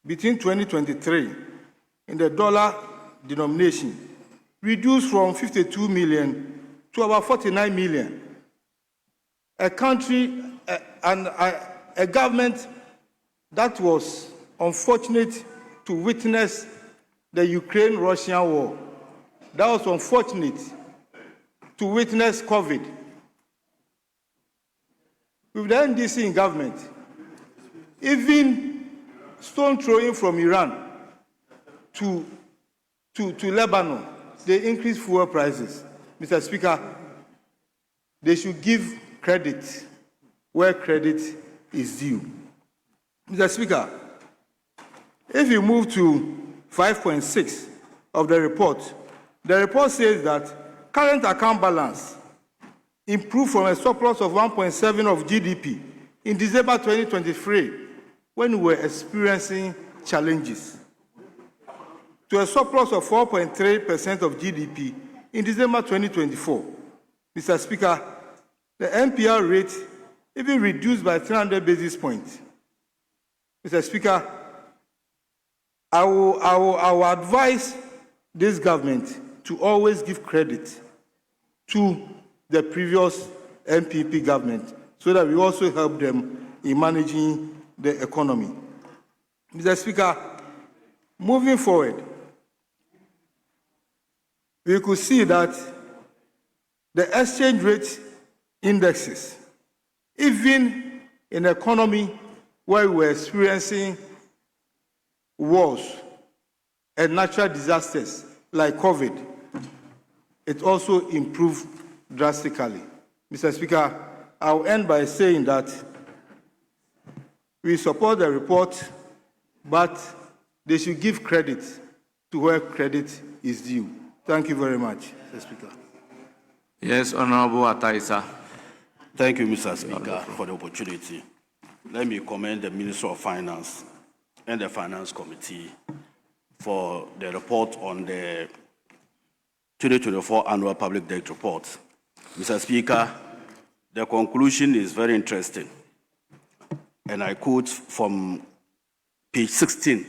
between 2023 in the dollar denomination reduced from 52 million to about 49 million. A country and a government that was unfortunate to witness the Ukraine-Russian war, that was unfortunate to witness COVID. With the NDC in government, even stone throwing from Iran to Lebanon, they increased fuel prices. Mr. Speaker, they should give credit where credit is due. Mr. Speaker, if you move to 5.6 of the report says that current account balance improved from a surplus of 1.7 of GDP in December 2023, when we were experiencing challenges, to a surplus of 4.3% of GDP in December 2024. Mr. Speaker, the NPR rate even reduced by 300 basis points. Mr. Speaker, I will advise this government to always give credit to the previous NPP government so that we also help them in managing the economy. Mr. Speaker, moving forward, we could see that the exchange rate indexes, even in an economy where we were experiencing wars and natural disasters like COVID, it also improved drastically. Mr. Speaker, I'll end by saying that we support the report, but they should give credit to where credit is due. Thank you very much, Mr. Speaker. Yes, Honorable Ataisa. Thank you, Mr. Speaker, for the opportunity. Let me commend the Minister of Finance and the Finance Committee for the report on the 2024 Annual Public Debt Report. Mr. Speaker, the conclusion is very interesting. And I quote from page 16.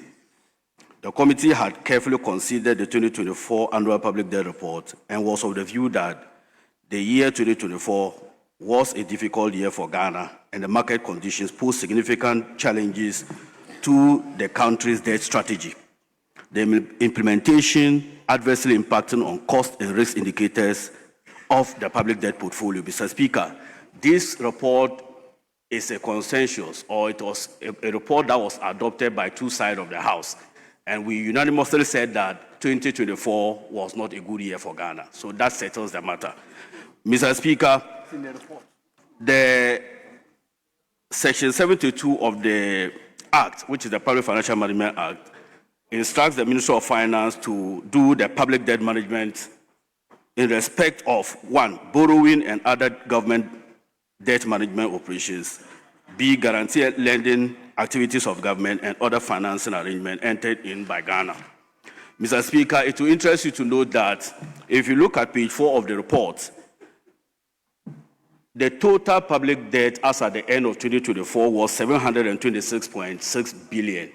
The committee had carefully considered the 2024 Annual Public Debt Report and was of the view that the year 2024 was a difficult year for Ghana and the market conditions posed significant challenges to the country's debt strategy. The implementation adversely impacting on cost and risk indicators of the public debt portfolio. Mr. Speaker, this report is a consensus, or it was a report that was adopted by two sides of the House. And we unanimously said that 2024 was not a good year for Ghana. So that settles the matter. Mr. Speaker, the Section 72 of the Act, which is the Public Financial Management Act, instructs the Minister of Finance to do the public debt management in respect of, one, borrowing and other government debt management operations, B, guarantee lending activities of government and other financing arrangements entered in by Ghana. Mr. Speaker, it will interest you to note that if you look at page 4 of the report, the total public debt as at the end of 2024 was 726.6 billion.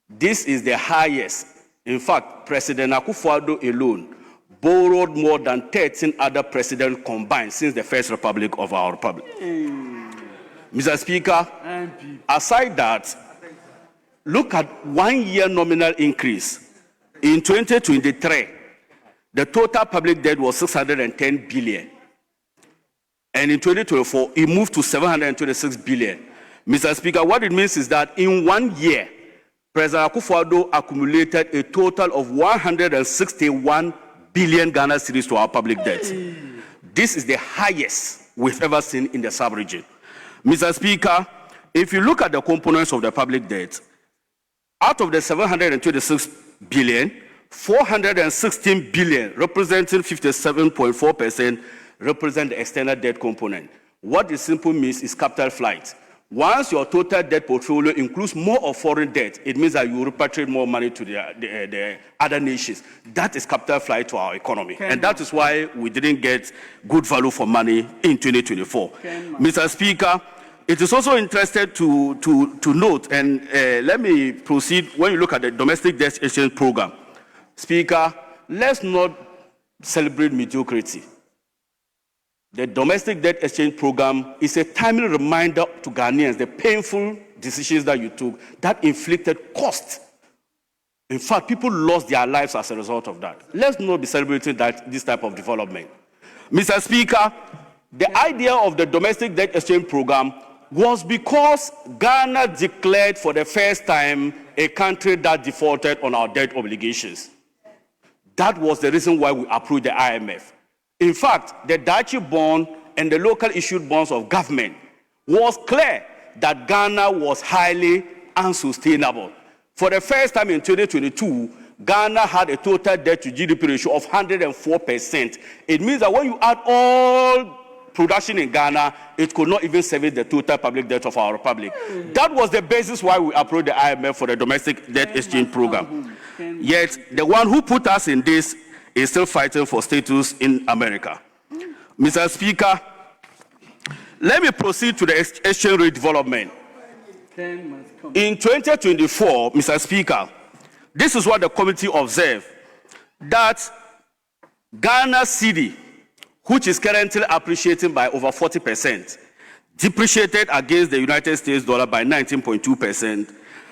This is the highest. In fact, President Akufo-Addo alone borrowed more than 13 other presidents combined since the First Republic of our Republic. Mr. Speaker, aside that, look at 1 year nominal increase. In 2023, the total public debt was 610 billion. And in 2024, it moved to 726 billion. Mr. Speaker, what it means is that in 1 year, President Akufo-Addo accumulated a total of 161 billion Ghana cedis to our public debt. This is the highest we've ever seen in the sub-region. Mr. Speaker, if you look at the components of the public debt, out of the 726 billion, 416 billion, representing 57.4%, represent the external debt component. What this simply means is capital flight. Once your total debt portfolio includes more of foreign debt, it means that you repatriate more money to the other nations. That is capital flight to our economy. And that is why we didn't get good value for money in 2024. Mr. Speaker, it is also interesting to note, and let me proceed, when you look at the domestic debt exchange program. Speaker, let's not celebrate mediocrity. The domestic debt exchange program is a timely reminder to Ghanaians the painful decisions that you took that inflicted cost. In fact, people lost their lives as a result of that. Let's not be celebrating this type of development. Mr. Speaker, the idea of the domestic debt exchange program was because Ghana declared for the first time a country that defaulted on our debt obligations. That was the reason why we approved the IMF. In fact, the Dutch bond and the local issued bonds of government was clear that Ghana was highly unsustainable. For the first time in 2022, Ghana had a total debt to GDP ratio of 104%. It means that when you add all production in Ghana, it could not even service the total public debt of our republic. That was the basis why we approached the IMF for the domestic debt exchange program. Yet, the one who put us in this is still fighting for status in America. Mr. Speaker, let me proceed to the exchange rate development. In 2024, Mr. Speaker, this is what the committee observed, that Ghana cedi, which is currently appreciating by over 40%, depreciated against the United States dollar by 19.2%,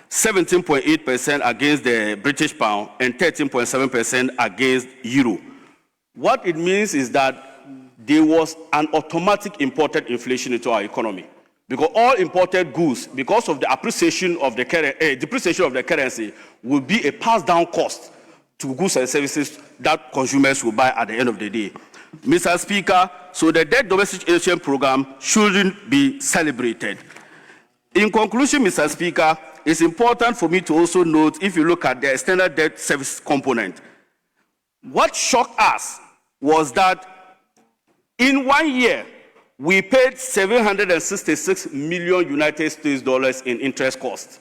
17.8% against the British pound, and 13.7% against euro. What it means is that there was an automatic imported inflation into our economy, because all imported goods, because of the appreciation of the depreciation of the currency, will be a pass-down cost to goods and services that consumers will buy at the end of the day. Mr. Speaker, so the debt domestic exchange program shouldn't be celebrated. In conclusion, Mr. Speaker, it's important for me to also note, if you look at the external debt service component, what shocked us was that in 1 year, we paid 766 million United States dollars in interest costs.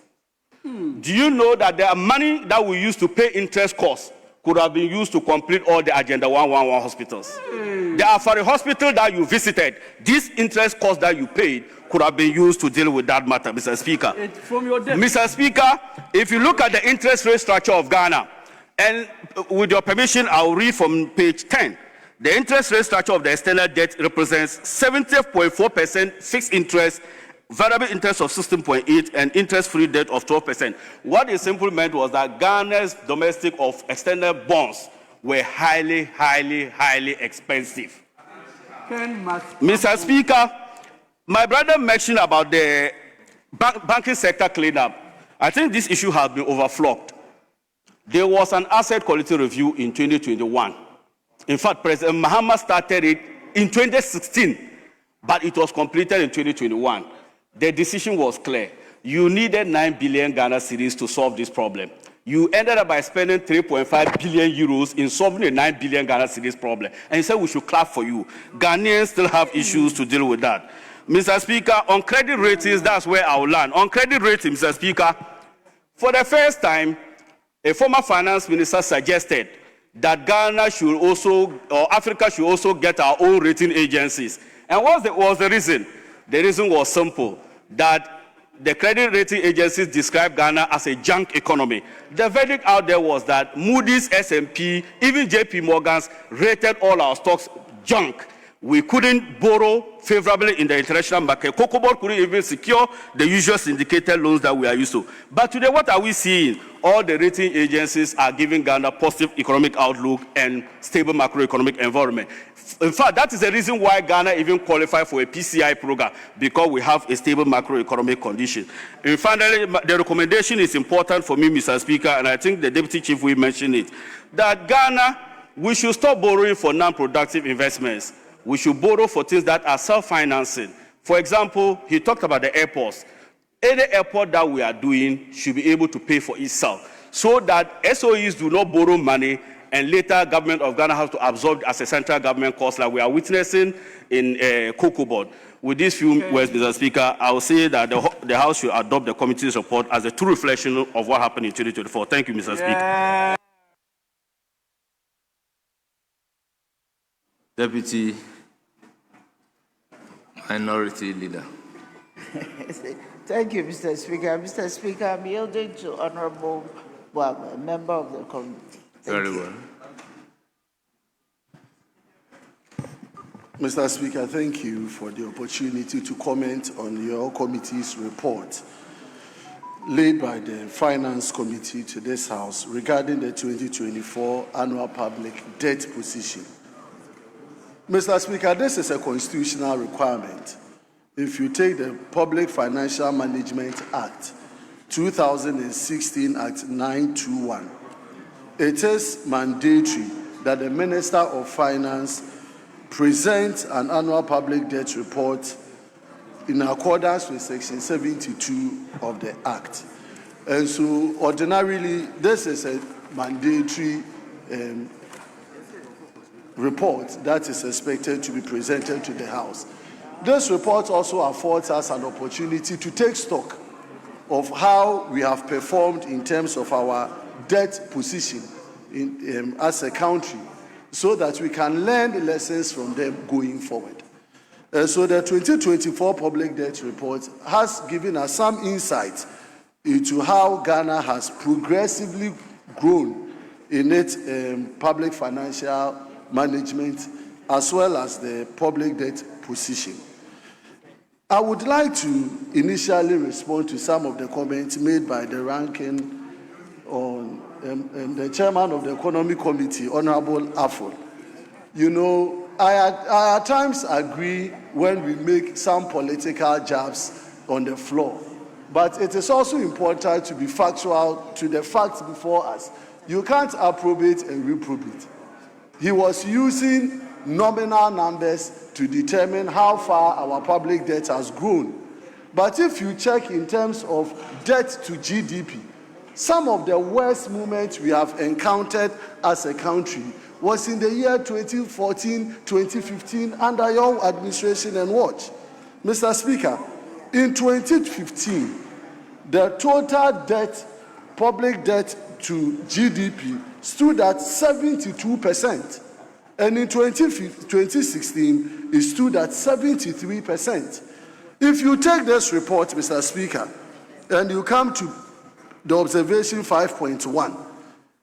Do you know that the money that we used to pay interest costs could have been used to complete all the Agenda 111 hospitals? The Afari hospital that you visited, this interest cost that you paid could have been used to deal with that matter, Mr. Speaker. Mr. Speaker, if you look at the interest rate structure of Ghana, and with your permission, I'll read from page 10. The interest rate structure of the external debt represents 70.4% fixed interest, variable interest of 16.8%, and interest-free debt of 12%. What it simply meant was that Ghana's domestic of external bonds were highly expensive. Mr. Speaker, my brother mentioned about the banking sector cleanup. I think this issue has been overflogged. There was an asset quality review in 2021. In fact, President Mahama started it in 2016, but it was completed in 2021. The decision was clear. You needed 9 billion Ghana cedis to solve this problem. You ended up by spending 3.5 billion euros in solving a 9 billion Ghana cedis problem. And you said we should clap for you. Ghanaians still have issues to deal with that. Mr. Speaker, on credit ratings, that's where I will land. On credit ratings, Mr. Speaker, for the first time, a former finance minister suggested that Ghana should also, or Africa should also get our own rating agencies. And what was the reason? The reason was simple, that the credit rating agencies described Ghana as a junk economy. The verdict out there was that Moody's, S&P, even JP Morgan's rated all our stocks junk. We couldn't borrow favorably in the international market. COCOBOD couldn't even secure the usual syndicated loans that we are used to. But today, what are we seeing? All the rating agencies are giving Ghana positive economic outlook and stable macroeconomic environment. In fact, that is the reason why Ghana even qualified for a PCI program, because we have a stable macroeconomic condition. And finally, the recommendation is important for me, Mr. Speaker, and I think the Deputy Chief will mention it, that Ghana, we should stop borrowing for non-productive investments. We should borrow for things that are self-financing. For example, he talked about the airports. Any airport that we are doing should be able to pay for itself, so that SOEs do not borrow money and later government of Ghana has to absorb as a central government cost, like we are witnessing in COCOBOD. With these few words, Mr. Speaker, I will say that the House should adopt the committee's report as a true reflection of what happened in 2024. Thank you, Mr. Speaker. Deputy Minority Leader. Thank you, Mr. Speaker. Mr. Speaker, I'm yielding to Honorable Mahama, a member of the committee. Very well. Mr. Speaker, thank you for the opportunity to comment on your committee's report laid by the Finance Committee to this House regarding the 2024 annual public debt position. Mr. Speaker, this is a constitutional requirement. If you take the Public Financial Management Act, 2016 Act 921, it is mandatory that the Minister of Finance present an annual public debt report in accordance with Section 72 of the Act. And so, ordinarily, this is a mandatory report that is expected to be presented to the House. This report also affords us an opportunity to take stock of how we have performed in terms of our debt position as a country, so that we can learn lessons from them going forward. So the 2024 public debt report has given us some insight into how Ghana has progressively grown in its public financial management as well as the public debt position. I would like to initially respond to some of the comments made by the ranking on the chairman of the Economic Committee, Honorable Afol. You know, I at times agree when we make some political jabs on the floor, but it is also important to be factual to the facts before us. You can't approbate and reprobate. He was using nominal numbers to determine how far our public debt has grown. But if you check in terms of debt to GDP, some of the worst moments we have encountered as a country was in the year 2014, 2015, under your administration and watch. Mr. Speaker, in 2015, the total debt, public debt to GDP stood at 72%. And in 2016, it stood at 73%. If you take this report, Mr. Speaker, and you come to the observation 5.1,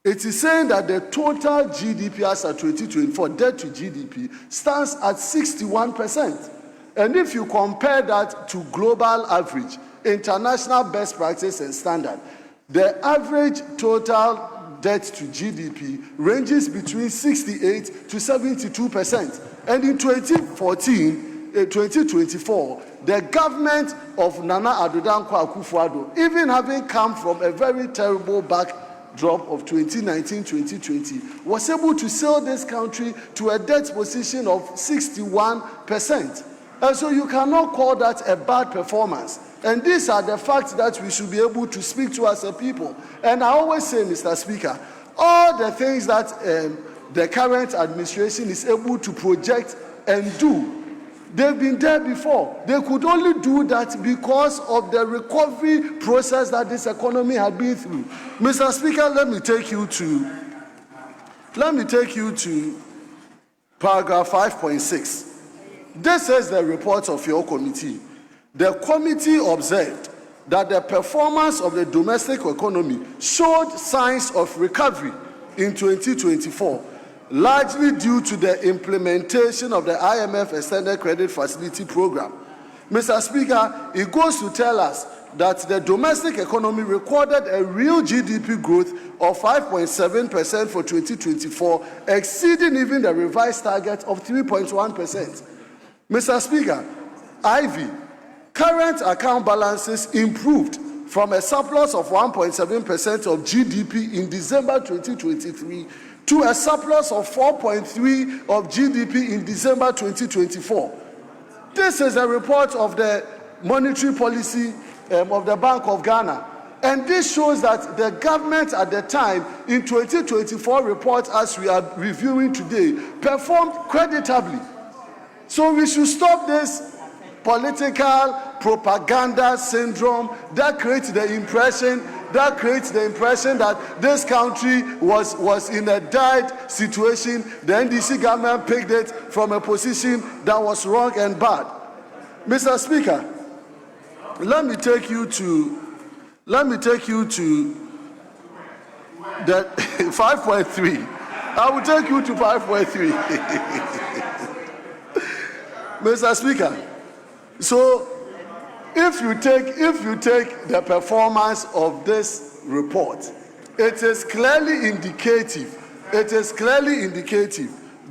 it is saying that the total GDP as of 2024, debt to GDP, stands at 61%. And if you compare that to global average, international best practice and standard, the average total debt to GDP ranges between 68 to 72%. And in 2024, the government of Nana Addo Dankwa Akufo-Addo, even having come from a very terrible backdrop of 2019-2020, was able to sell this country to a debt position of 61%. And so you cannot call that a bad performance. And these are the facts that we should be able to speak to as a people. And I always say, Mr. Speaker, all the things that the current administration is able to project and do, they've been there before. They could only do that because of the recovery process that this economy had been through. Mr. Speaker, let me take you to paragraph 5.6. This is the report of your committee. The committee observed that the performance of the domestic economy showed signs of recovery in 2024, largely due to the implementation of the IMF Extended Credit Facility Program. Mr. Speaker, it goes to tell us that the domestic economy recorded a real GDP growth of 5.7% for 2024, exceeding even the revised target of 3.1%. Mr. Speaker, IV, current account balances improved from a surplus of 1.7% of GDP in December 2023 to a surplus of 4.3% of GDP in December 2024. This is a report of the monetary policy of the Bank of Ghana. And this shows that the government at the time, in 2024 report as we are reviewing today, performed creditably. So we should stop this political propaganda syndrome that creates the impression that this country was in a dire situation. The NDC government picked it from a position that was wrong and bad. Mr. Speaker, let me take you to the 5.3. I will take you to 5.3. Mr. Speaker, so if you take the performance of this report, it is clearly indicative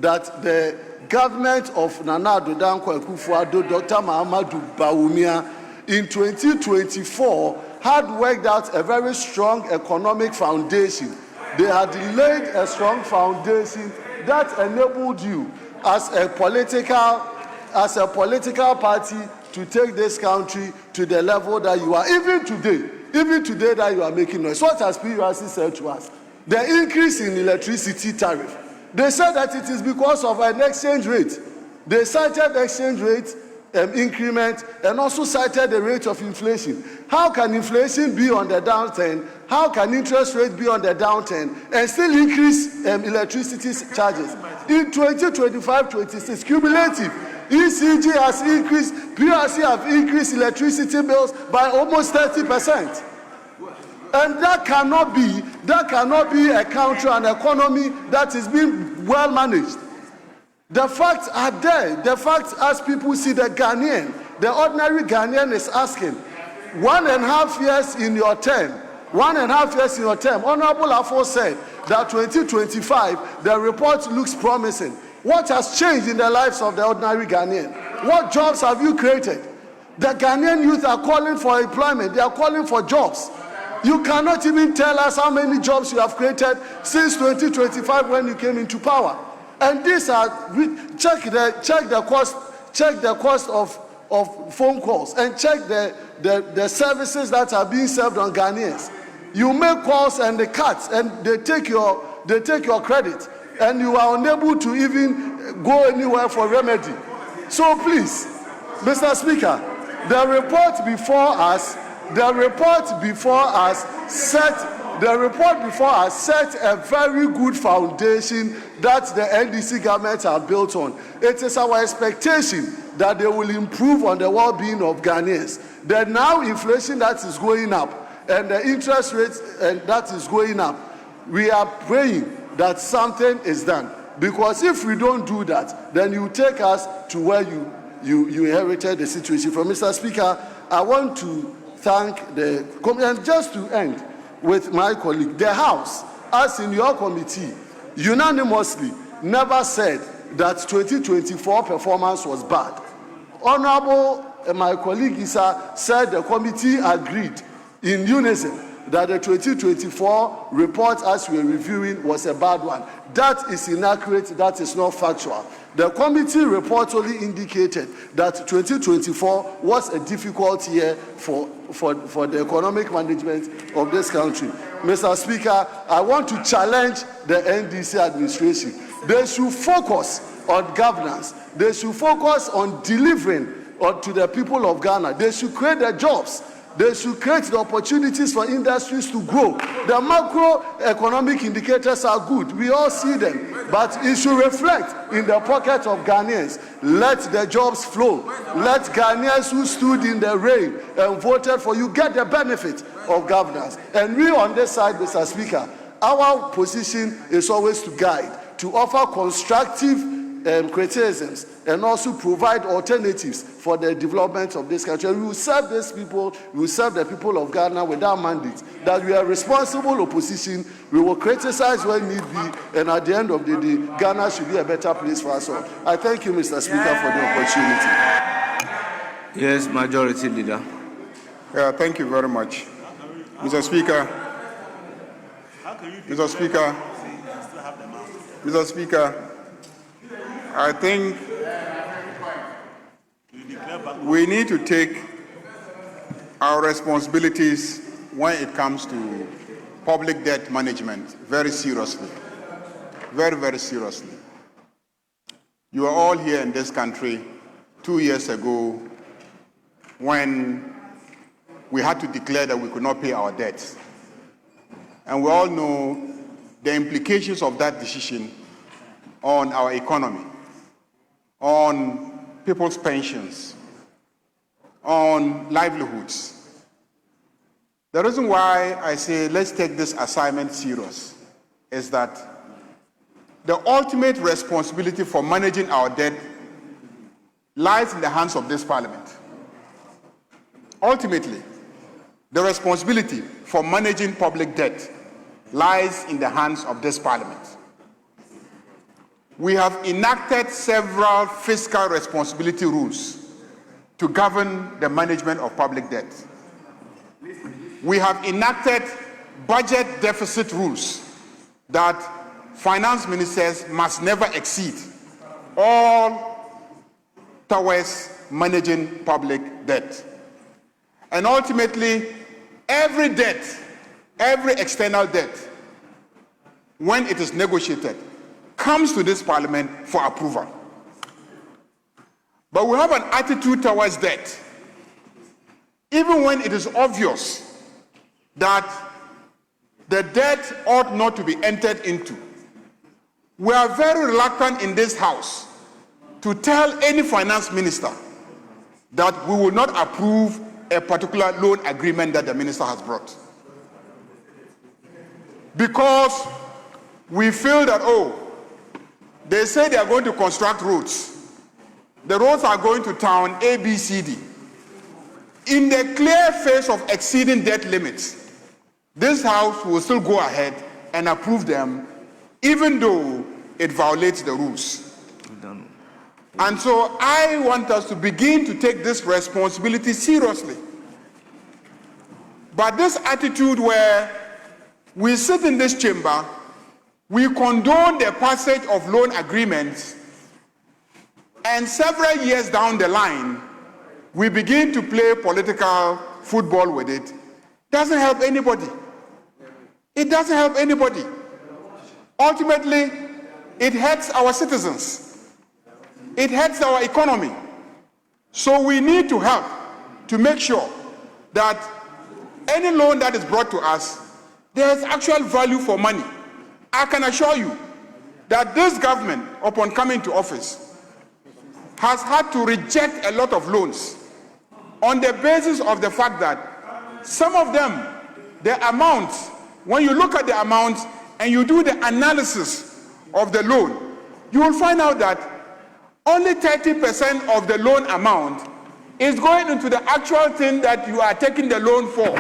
that the government of Nana Addo Dankwa Akufo-Addo, Dr. Mahama Bawumia, in 2024 had worked out a very strong economic foundation. They had laid a strong foundation that enabled you as a political party to take this country to the level that you are. Even today that you are making noise. What has PURC said to us? The increase in electricity tariff They said that it is because of an exchange rate. They cited exchange rate increment and also cited the rate of inflation. How can inflation be on the downturn? How can interest rate be on the downturn and still increase electricity charges? In 2025-26, cumulative, ECG has increased, PRC have increased electricity bills by almost 30%. And that cannot be a country, an economy that is being well managed. The facts are there. The facts, as people see, the Ghanaian, the ordinary Ghanaian is asking, 1.5 years in your term, 1.5 years in your term. Honorable Afo said that 2025, the report looks promising. What has changed in the lives of the ordinary Ghanaian? What jobs have you created? The Ghanaian youth are calling for employment. They are calling for jobs. You cannot even tell us how many jobs you have created since 2025 when you came into power. And these are, check the cost of phone calls and check the services that are being served on Ghanaians. You make calls and they cut and they take your credit and you are unable to even go anywhere for remedy. So please, Mr. Speaker, the report before us set a very good foundation that the NDC government have built on. It is our expectation that they will improve on the well-being of Ghanaians. The now inflation that is going up and the interest rates that is going up, we are praying that something is done. Because if we don't do that, then you take us to where you inherited the situation from. Mr. Speaker, I want to thank the committee. And just to end with my colleague, the House, as in your committee, unanimously never said that 2024 performance was bad. Honorable my colleague Issa said the committee agreed in unison that the 2024 report as we are reviewing was a bad one. That is inaccurate, that is not factual. The committee report only indicated that 2024 was a difficult year for the economic management of this country. Mr. Speaker, I want to challenge the NDC administration. They should focus on governance. They should focus on delivering to the people of Ghana. They should create the jobs. They should create the opportunities for industries to grow. The macroeconomic indicators are good. We all see them. But it should reflect in the pocket of Ghanaians. Let the jobs flow. Let Ghanaians who stood in the rain and voted for you get the benefit of governance. And we on this side, Mr. Speaker, our position is always to guide, to offer constructive criticisms and also provide alternatives for the development of this country. We will serve these people, we will serve the people of Ghana with that mandate, that we are responsible opposition, we will criticize when need be, and at the end of the day, Ghana should be a better place for us all. I thank you, Mr. Speaker, for the opportunity. Yes, Majority Leader. Yeah, thank you very much. Mr. Speaker, Mr. Speaker, I think we need to take our responsibilities when it comes to public debt management very seriously. Very, very seriously. You are all here in this country 2 years ago when we had to declare that we could not pay our debts. And we all know the implications of that decision on our economy, on people's pensions, on livelihoods. The reason why I say let's take this assignment serious is that the ultimate responsibility for managing our debt lies in the hands of this parliament. Ultimately, the responsibility for managing public debt lies in the hands of this parliament. We have enacted several fiscal responsibility rules to govern the management of public debt. We have enacted budget deficit rules that finance ministers must never exceed, all towards managing public debt. And ultimately, every debt, every external debt, when it is negotiated, comes to this parliament for approval. But we have an attitude towards debt. Even when it is obvious that the debt ought not to be entered into, we are very reluctant in this house to tell any finance minister that we will not approve a particular loan agreement that the minister has brought. Because we feel that, oh, they say they are going to construct roads. The roads are going to town A, B, C, D. In the clear face of exceeding debt limits, this house will still go ahead and approve them, even though it violates the rules. And so I want us to begin to take this responsibility seriously. But this attitude where we sit in this chamber, we condone the passage of loan agreements, and several years down the line, we begin to play political football with it, doesn't help anybody. It doesn't help anybody. Ultimately, it hurts our citizens. It hurts our economy. So we need to help to make sure that any loan that is brought to us, there is actual value for money. I can assure you that this government, upon coming to office, has had to reject a lot of loans on the basis of the fact that some of them, the amounts, when you look at the amounts and you do the analysis of the loan, you will find out that only 30% of the loan amount is going into the actual thing that you are taking the loan for.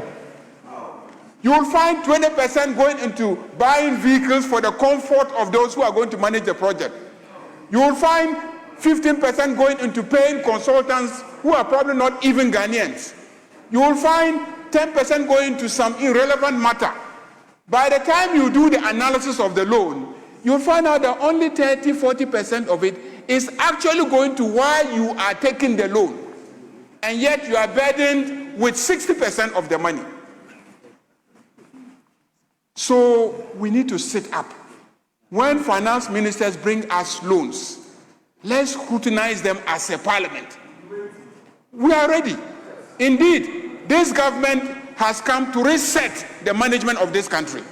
You will find 20% going into buying vehicles for the comfort of those who are going to manage the project. You will find 15% going into paying consultants who are probably not even Ghanaians. You will find 10% going to some irrelevant matter. By the time you do the analysis of the loan, you'll find out that only 30–40% of it is actually going to why you are taking the loan. And yet you are burdened with 60% of the money. So we need to sit up. When finance ministers bring us loans, let's scrutinize them as a parliament. We are ready. Indeed, this government has come to reset the management of this country.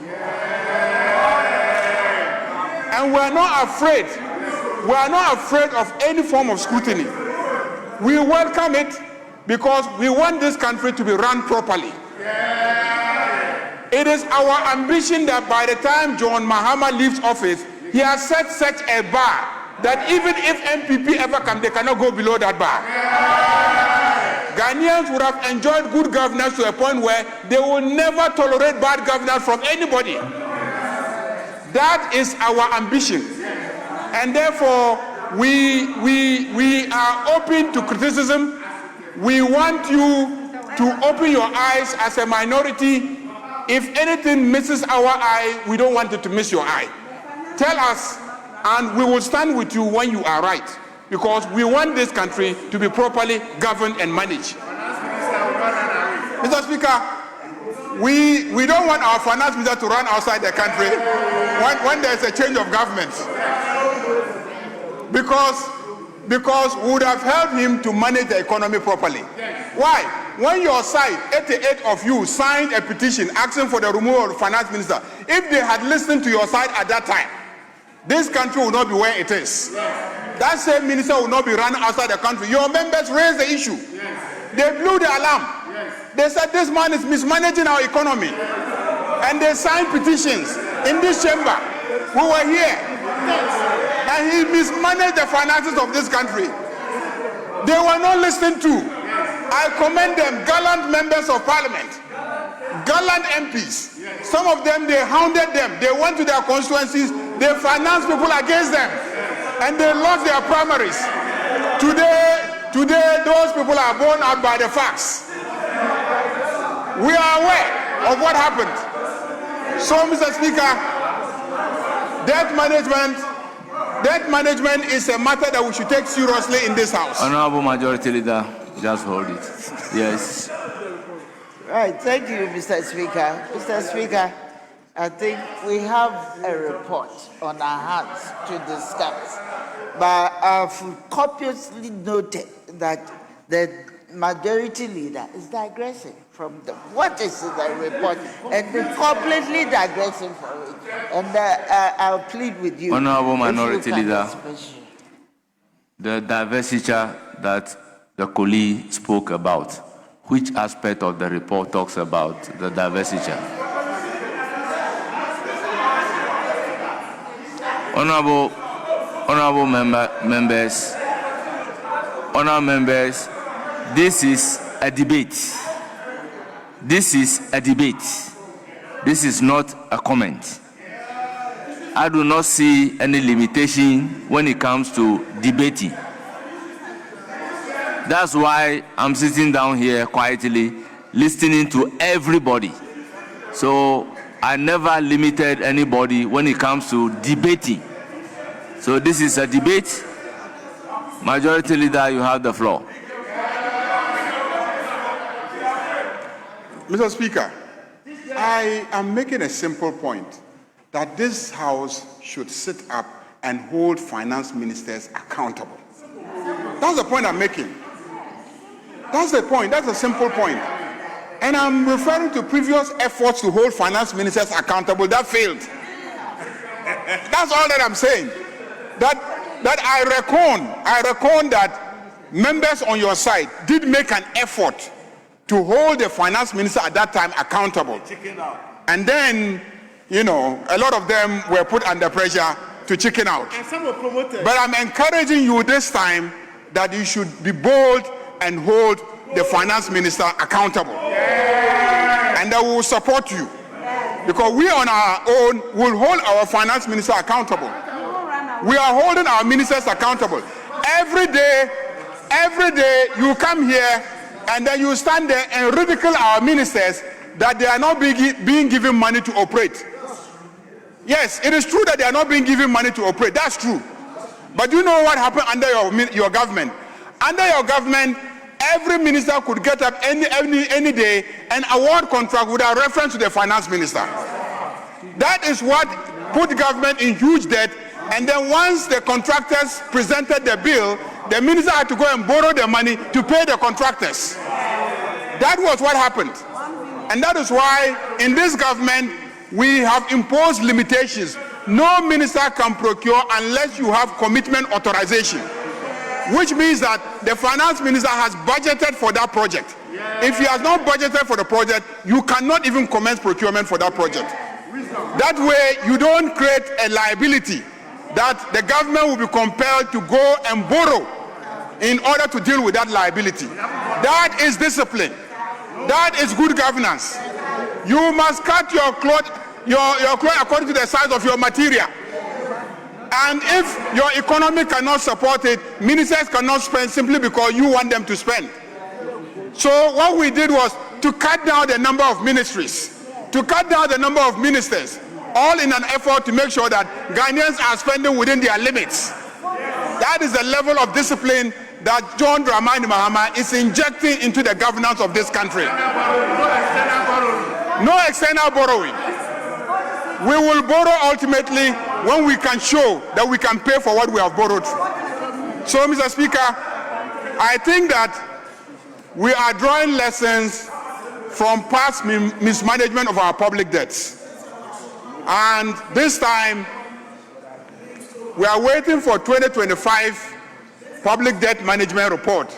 And we are not afraid. We are not afraid of any form of scrutiny. We welcome it because we want this country to be run properly. It is our ambition that by the time John Mahama leaves office, he has set such a bar that even if NPP ever come, they cannot go below that bar. Ghanaians would have enjoyed good governance to a point where they will never tolerate bad governance from anybody. That is our ambition. And therefore, we are open to criticism. We want you to open your eyes as a minority. If anything misses our eye, we don't want it to miss your eye. Tell us, and we will stand with you when you are right, because we want this country to be properly governed and managed. Mr. Speaker, we don't want our finance minister to run outside the country when there's a change of government. Because we would have helped him to manage the economy properly. Why? When your side, 88 of you, signed a petition asking for the removal of the finance minister, if they had listened to your side at that time, this country would not be where it is. That same minister will not be running outside the country. Your members raised the issue. They blew the alarm. They said this man is mismanaging our economy. And they signed petitions in this chamber. We were here. And he mismanaged the finances of this country. They were not listened to. I commend them, gallant members of parliament, gallant MPs. Some of them, they hounded them. They went to their constituencies. They financed people against them. And they lost their primaries. Today, those people are borne out by the facts. We are aware of what happened. So, Mr. Speaker, debt management is a matter that we should take seriously in this house. Honorable Majority Leader, just hold it. Yes. Right, thank you, Mr. Speaker. Mr. Speaker, I think we have a report on our hands to discuss. But I've copiously noted that the majority leader is digressing from what is in the report and completely digressing from it. And I'll plead with you. Honorable if you Minority can Leader, especially. the divestiture that the colleague spoke about, which aspect of the report talks about the divestiture? Honorable members, this is a debate. This is a debate. This is not a comment. I do not see any limitation when it comes to debating. That's why I'm sitting down here quietly, listening to everybody. So I never limited anybody when it comes to debating. So this is a debate. Majority Leader, you have the floor. Mr. Speaker, I am making a simple point that this House should sit up and hold finance ministers accountable. That's the point I'm making. That's the point. That's a simple point. And I'm referring to previous efforts to hold finance ministers accountable that failed. That's all that I'm saying. That I reckon that members on your side did make an effort to hold the finance minister at that time accountable. And then, you know, a lot of them were put under pressure to chicken out. And some were promoted. But I'm encouraging you this time that you should be bold and hold the finance minister accountable. And that we will support you. Because we on our own will hold our finance minister accountable. We are holding our ministers accountable. Every day you come here and then you stand there and ridicule our ministers that they are not being given money to operate. Yes, it is true that they are not being given money to operate. That's true. But you know what happened under your government? Under your government, every minister could get up any day and award contract without reference to the finance minister. That is what put government in huge debt. And then once the contractors presented the bill, the minister had to go and borrow the money to pay the contractors. That was what happened. And that is why in this government, we have imposed limitations. No minister can procure unless you have commitment authorization, which means that the finance minister has budgeted for that project. If he has not budgeted for the project, you cannot even commence procurement for that project. That way, you don't create a liability that the government will be compelled to go and borrow in order to deal with that liability. That is discipline. That is good governance. You must cut your cloth according to the size of your material. And if your economy cannot support it, ministers cannot spend simply because you want them to spend. So what we did was to cut down the number of ministries, to cut down the number of ministers, all in an effort to make sure that Ghanaians are spending within their limits. That is the level of discipline that John Dramani Mahama is injecting into the governance of this country. No external borrowing. We will borrow ultimately when we can show that we can pay for what we have borrowed. So, Mr. Speaker, I think that we are drawing lessons from past mismanagement of our public debts. And this time, we are waiting for 2025 public debt management report.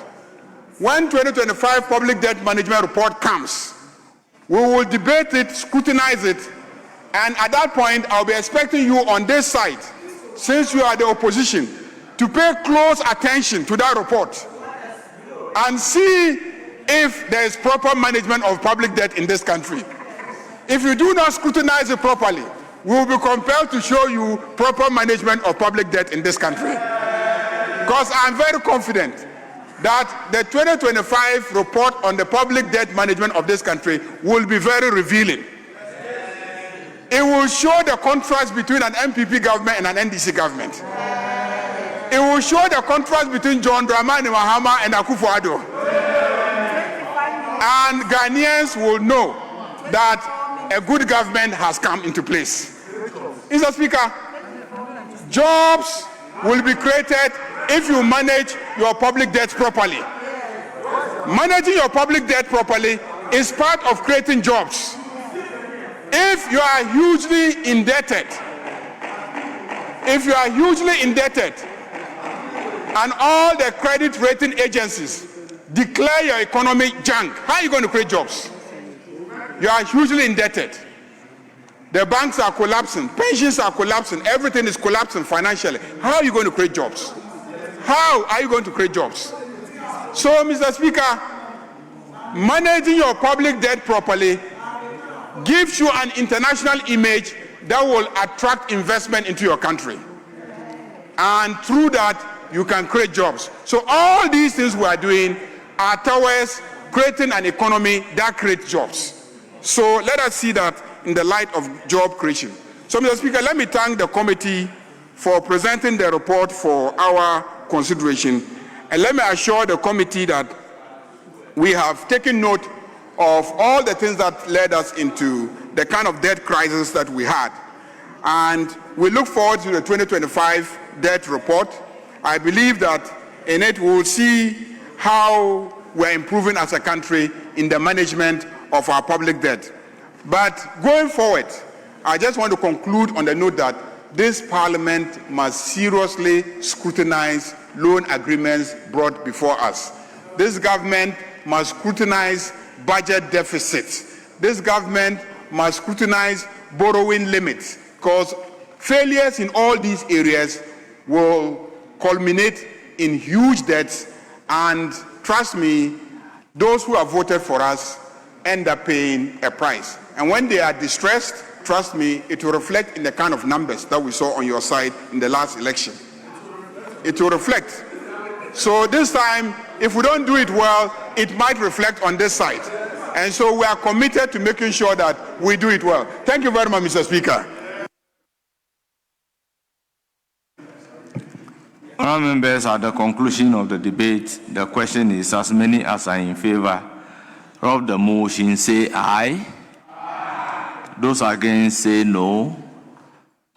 When 2025 public debt management report comes, we will debate it, scrutinize it, and at that point, I'll be expecting you on this side, since you are the opposition, to pay close attention to that report and see if there is proper management of public debt in this country. If you do not scrutinize it properly, we will be compelled to show you proper management of public debt in this country. Because I'm very confident that the 2025 report on the public debt management of this country will be very revealing. It will show the contrast between an NPP government and an NDC government. It will show the contrast between John Dramani Mahama and Akufo-Addo. And Ghanaians will know that a good government has come into place. Mr. Speaker, jobs will be created if you manage your public debt properly. Managing your public debt properly is part of creating jobs. If you are hugely indebted, and all the credit rating agencies declare your economy junk, how are you going to create jobs? You are hugely indebted. The banks are collapsing, pensions are collapsing, everything is collapsing financially. How are you going to create jobs? How are you going to create jobs? So, Mr. Speaker, managing your public debt properly gives you an international image that will attract investment into your country. And through that, you can create jobs. So all these things we are doing are towards creating an economy that creates jobs. So let us see that in the light of job creation. So, Mr. Speaker, let me thank the committee for presenting the report for our consideration. And let me assure the committee that we have taken note of all the things that led us into the kind of debt crisis that we had. And we look forward to the 2025 debt report. I believe that in it we will see how we're improving as a country in the management of our public debt. But going forward, I just want to conclude on the note that this Parliament must seriously scrutinize loan agreements brought before us. This government must scrutinize budget deficits. This government must scrutinize borrowing limits, because failures in all these areas will culminate in huge debts, and trust me, those who have voted for us end up paying a price. And when they are distressed, trust me, it will reflect in the kind of numbers that we saw on your side in the last election. It will reflect. So this time, if we don't do it well, it might reflect on this side. And so we are committed to making sure that we do it well. Thank you very much, Mr. Speaker. Honourable members, at the conclusion of the debate, the question is, as many as are in favour of the motion, say aye. Those against, say no.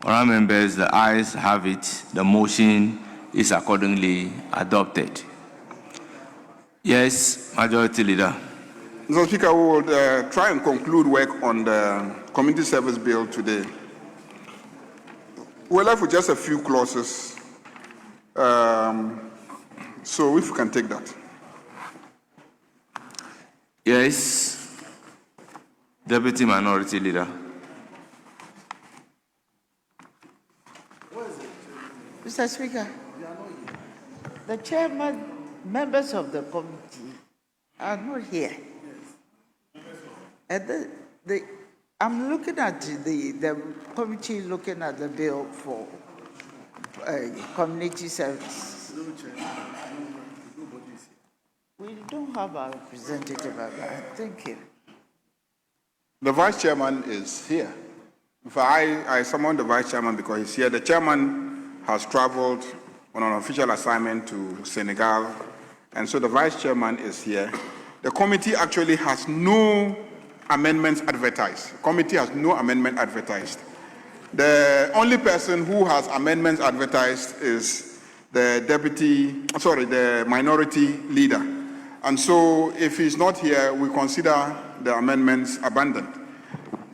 Honourable members, the ayes have it. The motion is accordingly adopted. Yes, Majority Leader. Mr. Speaker, we will try and conclude work on the Community Service Bill today. We're left with just a few clauses. So if you can take that. Yes, Deputy Minority Leader. Mr. Speaker, the chairman, members of the committee are not here. And I'm looking at the committee looking at the bill for community service. We don't have a representative of that. Thank you. The Vice Chairman is here. In fact, I summoned the Vice Chairman because he's here. The Chairman has traveled on an official assignment to Senegal, and so the Vice Chairman is here. The committee actually has no amendments advertised. The committee has no amendment advertised. The only person who has amendments advertised is the minority leader. And so if he's not here, we consider the amendments abandoned.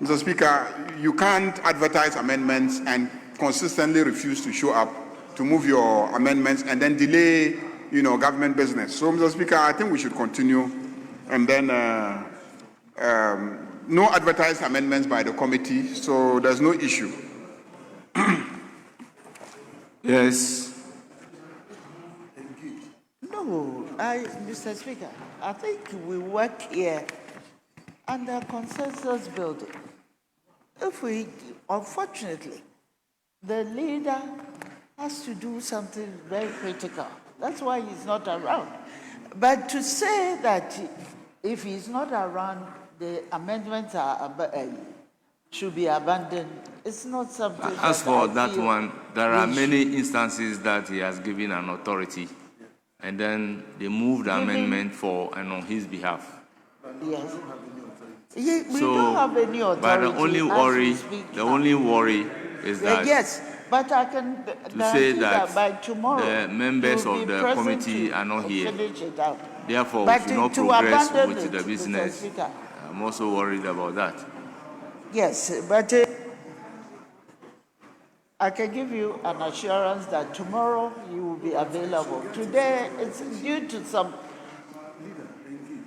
Mr. Speaker, you can't advertise amendments and consistently refuse to show up to move your amendments and then delay, government business. So, Mr. Speaker, I think we should continue, and then no advertised amendments by the committee, so there's no issue. Yes. No, Mr. Speaker, I think we work here under consensus building. Unfortunately, the leader has to do something very critical. That's why he's not around. But to say that if he's not around, the amendments should be abandoned, it's not something. As for that one, there are many instances that he has given an authority, and then they moved the amendment for and on his behalf. Yes. We don't have any authority. But the only worry is that yes, but I can say guarantee that by tomorrow the members you'll of be the present committee to are not here. finish it out. Therefore, But we should not to progress abandon with it, the Mr. business. Speaker. I'm also worried about that. Yes, but I can give you an assurance that tomorrow you will be available. Today, it's due to some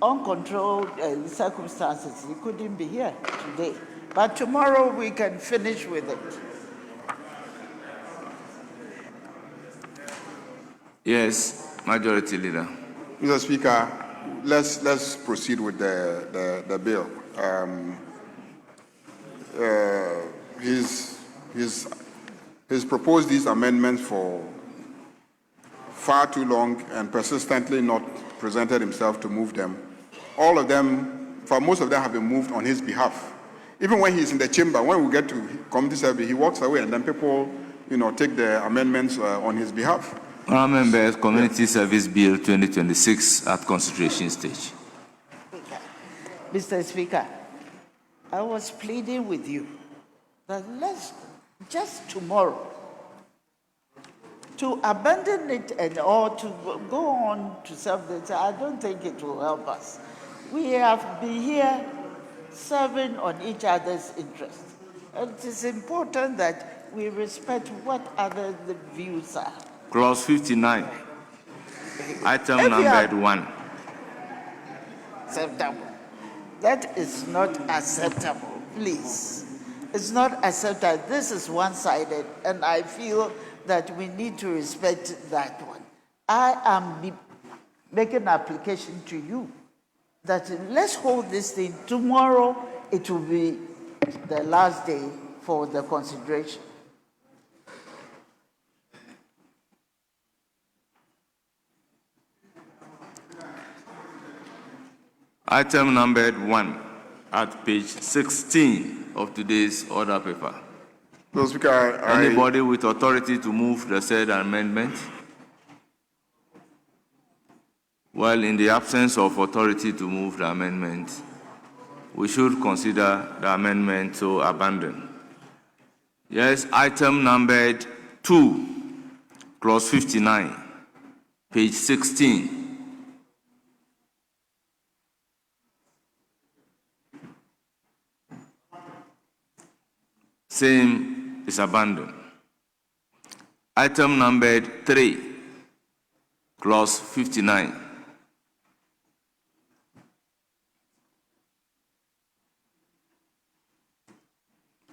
uncontrolled circumstances. You couldn't be here today. But tomorrow we can finish with it. Yes, Majority Leader. Mr. Speaker, let's proceed with the bill. He's proposed these amendments for far too long and persistently not presented himself to move them. All of them, for most of them, have been moved on his behalf. Even when he's in the chamber, when we get to committee service, he walks away and then people, take the amendments on his behalf. Honourable Members, Community Service Bill 2026 at consideration stage. Mr. Speaker, I was pleading with you that let's just tomorrow to abandon it or to go on to self-defense. I don't think it will help us. We have been here serving on each other's interests. It is important that we respect what other views are. Clause 59, item numbered 1. Acceptable. That is not acceptable, please. It's not acceptable. This is one-sided, and I feel that we need to respect that one. I am making an application to you that let's hold this thing. Tomorrow, it will be the last day for the consideration. Item numbered 1 at page 16 of today's order paper. Mr. Speaker, Anybody with authority to move the said amendment? Well, in the absence of authority to move the amendment, we should consider the amendment to abandon. Yes, item numbered 2, clause 59, page 16. Same is abandoned. Item numbered 3, clause 59.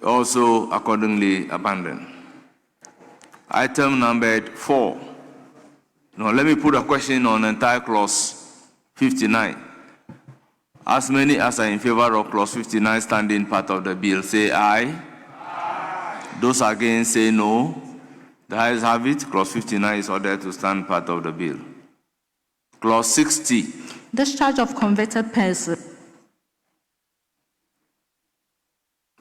Also accordingly abandoned. Item numbered 4. Now let me put a question on entire clause 59. As many as are in favor of clause 59 standing part of the bill, say aye. Those against say no. The ayes have it. Clause 59 is ordered to stand part of the bill. Clause 60. Discharge of convicted person.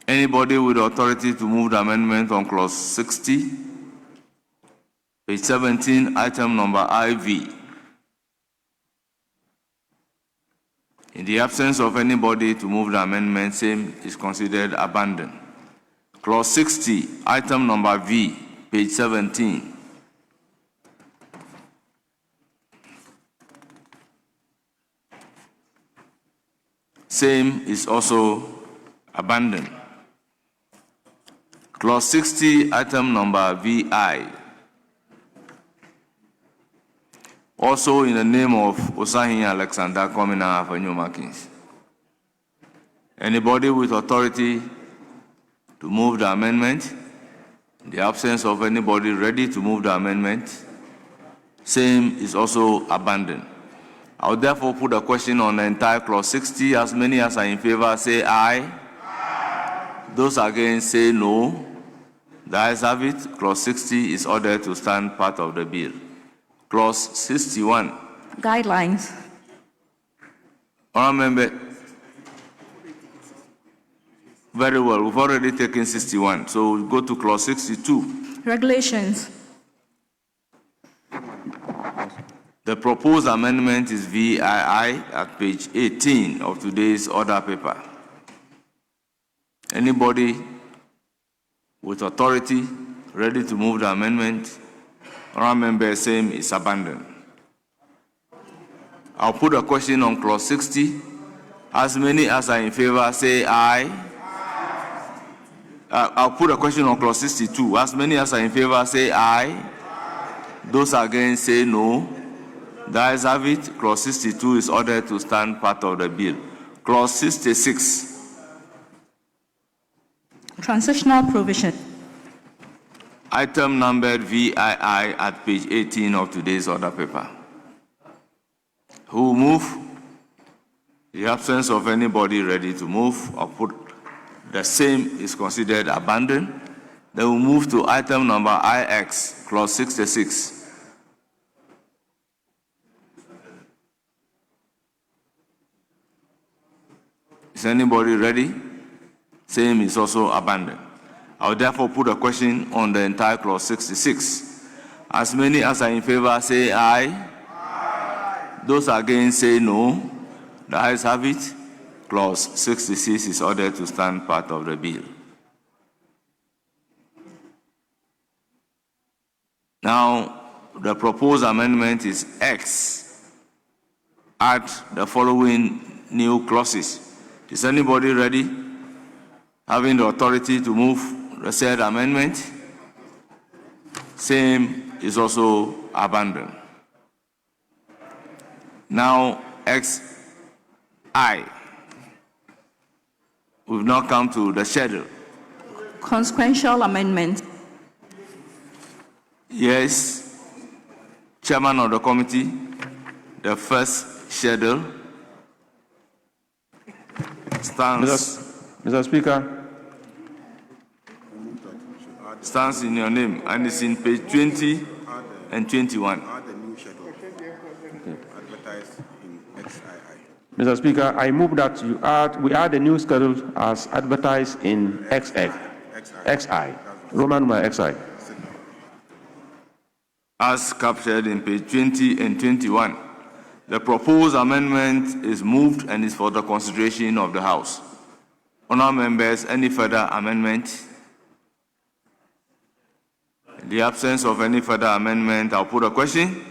Anybody with authority to move the amendment on clause 60? Page 17, item number IV. In the absence of anybody to move the amendment, same is considered abandoned. Clause 60, item number V, page 17. Same is also abandoned. Clause 60, item number VI. Also in the name of Osahin Alexander Komina Avenue Markins. Anybody with authority to move the amendment? In the absence of anybody ready to move the amendment, same is also abandoned. I will therefore put a question on the entire clause 60. As many as are in favor say aye. Aye. Those against say no. The ayes have it. Clause 60 is ordered to stand part of the bill. Clause 61. Guidelines. Honourable Member. Very well. We've already taken 61. So we'll go to clause 62. Regulations. The proposed amendment is VII at page 18 of today's order paper. Anybody with authority ready to move the amendment? Honourable member, same is abandoned. I'll put a question on clause 60. As many as are in favor say aye. I'll put a question on clause 62. As many as are in favor say aye. Those against say no. The ayes have it. Clause 62 is ordered to stand part of the bill. Clause 66. Transitional provision. Item numbered VII at page 18 of today's order paper. Who will move? In the absence of anybody ready to move, or put the same is considered abandoned. Then we'll move to item number IX, clause 66. Is anybody ready? Same is also abandoned. I will therefore put a question on the entire clause 66. As many as are in favor say aye. Aye. Those against say no. The ayes have it. Clause 66 is ordered to stand part of the bill. Now, the proposed amendment is X. Add the following new clauses. Is anybody ready? Having the authority to move the said amendment? Same is also abandoned. Now, XI. We've now come to the schedule. Consequential amendment. Yes, Chairman of the committee, the first schedule stands. Mr. Speaker. Stands in your name and it's in page 20 and 21. Mr. Speaker, I move that we add the new schedule as advertised in XI, Roman numeral XI. As captured in page 20 and 21. The proposed amendment is moved and is for the consideration of the House. Honourable members, any further amendment? In the absence of any further amendment, I'll put a question.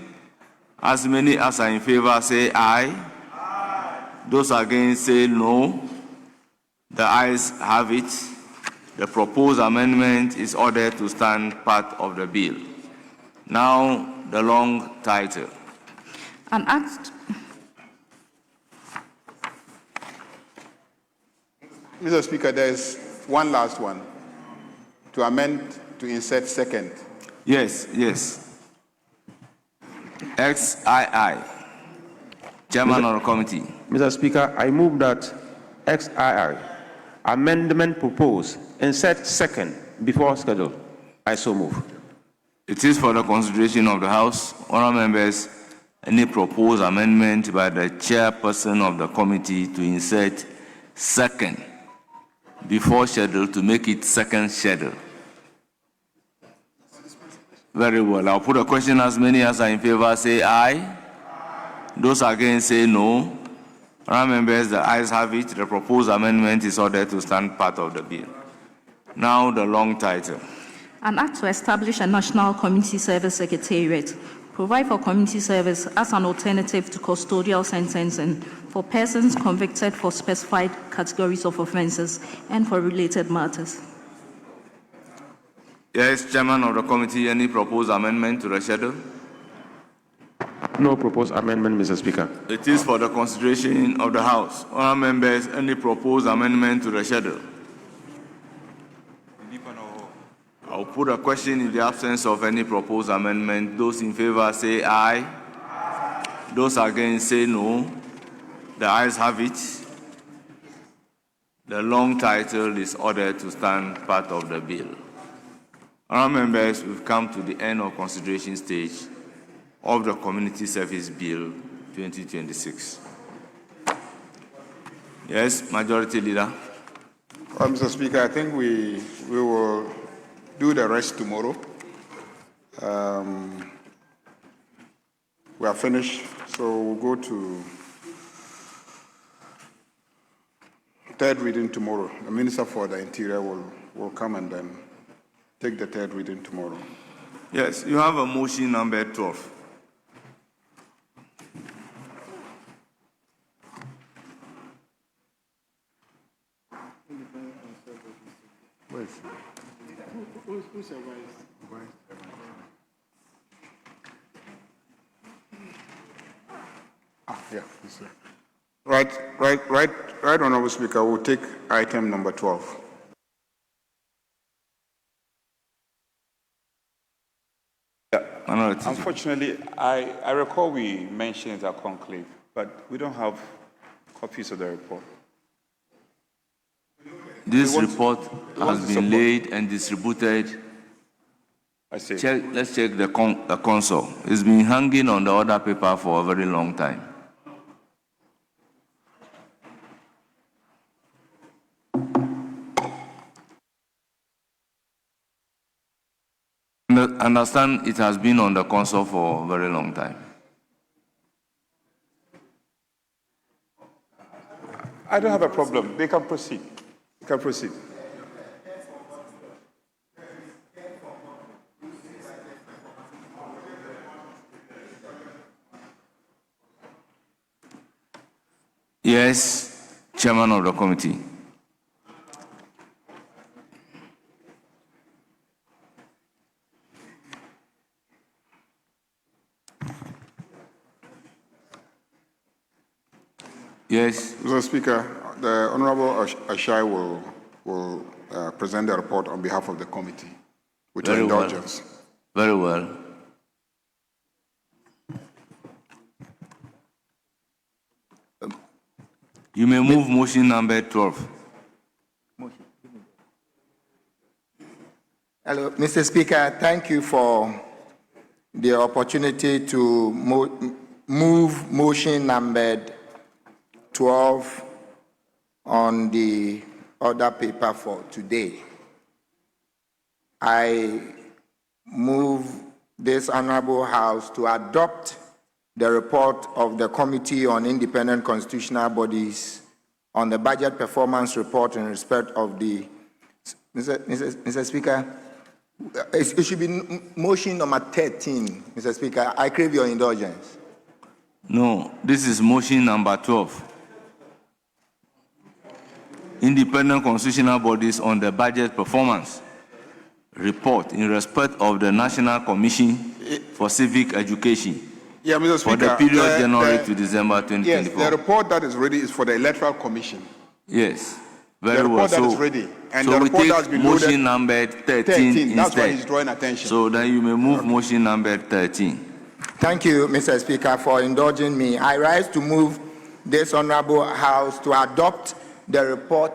As many as are in favor say aye. Aye. Those against say no. The ayes have it. The proposed amendment is ordered to stand part of the bill. Now, the long title. An act. Mr. Speaker, there's one last one. To amend, to insert second. Yes. XII. Chairman of the committee. Mr. Speaker, I move that XII, amendment proposed, insert second before schedule. I so move. It is for the consideration of the House. Honourable members, any proposed amendment by the chairperson of the committee to insert second before schedule to make it second schedule? Very well. I'll put a question. As many as are in favor say aye. Aye. Those against say no. Honourable members, the ayes have it. The proposed amendment is ordered to stand part of the bill. Now the long title. An act to establish a National Community Service Secretariat, provide for community service as an alternative to custodial sentencing for persons convicted for specified categories of offences and for related matters. Yes, Chairman of the committee, any proposed amendment to the schedule? No proposed amendment, Mr. Speaker. It is for the consideration of the House. Honourable members, any proposed amendment to the schedule? I'll put a question. In the absence of any proposed amendment. Those in favor say aye. Aye. Those against say no. The ayes have it. The long title is ordered to stand part of the bill. Honourable members, we've come to the end of consideration stage of the Community Service Bill 2026. Yes, Majority Leader. Mr. Speaker, I think we will do the rest tomorrow. We are finished, so we'll go to third reading tomorrow. The Minister for the Interior will come and then take the third reading tomorrow. Yes, you have a motion number 12. Who's the vice? Yeah, yes, Right, Honorable Speaker, we'll take item number 12. Unfortunately, I recall we mentioned it at conclave, but we don't have copies of the report. This report has been laid and distributed. I see. Let's check the console. It's been hanging on the other paper for a very long time. Understand it has been on the console for a very long time. I don't have a problem. They can proceed. They can proceed. Yes, Chairman of the committee. Yes. Mr. Speaker, the Honorable Ashai will present the report on behalf of the committee with your indulgence. Very well. You may move motion number 12. Hello, Mr. Speaker, thank you for the opportunity to move motion numbered 12 on the order paper for today. I move this Honorable House to adopt the report of the Committee on Independent Constitutional Bodies on the budget performance report in respect of the... Mr. Speaker, it should be motion number 13, Mr. Speaker. I crave your indulgence. No, this is motion number 12. Independent constitutional bodies on the budget performance report in respect of the National Commission for Civic Education. Yeah, Mr. Speaker. For the period January to December 2024. Yes, the report that is ready is for the Electoral Commission. Yes, very the well. report that is ready. And so the we report take that has been motion loaded, number 13 13. That's why instead. he's drawing attention. So then you may move motion number 13. Thank you, Mr. Speaker, for indulging me. I rise to move this Honorable House to adopt the report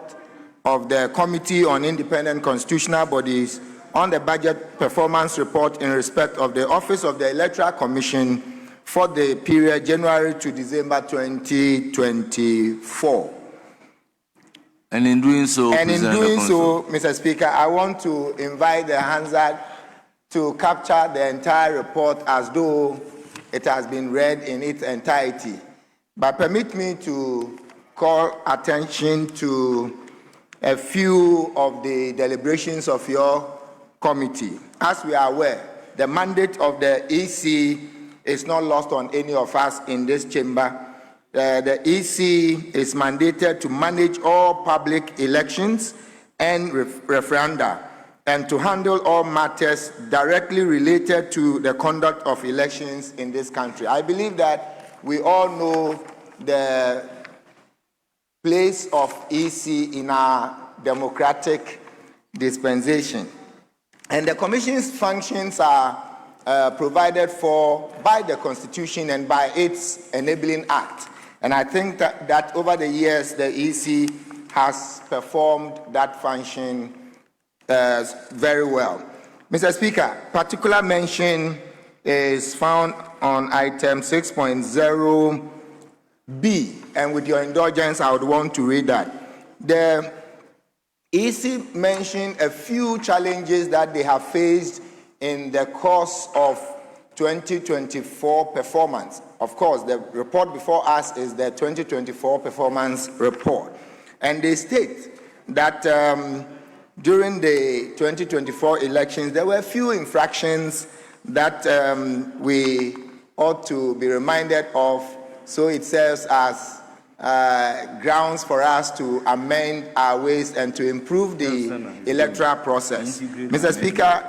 of the Committee on Independent Constitutional Bodies on the budget performance report in respect of the Office of the Electoral Commission for the period January to December 2024. And in doing so, Mr. Speaker, I want to invite the Hansard to capture the entire report as though it has been read in its entirety. But permit me to call attention to a few of the deliberations of your committee. As we are aware, the mandate of the EC is not lost on any of us in this chamber. The EC is mandated to manage all public elections and referenda and to handle all matters directly related to the conduct of elections in this country. I believe that we all know the place of EC in our democratic dispensation. And the Commission's functions are provided for by the Constitution and by its enabling act. And I think that over the years, the EC has performed that function very well. Mr. Speaker, particular mention is found on item 6.0B, and with your indulgence, I would want to read that. The EC mentioned a few challenges that they have faced in the course of 2024 performance. Of course, the report before us is the 2024 performance report. And they state that during the 2024 elections, there were a few infractions that we ought to be reminded of, so it serves as grounds for us to amend our ways and to improve the electoral process. Mr. Speaker,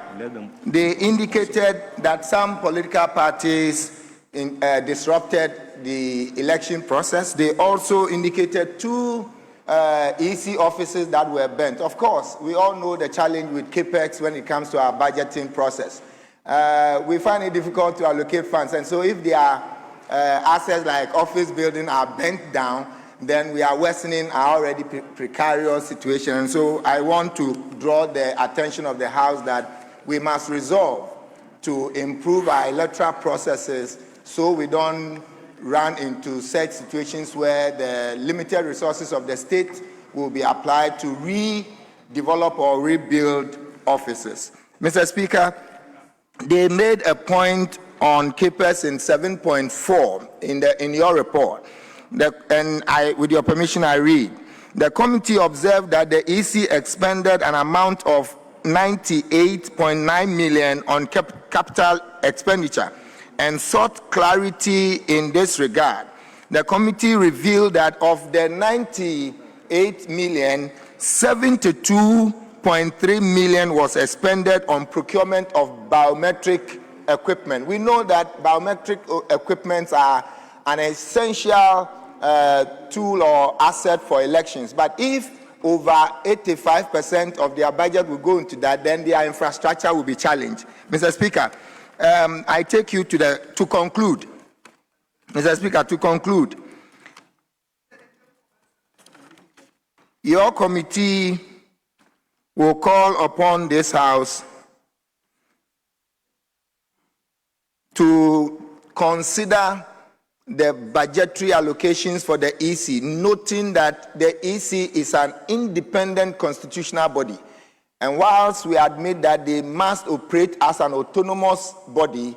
they indicated that some political parties disrupted the election process. They also indicated 2 EC offices that were burnt. Of course, we all know the challenge with CAPEX when it comes to our budgeting process. We find it difficult to allocate funds, and so if their assets like office building are bent down, then we are worsening our already precarious situation. And so I want to draw the attention of the House that we must resolve to improve our electoral processes so we don't run into such situations where the limited resources of the state will be applied to redevelop or rebuild offices. Mr. Speaker, they made a point on CAPEX in 7.4 in your report, with your permission, I read. The committee observed that the EC expended an amount of 98.9 million on capital expenditure and sought clarity in this regard. The committee revealed that of the 98 million, 72.3 million was expended on procurement of biometric equipment. We know that biometric equipments are an essential tool or asset for elections, but if over 85% of their budget will go into that, then their infrastructure will be challenged. Mr. Speaker, I take you to conclude. Mr. Speaker, to conclude, your committee will call upon this House to consider the budgetary allocations for the EC, noting that the EC is an independent constitutional body. And whilst we admit that they must operate as an autonomous body,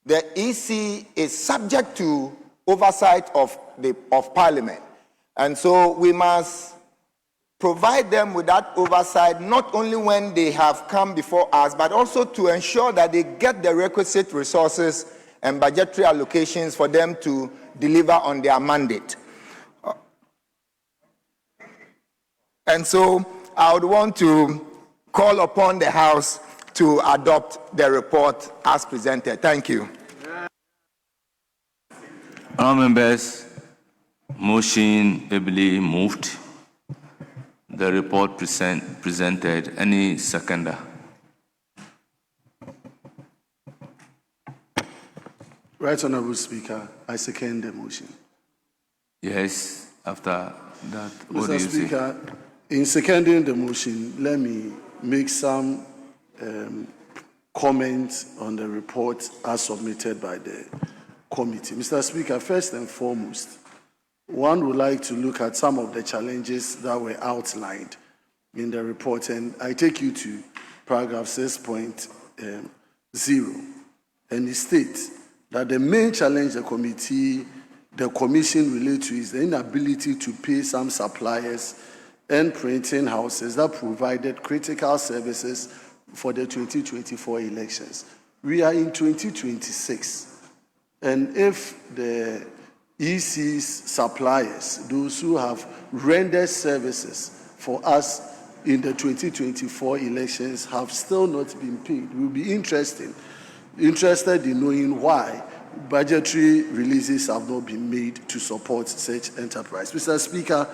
the EC is subject to oversight of Parliament. And so we must provide them with that oversight, not only when they have come before us, but also to ensure that they get the requisite resources and budgetary allocations for them to deliver on their mandate. And so I would want to call upon the House to adopt the report as presented. Thank you. Honourable members, motion ably moved. The report presented. Any seconder? Right Honourable Speaker, I second the motion. Yes, after that, what do you Mr. Speaker, in seconding the motion, let me make some comments on the report as submitted by the committee. Mr. Speaker, first and foremost, one would like to look at some of the challenges that were outlined in the report, and I take you to paragraph 6.0, and it states that the main challenge the commission relate to is the inability to pay some suppliers and printing houses that provided critical services for the 2024 elections. We are in 2026, and if the EC's suppliers, those who have rendered services for us in the 2024 elections, have still not been paid, we'll be interested in knowing why budgetary releases have not been made to support such enterprise. Mr. Speaker,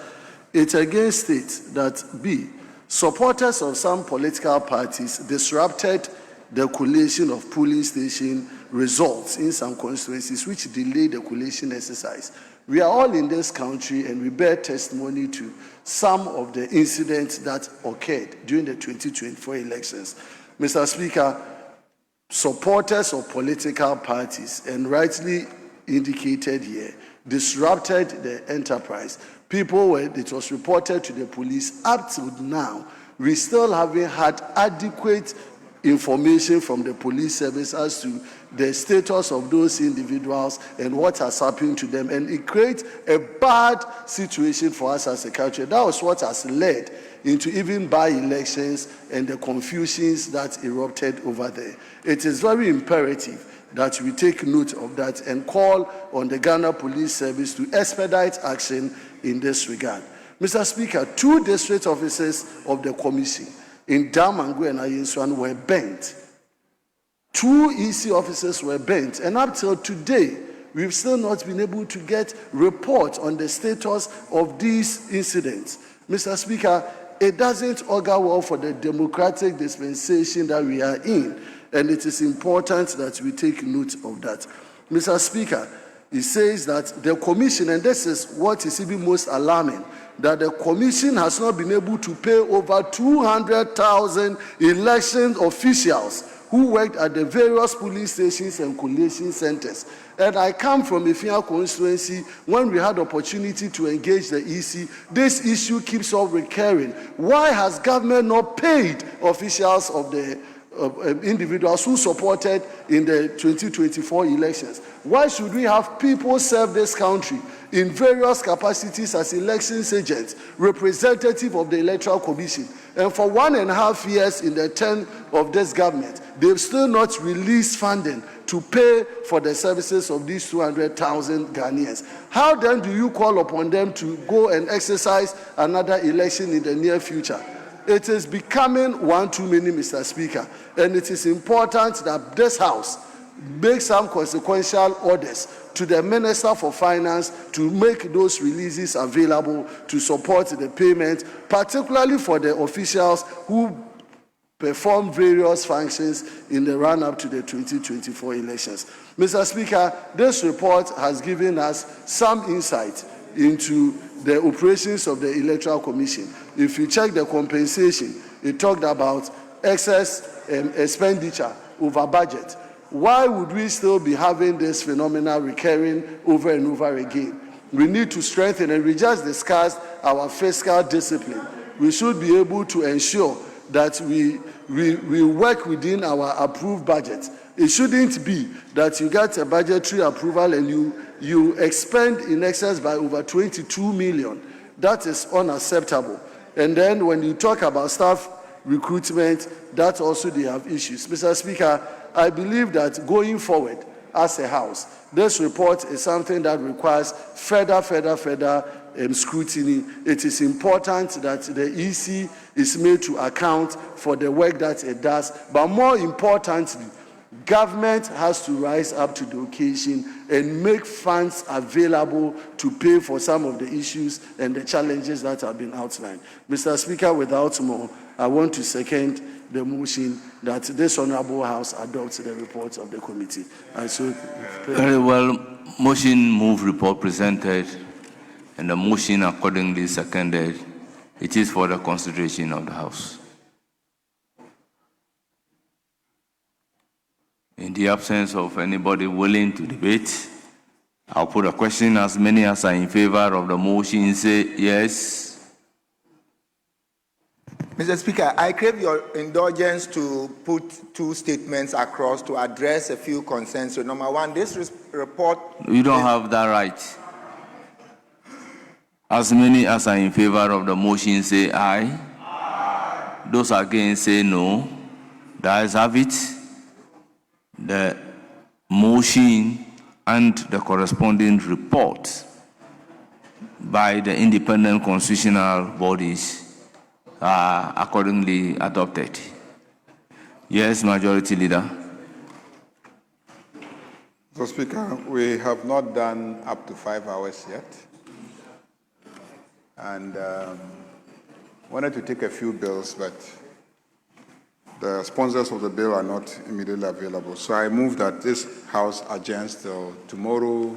it again states that B, supporters of some political parties disrupted the collation of polling station results in some constituencies, which delayed the collation exercise. We are all in this country and we bear testimony to some of the incidents that occurred during the 2024 elections. Mr. Speaker, supporters of political parties, and rightly indicated here, disrupted the enterprise. It was reported to the police. Up till now, we still haven't had adequate information from the police service as to the status of those individuals and what has happened to them. And it creates a bad situation for us as a country. That was what has led into even by-elections and the confusions that erupted over there. It is very imperative that we take note of that and call on the Ghana Police Service to expedite action in this regard. Mr. Speaker, 2 district officers of the commission in Damangu and Ayehu were bent. 2 EC officers were bent, and up till today, we've still not been able to get reports on the status of these incidents. Mr. Speaker, it doesn't augur well for the democratic dispensation that we are in, and it is important that we take note of that. Mr. Speaker, it says that the commission, and this is what is even most alarming, that the commission has not been able to pay over 200,000 election officials who worked at the various police stations and collation centers. And I come from Ifia constituency. When we had opportunity to engage the EC, this issue keeps on recurring. Why has government not paid officials of the individuals who supported in the 2024 elections? Why should we have people serve this country in various capacities as elections agents, representative of the Electoral Commission? And for 1.5 years in the term of this government, they've still not released funding to pay for the services of these 200,000 Ghanaians. How then do you call upon them to go and exercise another election in the near future? It is becoming one too many, Mr. Speaker, and it is important that this House make some consequential orders to the Minister for Finance to make those releases available to support the payment, particularly for the officials who perform various functions in the run-up to the 2024 elections. Mr. Speaker, this report has given us some insight into the operations of the Electoral Commission. If you check the compensation, it talked about excess expenditure over budget. Why would we still be having this phenomenon recurring over and over again? We need to strengthen, and we just discussed our fiscal discipline. We should be able to ensure that we work within our approved budget. It shouldn't be that you get a budgetary approval and you expend in excess by over 22 million. That is unacceptable. And then when you talk about staff recruitment, that also they have issues. Mr. Speaker, I believe that going forward as a House, this report is something that requires further scrutiny. It is important that the EC is made to account for the work that it does, but more importantly, government has to rise up to the occasion and make funds available to pay for some of the issues and the challenges that have been outlined. Mr. Speaker, without more, I want to second the motion that this Honorable House adopts the reports of the committee. And so, very well, motion move report presented, and the motion accordingly seconded. It is for the consideration of the House. In the absence of anybody willing to debate, I'll put a question. As many as are in favor of the motion say yes. Mr. Speaker, I crave your indulgence to put 2 statements across to address a few concerns. So, number 1, this report... You don't have that right. As many as are in favor of the motion say aye. Aye. Those against say no. The ayes have it. The motion and the corresponding report by the independent constitutional bodies are accordingly adopted. Yes, Majority Leader. Mr. Speaker, we have not done up to 5 hours yet. And wanted to take a few bills, but the sponsors of the bill are not immediately available. So I move that this House adjourns till tomorrow.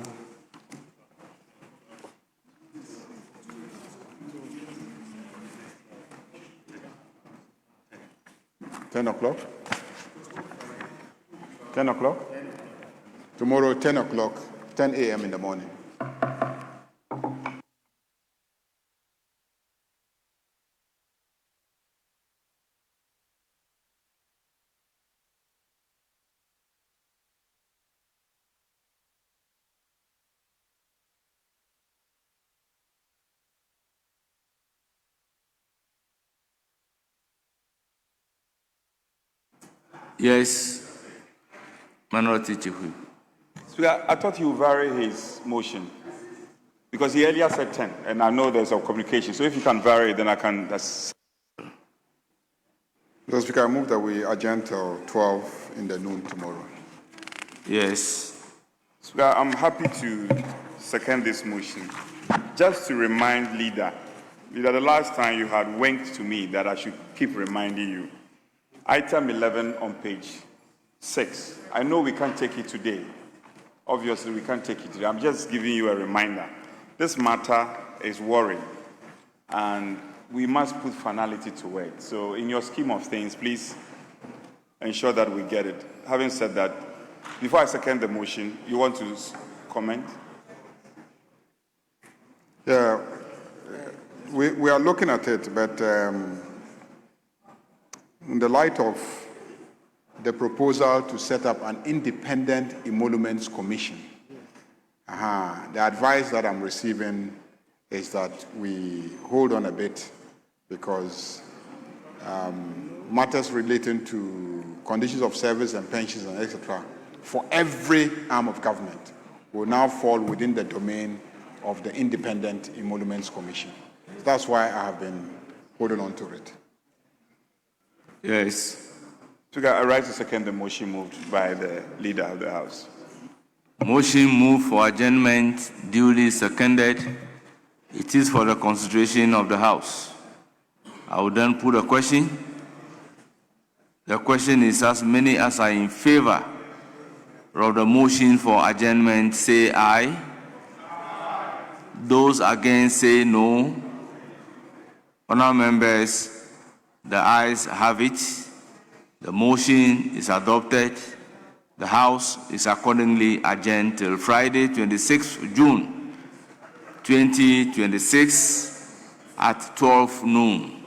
$10 o'clock? 10 o'clock? Tomorrow, 10 o'clock, 10 a.m. in the morning. Yes, Minority Chief Whip. Speaker, I thought he would vary his motion because he earlier said 10, and I know there's a communication. So if you can vary, then I can. That's... Mr. Speaker, I move that we adjourn till 12 in the noon tomorrow. Yes. Speaker, I'm happy to second this motion. Just to remind Leader, the last time you had winked to me that I should keep reminding you. Item 11 on page 6. I know we can't take it today. Obviously, we can't take it today. I'm just giving you a reminder. This matter is worrying, and we must put finality to it. So in your scheme of things, please ensure that we get it. Having said that, before I second the motion, you want to comment? Yeah, we are looking at it, but in the light of the proposal to set up an independent emoluments commission, the advice that I'm receiving is that we hold on a bit because matters relating to conditions of service and pensions and etc. for every arm of government will now fall within the domain of the Independent Emoluments Commission. That's why I have been holding on to it. Yes. Speaker, I rise to second the motion moved by the Leader of the House. Motion moved for adjournment, duly seconded. It is for the consideration of the House. I will then put a question. The question is, as many as are in favor of the motion for adjournment, say aye. Those against, say no. Honourable members, the ayes have it. The motion is adopted. The House is accordingly adjourned till Friday, 26th June 2026 at 12 noon.